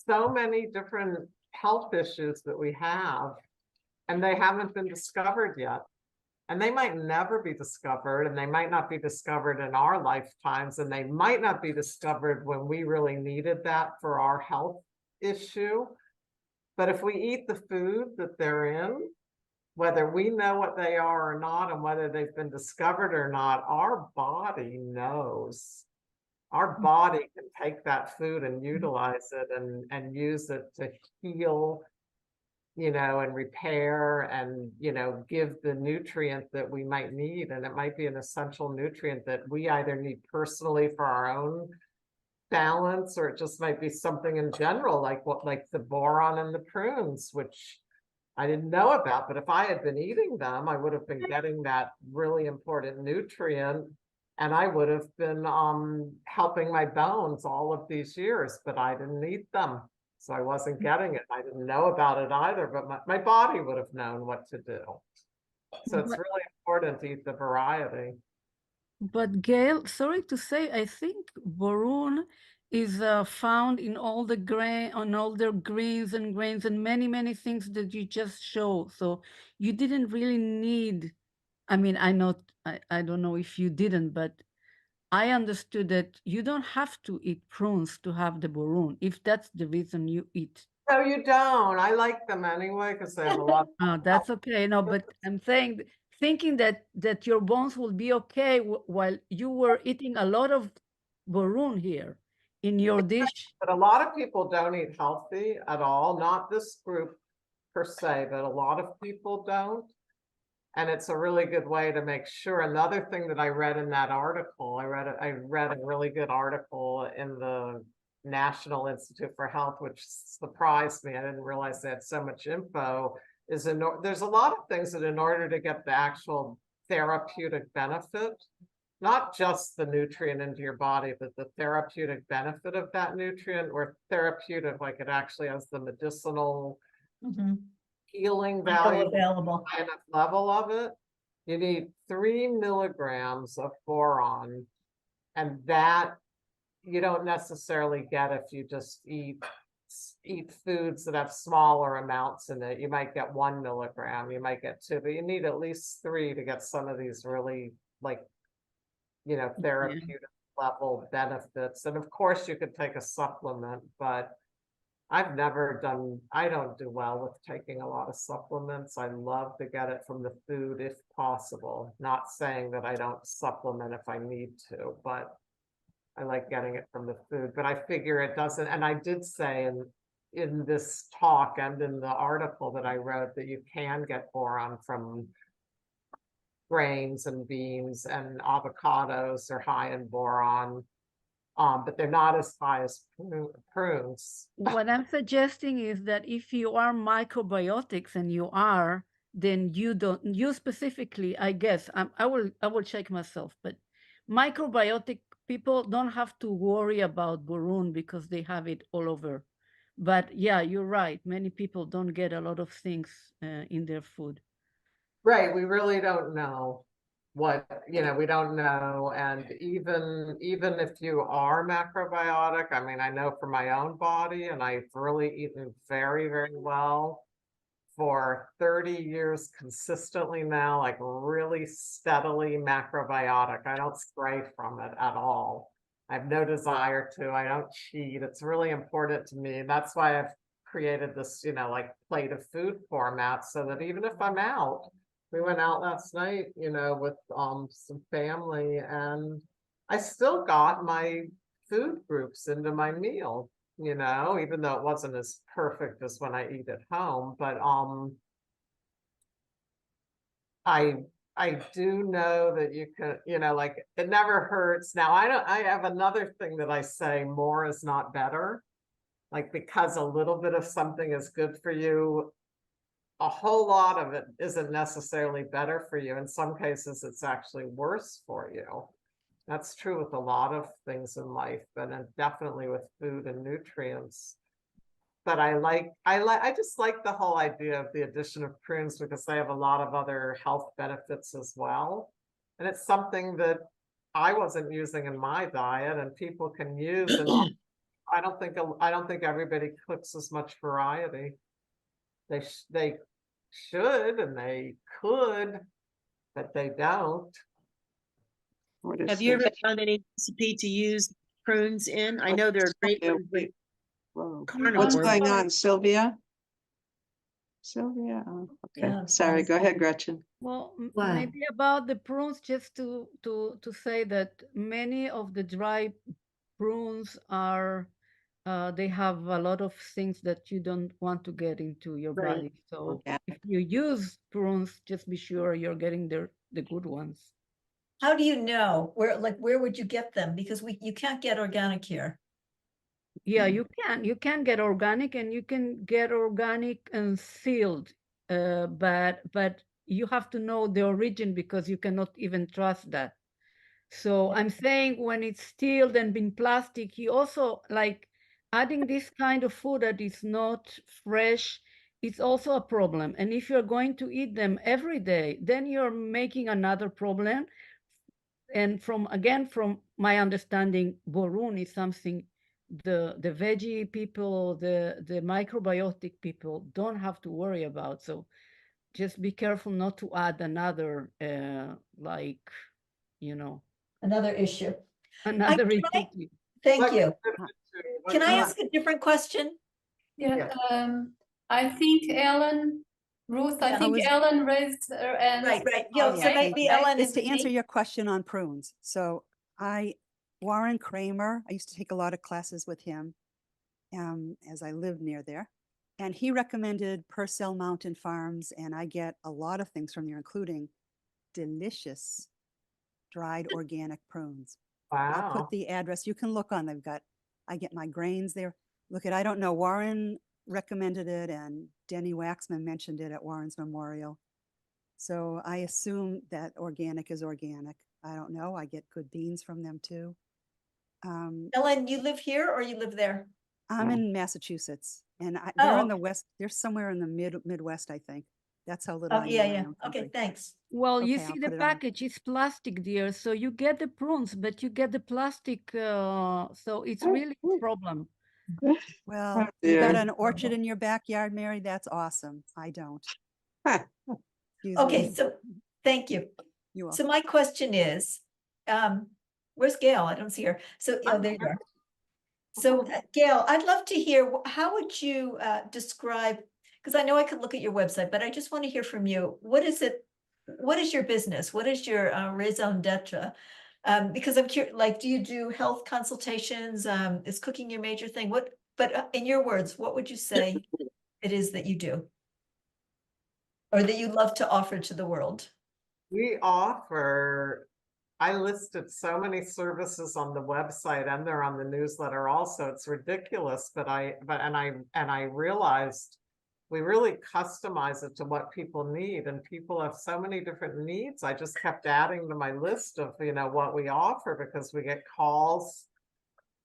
so many different health issues that we have, and they haven't been discovered yet. And they might never be discovered, and they might not be discovered in our lifetimes, and they might not be discovered when we really needed that for our health issue. But if we eat the food that they're in, whether we know what they are or not, and whether they've been discovered or not, our body knows. Our body can take that food and utilize it and use it to heal, you know, and repair and, you know, give the nutrient that we might need. And it might be an essential nutrient that we either need personally for our own balance, or it just might be something in general, like the boron in the prunes, which I didn't know about, but if I had been eating them, I would have been getting that really important nutrient, and I would have been helping my bones all of these years, but I didn't eat them. So I wasn't getting it. I didn't know about it either, but my body would have known what to do. So it's really important to eat the variety. But Gail, sorry to say, I think boron is found in all the greens and grains and many things that you just showed. So you didn't really need. I mean, I don't know if you didn't, but I understood that you don't have to eat prunes to have the boron, if that's the reason you eat No, you don't. I like them anyway because they have a lot. Oh, that's okay. No, but I'm saying, thinking that your bones will be okay while you were eating a lot of Barun here in your dish. But a lot of people don't eat healthy at all, not this group per se, but a lot of people don't. And it's a really good way to make sure. Another thing that I read in that article, I read a really good article in the National Institute for Health, which surprised me. I didn't realize they had so much info. There's a lot of things that in order to get the actual therapeutic benefit, not just the nutrient into your body, but the therapeutic benefit of that nutrient, or therapeutic, like it actually has the medicinal Mhm. healing value, Available. high enough level of it, you need 3 milligrams of boron, and that you don't necessarily get if you just eat foods that have smaller amounts in it. You might get 1 milligram, you might get 2, but you need at least 3 to get some of these really, like, therapeutic level benefits. And of course you could take a supplement, but I don't do well with taking a lot of supplements. I love to get it from the food if possible. Not saying that I don't supplement if I need to, but I like getting it from the food. But I figure it doesn't, and I did say in this talk and in the article that I wrote that you can get boron from grains and beans, and avocados are high in boron. But they're not as high as prunes. What I'm suggesting is that if you are microbiotics, and you are, then you specifically, I guess, I will check myself, but microbiotic people don't have to worry about Barun because they have it all over. But yeah, you're right. Many people don't get a lot of things in their food. Right, we really don't know we don't know. And even if you are macrobiotic, I mean, I know for my own body, and I've really eaten very, very well for 30 years consistently now, like really steadily macrobiotic. I don't stray from it at all. I have no desire to. I don't cheat. It's really important to me. And that's why I've created this, like plate of food format, so that even if I'm out, we went out last night, with some family, and I still got my food groups into my meal, even though it wasn't as perfect as when I eat at home. But I do know that you can, like, it never hurts. Now I have another thing that I say: more is not better. Like, because a little bit of something is good for you, a whole lot of it isn't necessarily better for you. In some cases, it's actually worse for you. That's true with a lot of things in life, but definitely with food and nutrients. But I just like the whole idea of the addition of prunes, because they have a lot of other health benefits as well. And it's something that I wasn't using in my diet, and people can use. And I don't think everybody cooks as much variety. They should, and they could, but they don't. What is Have you ever this? found any recipe to use prunes in? I know they're great Yeah, ones, but Whoa. carnivore. What's going on, Sylvia? Oh, okay. Yeah, Sorry, go ahead, Gretchen. Well, What? maybe about the prunes, just to say that many of the dry prunes are they have a lot of things that you don't want to get into your Right. body. So Yeah. if you use prunes, just be sure you're getting the good ones. How do you know? Where would you get them? Because you can't get organic here. Yeah, you can get organic, and you can get organic and sealed, but you have to know the origin, because you cannot even trust that. So I'm saying, when it's sealed and been plastic, you also, like, adding this kind of food that is not fresh, it's also a problem. And if you're going to eat them every day, then you're making another problem. And from my understanding, Borun is something the veggie people, the microbiotic people don't have to worry about. So just be careful not to add another, Another issue. another can I- issue. Thank Like, you. what Can I kind- ask a different question? Yeah, I think Ruth, I Yeah. think was- Ellen raised her hand. Right. Oh, So yeah, thank maybe you. Ellen It's and to answer me. your question on prunes. So Warren Kramer, I used to take a lot of classes with him as I lived near there. And he recommended Purcell Mountain Farms, and I get a lot of things from there, including delicious dried organic prunes. I'll Wow. put the address. You can look on. I get my grains there. Look at, I don't know, Warren recommended it and Denny Waxman mentioned it at Warren's memorial. So I assume that organic is organic. I don't know. I get good beans from them too. Ellen, you live here or you live there? I'm in Massachusetts and they're Oh, in the West. They're somewhere in the Midwest, I think. That's how little Oh, I know yeah, my yeah. own Okay, country. thanks. Well, you Okay, I'll see put the it on. package is plastic, dear. So you get the prunes, but you get the plastic. So it's really a problem. Well, you got an orchard in your backyard, Mary? That's awesome. I don't. Excuse Okay, me. so thank you. You So will. my question is, where's Gail? I don't see her. So, oh, I'm there you here. are. So Gail, I'd love to hear, how would you describe, because I know I could look at your website, but I just want to hear from you. What is it? What is your business? What is your raison d'etre? Because I'm curious, like, do you do health consultations? Is cooking your major thing? But in your words, what would you say it is that you do? Or that you love to offer to the world? We offer, I listed so many services on the website and they're on the newsletter also. It's ridiculous, but I realized we really customize it to what people need, and people have so many different needs. I just kept adding to my list of, what we offer, because we get calls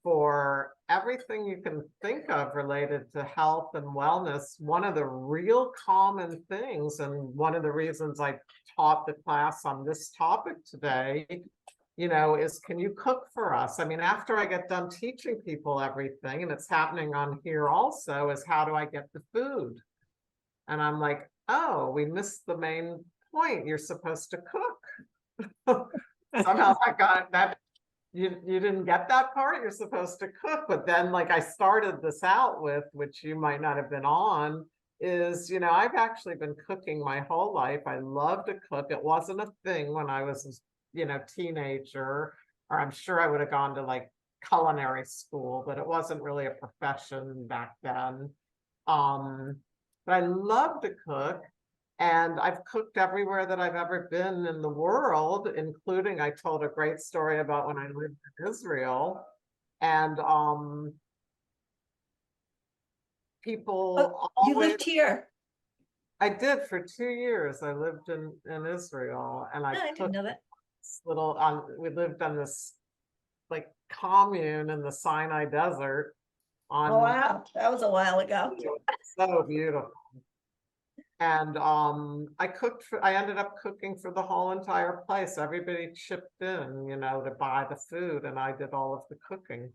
for everything you can think of related to health and wellness. One of the real common things, and one of the reasons I taught the class on this topic today, is, can you cook for us? I mean, after I get done teaching people everything, and it's happening on here also, is how do I get the food? And I'm like, oh, we missed the main point. You're supposed to cook. Somehow I got that. You didn't get that part. You're supposed to cook. But then, like, I started this out with, which you might not have been on, is, I've actually been cooking my whole life. I love to cook. It wasn't a thing when I was, teenager, or I'm sure I would have gone to like culinary school, but it wasn't really a profession back then. But I love to cook. And I've cooked everywhere that I've ever been in the world, including, I told a great story about when I lived in Israel. And people You always, lived here. I did for 2 years. I lived in Israel, and No, I I didn't cooked know that. this little, we lived on this like commune in the Sinai Desert. Oh, wow, that was a while ago. So beautiful. And I ended up cooking for the whole entire place. Everybody chipped in, to buy the food, and I did all of the cooking.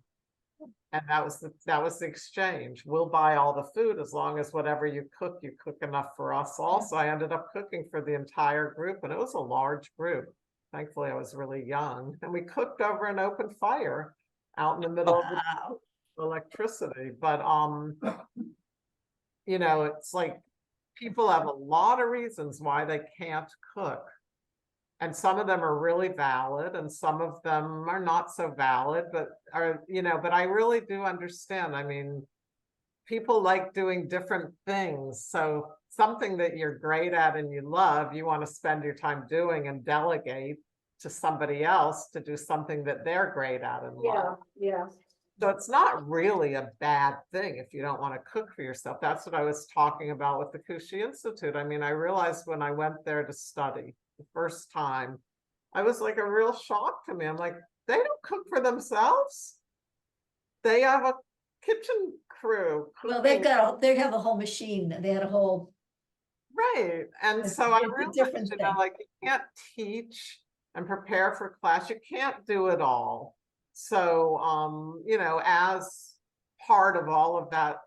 And that was the exchange. We'll buy all the food as long as whatever you cook enough for us also. I ended up cooking for the entire group, and it was a large group. Thankfully, I was really young. And we cooked over an open fire out in the middle of Wow. the electricity. But it's like, people have a lot of reasons why they can't cook. And some of them are really valid, and some of them are not so valid, but I really do understand. I mean, people like doing different things. So something that you're great at and you love, you want to spend your time doing and delegate to somebody else to do something that they're great at and love. Yeah. So it's not really a bad thing if you don't want to cook for yourself. That's what I was talking about with the Kushi Institute. I mean, I realized when I went there to study the first time, I was like, a real shock to me. I'm like, they don't cook for themselves. They have a kitchen crew Well, cooking. they have a whole machine. They had a whole. Right. And It's- so I it's a realized, different thing. like, you can't teach and prepare for class. You can't do it all. So, as part of all of that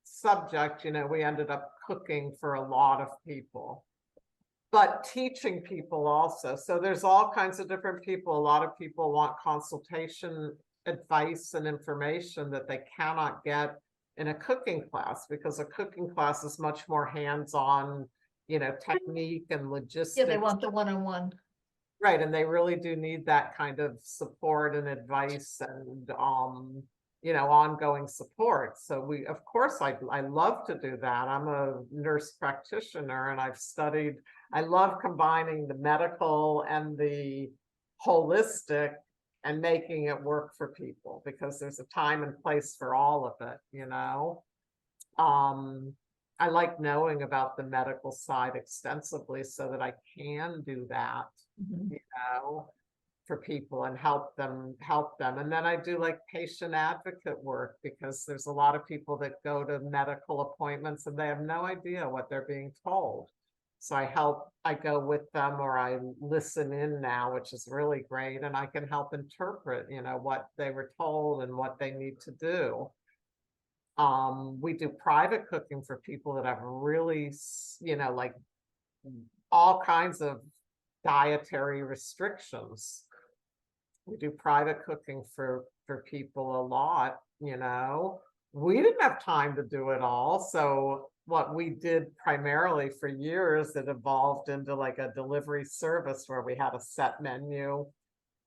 subject, we ended up cooking for a lot of people, but teaching people also. So there's all kinds of different people. A lot of people want consultation, advice, and information that they cannot get in a cooking class, because a cooking class is much more hands-on, you know, technique and logistics. Yeah, they want the one-on-one. Right, and they really do need that kind of support and advice and you know, ongoing support. So we, of course, I love to do that. I'm a nurse practitioner and I've studied, I love combining the medical and the holistic and making it work for people, because there's a time and place for all of it, you know. I like knowing about the medical side extensively so that I can do that, you know, for people and help them. And then I do like patient advocate work, because there's a lot of people that go to medical appointments and they have no idea what they're being told. So I go with them, or I listen in now, which is really great. And I can help interpret, you know, what they were told and what they need to do. We do private cooking for people that have really, you know, like all kinds of dietary restrictions. We do private cooking for people a lot, you know. We didn't have time to do it all. So what we did primarily for years, it evolved into like a delivery service where we had a set menu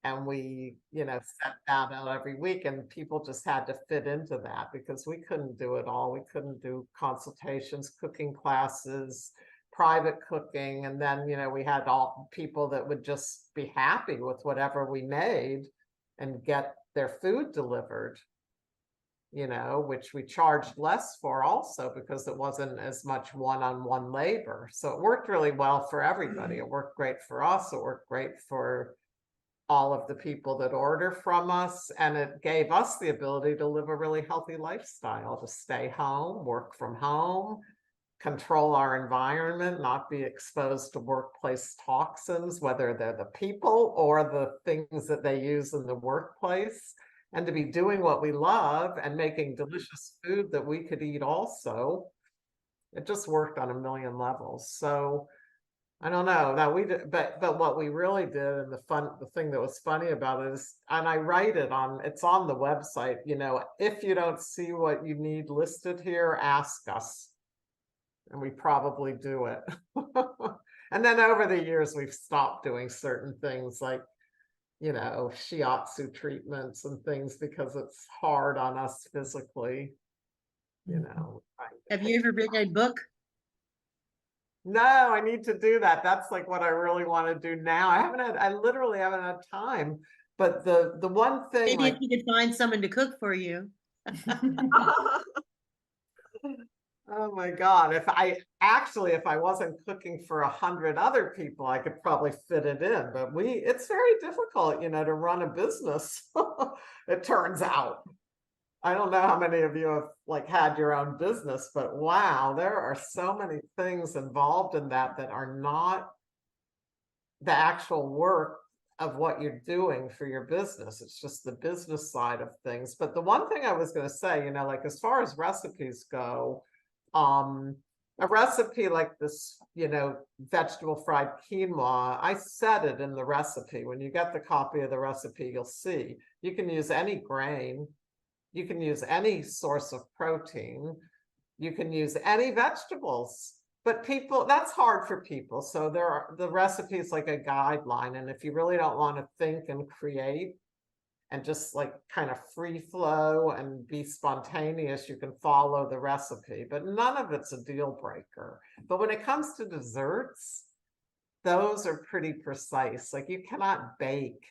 and we, you know, set that out every week, and people just had to fit into that because we couldn't do it all. We couldn't do consultations, cooking classes, private cooking. And then, you know, we had all people that would just be happy with whatever we made and get their food delivered, you know, which we charged less for also because it wasn't as much one-on-one labor. So it worked really well for everybody. It worked great for us. It worked great for all of the people that order from us. And it gave us the ability to live a really healthy lifestyle, to stay home, work from home, control our environment, not be exposed to workplace toxins, whether they're the people or the things that they use in the workplace, and to be doing what we love and making delicious food that we could eat also. It just worked on a million levels. So I don't know. Now we did, but what we really did, and the thing that was funny about it is, and I write it on, it's on the website, you know, if you don't see what you need listed here, ask us. And we probably do it. And then over the years, we've stopped doing certain things like, you know, shiatsu treatments and things because it's hard on us physically, you know. Have you ever written a book? No, I need to do that. That's like what I really want to do now. I literally haven't had time. But the one thing, Maybe like, if you could find someone to cook for you. oh my God, if I wasn't cooking for 100 other people, I could probably fit it in. But it's very difficult, you know, to run a business. It turns out. I don't know how many of you have like had your own business, but wow, there are so many things involved in that are not the actual work of what you're doing for your business. It's just the business side of things. But the one thing I was going to say, you know, like as far as recipes go, a recipe like this, you know, vegetable fried quinoa, I said it in the recipe. When you get the copy of the recipe, you'll see you can use any grain. You can use any source of protein. You can use any vegetables, but people, that's hard for people. So the recipe is like a guideline. And if you really don't want to think and create and just like kind of free flow and be spontaneous, you can follow the recipe, but none of it's a deal breaker. But when it comes to desserts, those are pretty precise. Like you cannot bake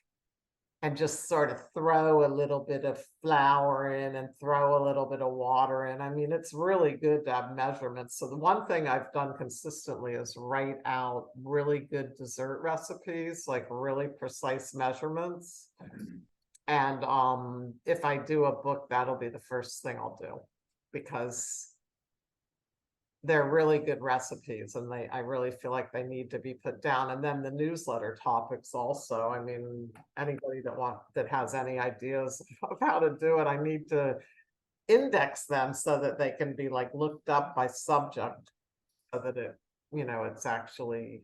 and just sort of throw a little bit of flour in and throw a little bit of water in. I mean, it's really good to have measurements. So the one thing I've done consistently is write out really good dessert recipes, like really precise measurements. And if I do a book, that'll be the first thing I'll do, because they're really good recipes and I really feel like they need to be put down. And then the newsletter topics also. I mean, anybody that has any ideas of how to do it, I need to index them so that they can be like looked up by subject, so that it, you know, it's actually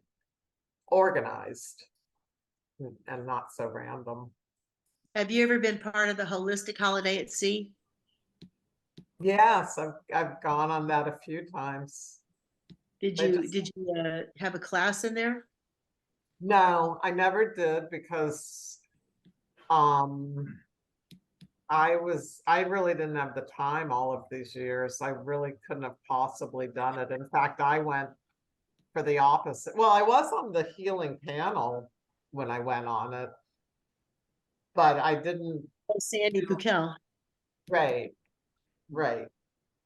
organized and not so random. Have you ever been part of the Holistic Holiday at Sea? Yes, I've gone on that a few times. Did They you, just- have a class in there? No, I never did because I really didn't have the time all of these years. I really couldn't have possibly done it. In fact, I went for the opposite. Well, I was on the healing panel when I went on it, but I didn't. Oh, Sandy Pukel. Right, right.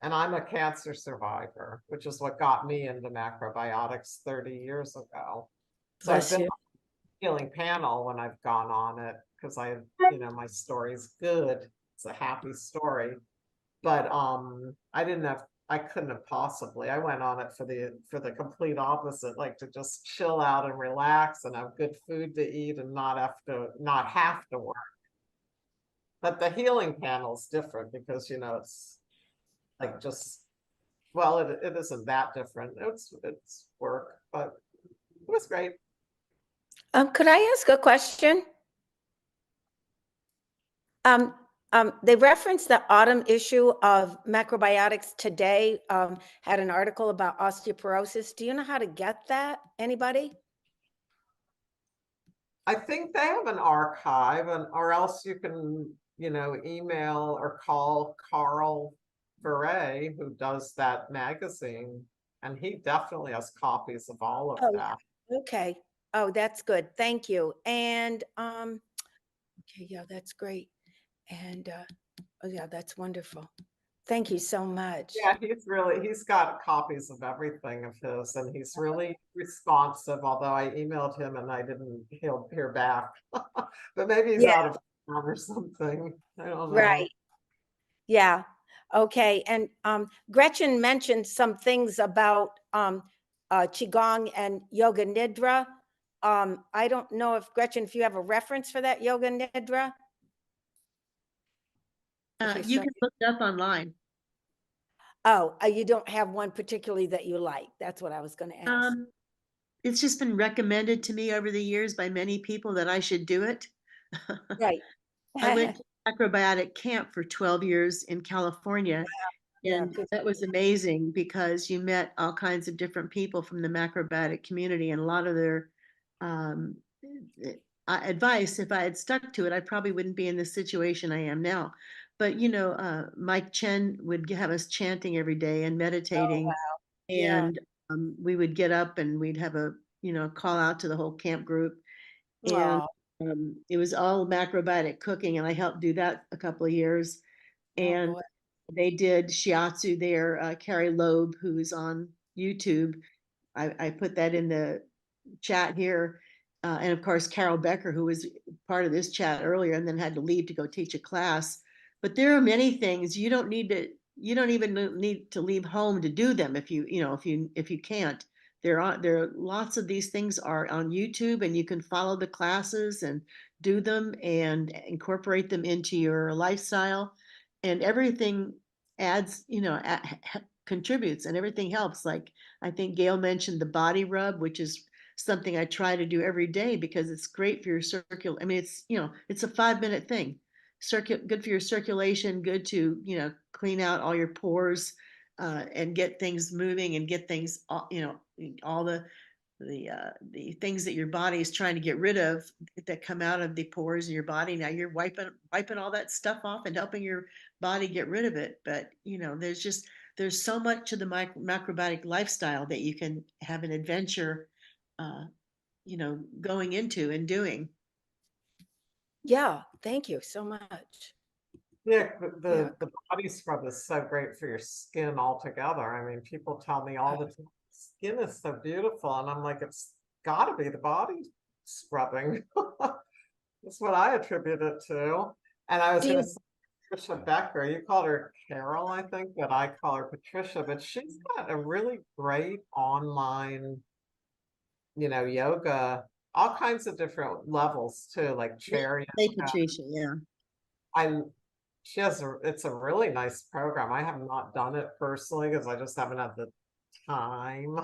And I'm a cancer survivor, which is what got me into macrobiotics 30 years ago. So I've Bless been you. on the healing panel when I've gone on it because my story's good. It's a happy story. But I couldn't have possibly. I went on it for the complete opposite, like to just chill out and relax and have good food to eat and not have to work. But the healing panel's different because it's like well, it isn't that different. It's work, but it was great. Could I ask a question? They referenced the autumn issue of Macrobiotics Today, had an article about osteoporosis. Do you know how to get that? Anybody? I think they have an archive, or else you can, email or call Carl Ferre, who does that magazine, and he definitely has copies of all of Oh, that. okay. Oh, that's good. Thank you. And, okay, yeah, that's great. And, oh yeah, that's wonderful. Thank you so much. Yeah, he's got copies of everything of his, and he's really responsive, although I emailed him and I didn't hear back. But maybe he's Yeah. out of town or something. I don't know. Right. Yeah. Okay. And Gretchen mentioned some things about Qigong and Yoga Nidra. I don't know if Gretchen, if you have a reference for that Yoga Nidra. Okay, You so- can look it up online. Oh, you don't have one particularly that you like. That's what I was going to ask. It's just been recommended to me over the years by many people that I should do it. Right. I went to macrobiotic camp for 12 years in California. Yeah, And good. that was amazing because you met all kinds of different people from the macrobiotic community, and a lot of their advice, if I had stuck to it, I probably wouldn't be in the situation I am now. But Mike Chen would have us chanting every day and meditating. Yeah. And we would get up and we'd have a call out to the whole camp group. And Aw. it was all macrobiotic cooking, and I helped do that a couple of years. Oh, And boy. they did shiatsu there. Carrie Loeb, who's on YouTube, I put that in the chat here. And of course, Carol Becker, who was part of this chat earlier and then had to leave to go teach a class. But there are many things you don't even need to leave home to do them if you can't. There are lots of these things are on YouTube, and you can follow the classes and do them and incorporate them into your lifestyle, and everything adds, contributes, and everything helps. Like I think Gayle mentioned the body rub, which is something I try to do every day because it's great for your I mean, it's a 5-minute thing. Good for your circulation, good to, clean out all your pores, and get things moving and get things, all the things that your body is trying to get rid of that come out of the pores in your body. Now you're wiping all that stuff off and helping your body get rid of it. But there's so much to the macrobiotic lifestyle that you can have an adventure, going into and doing. Yeah. Thank you so much. Yeah, Yeah. the body scrub is so great for your skin altogether. I mean, people tell me all the time, skin is so beautiful, and I'm like, it's got to be the body scrubbing. That's what I attribute it to. And I was Do going you- to say Patricia Becker. You called her Carol, I think, but I call her Patricia. But she's got a really great online, yoga, all kinds of different levels too, like chair Hey, yoga. Patricia, yeah. It's a really nice program. I have not done it personally because I just haven't had the time.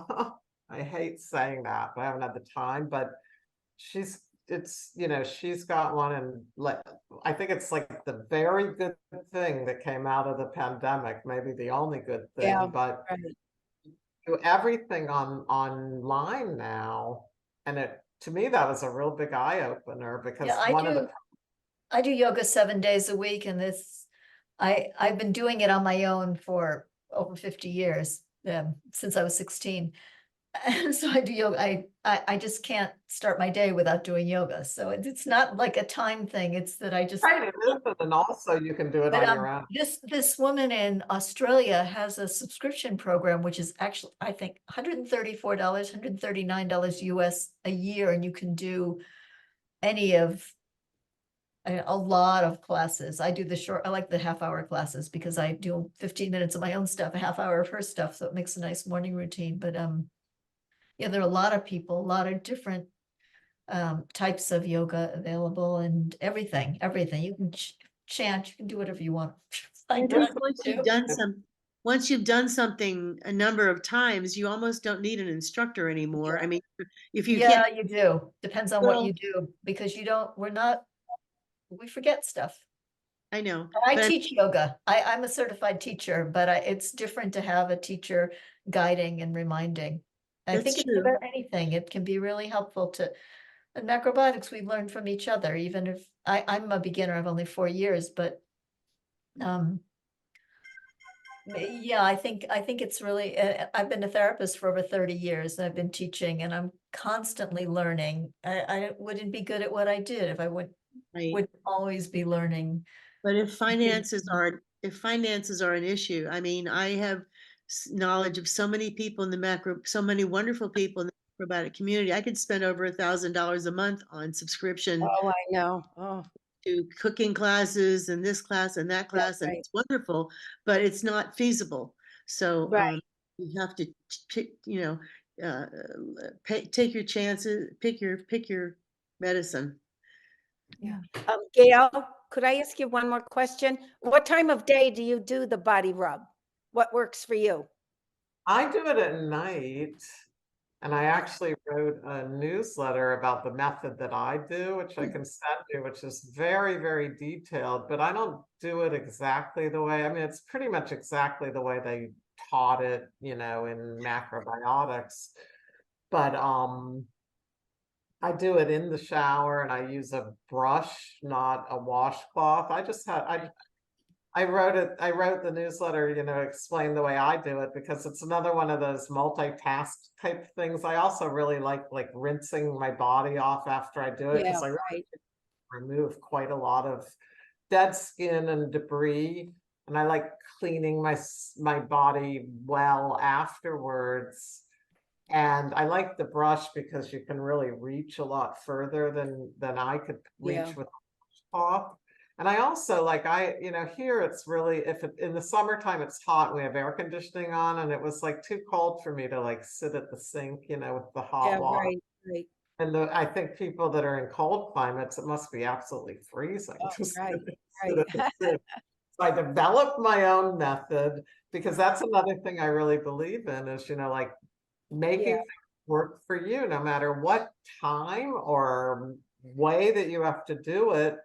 I hate saying that, but I haven't had the time. But she's it's, you know, she's got one, and like, I think it's like the very good thing that came out of the pandemic, maybe the only good Yeah, thing, but right. do everything online now. And it, to me, that was a real big eye opener, because Yeah, one of the, I do yoga 7 days a week, and I've been doing it on my own for over 50 years, since I was 16. And so I do yoga. I just can't start my day without doing yoga. So it's not like a time thing. It's that I just, right, it is, and also you can do it but on your own. this woman in Australia has a subscription program, which is actually, I think, $134, $139 US a year, and you can do any of a lot of classes. I do the short, I like the half-hour classes because I do 15 minutes of my own stuff, a half hour of her stuff, so it makes a nice morning routine. But yeah, there are a lot of people, a lot of different types of yoga available, and everything. You can chant, you can do whatever you want. And Find out just once what to you've do. done once you've done something a number of times, you almost don't need an instructor anymore. I mean, if you Yeah, can't, you do. Depends on what well, you do, because we forget stuff. I know, And I but teach yoga. I'm a certified teacher, but it's different to have a teacher guiding and reminding. I that's think it's true. about anything. It can be really helpful to, in macrobiotics, we learn from each other, even if I'm a beginner, I've only 4 years, but yeah, I think it's really, I've been a therapist for over 30 years. I've been teaching, and I'm constantly learning. I wouldn't be good at what I did if I Right. would always be learning. But if finances are an issue, I mean, I have knowledge of so many people in the so many wonderful people in the macrobiotic community. I could spend over $1,000 a month on subscription Oh, I know. Oh, to cooking classes and this class and that class, and right. it's wonderful, but it's not feasible. So Right. you have to pick, take your chances, pick your medicine. Yeah. Gail, could I ask you one more question? What time of day do you do the body rub? What works for you? I do it at night. And I actually wrote a newsletter about the method that I do, which I can send you, which is very, very detailed, but I don't do it exactly the way, I mean, it's pretty much exactly the way they taught it, you know, in macrobiotics. But I do it in the shower, and I use a brush, not a washcloth. I wrote the newsletter, you know, explain the way I do it, because it's another one of those multitask type things. I also really like rinsing my body off after I do it, Yeah, because I really right. remove quite a lot of dead skin and debris. And I like cleaning my body well afterwards. And I like the brush because you can really reach a lot further than I could reach Yeah. with a cloth. And I also like, you know, here it's really, if it, in the summertime it's hot, we have air conditioning on, and it was like too cold for me to like sit at the sink, you know, with the hot Yeah, water. right, right. And I think people that are in cold climates, it must be absolutely freezing Oh, to sit right, sit at the sink. So I developed my own method, because that's another thing I really believe in is, you know, like making Yeah. things work for you, no matter what time or way that you have to do it.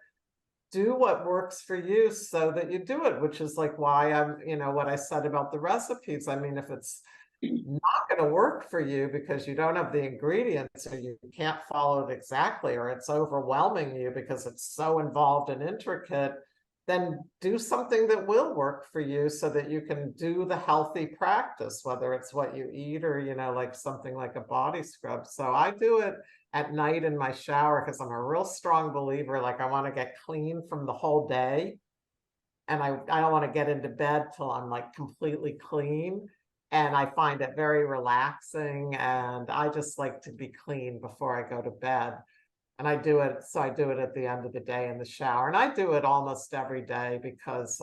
Do what works for you so that you do it, which is like why I'm, you know, what I said about the recipes. I mean, if it's not going to work for you because you don't have the ingredients, or you can't follow it exactly, or it's overwhelming you because it's so involved and intricate, then do something that will work for you so that you can do the healthy practice, whether it's what you eat or, you know, like something like a body scrub. So I do it at night in my shower, because I'm a real strong believer, like I want to get clean from the whole day. And I don't want to get into bed till I'm like completely clean. And I find it very relaxing. And I just like to be clean before I go to bed. And I do it at the end of the day in the shower. And I do it almost every day because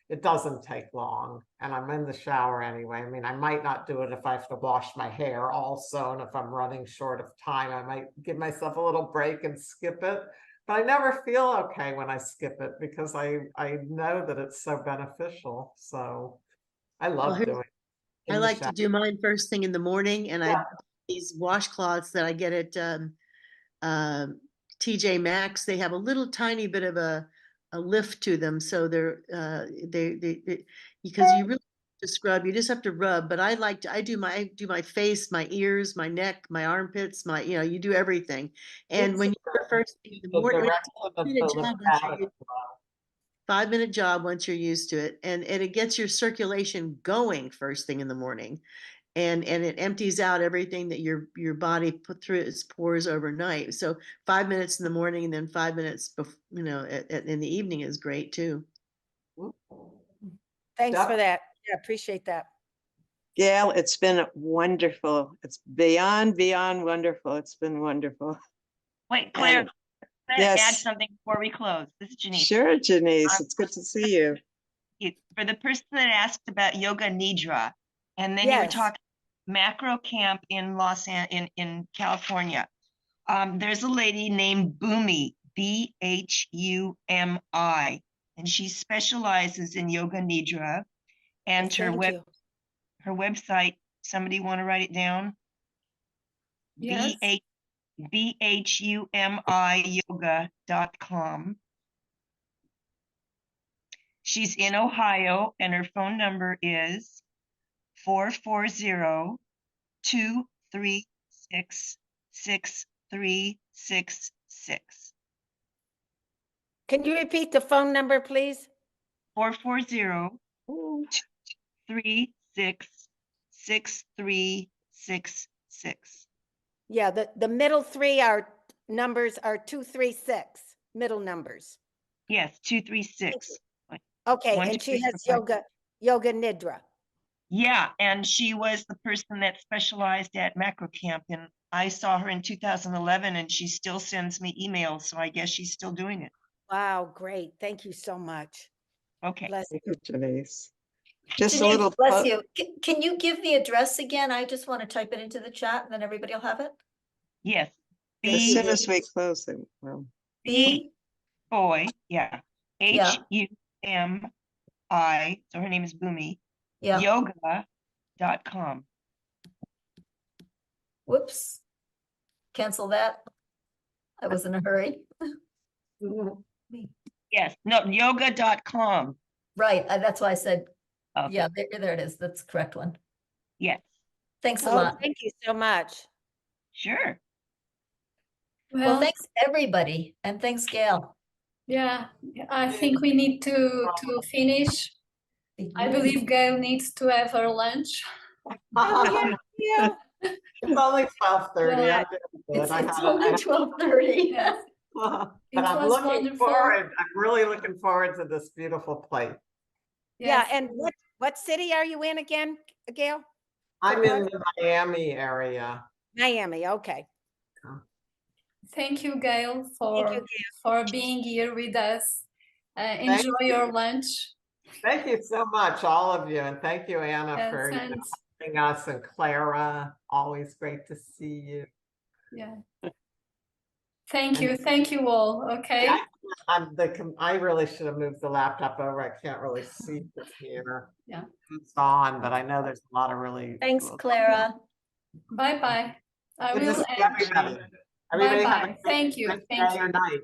it doesn't take long. And I'm in the shower anyway. I mean, I might not do it if I have to wash my hair also. And if I'm running short of time, I might give myself a little break and skip it. But I never feel okay when I skip it, because I know that it's so beneficial. So I Well, love doing it I in the like shower. to do mine first thing in the morning, and I Yeah. these washcloths that I get at TJ Maxx, they have a little tiny bit of a lift to them. So they're, because you really have to scrub, you just have to rub. But I do my face, my ears, my neck, my armpits, you do everything. And when you do it first thing in the morning, rest of the lymphatic flow. 5-minute job once you're used to it, and it gets your circulation going first thing in the morning, and it empties out everything that your body put through its pores overnight. So 5 minutes in the morning and then 5 minutes in the evening is great too. Thanks Yep. for that. Yeah, appreciate that. Gail, it's been wonderful. It's beyond wonderful. It's been wonderful. Wait, Claire, And- I'm gonna add yes. something before we close. This is Janice. Sure, Janice, it's good to see you. For the person that asked about yoga nidra, and then you were Yes. talking macro camp in in California. There's a lady named Bhumi, Bhumi, and she specializes in yoga nidra. And Thank you. her website, somebody want to write it down? Yes. bhumiyoga.com. She's in Ohio and her phone number is 440-236-6366. Can you repeat the phone number, please? 440-236-6366. Yeah, the middle three are numbers are 236, middle numbers. Yes, 236. Okay, One, and two, she three, has four, five. yoga nidra. Yeah, and she was the person that specialized at macro camp, and I saw her in 2011, and she still sends me emails, so I guess she's still doing it. Wow, great. Thank you so much. Okay. Bless you. Thank you, Janice. Just a Janice, little. bless you. Can you give the address again? I just want to type it into the chat and then everybody will have it. Yes. As Thank soon you. as we close them, well, B, Boy, yeah. Yeah. H-U-M-I, so her name is Bhumi, yeah, yoga.com. whoops. Cancel that. I was in a hurry. Yes, no, yoga.com. Right, that's why I said, Okay. yeah, there it is. That's the correct one. Yes, Thanks a Oh, lot. thank you so much. sure. Well, thanks everybody, and thanks Gail. Yeah, I think we need to finish. I believe Gail needs to have her lunch. Yeah. It's only 12:30. Well, I'm doing good. It's I have only it. 12:30. Yes. But It I'm was looking wonderful. forward, I'm really looking forward to this beautiful plate. Yeah, Yes. and what city are you in again, Gail? I'm in the Miami area. Miami, okay. Thank you, Gail, Thank you, Gail. for being here with us. Enjoy your lunch. Thank you so much, all of you, and thank you, Anna, Yes, for and having us, and Clara. Always great to see you. yeah. Thank you all. Okay. I really should have moved the laptop over. I can't really see it here. Yeah. It's on, but I know there's a lot of really. Thanks, Clara. Bye bye. I Good to will see end. everybody. Everybody have a Bye-bye. Thank you. great Thank day you. or night.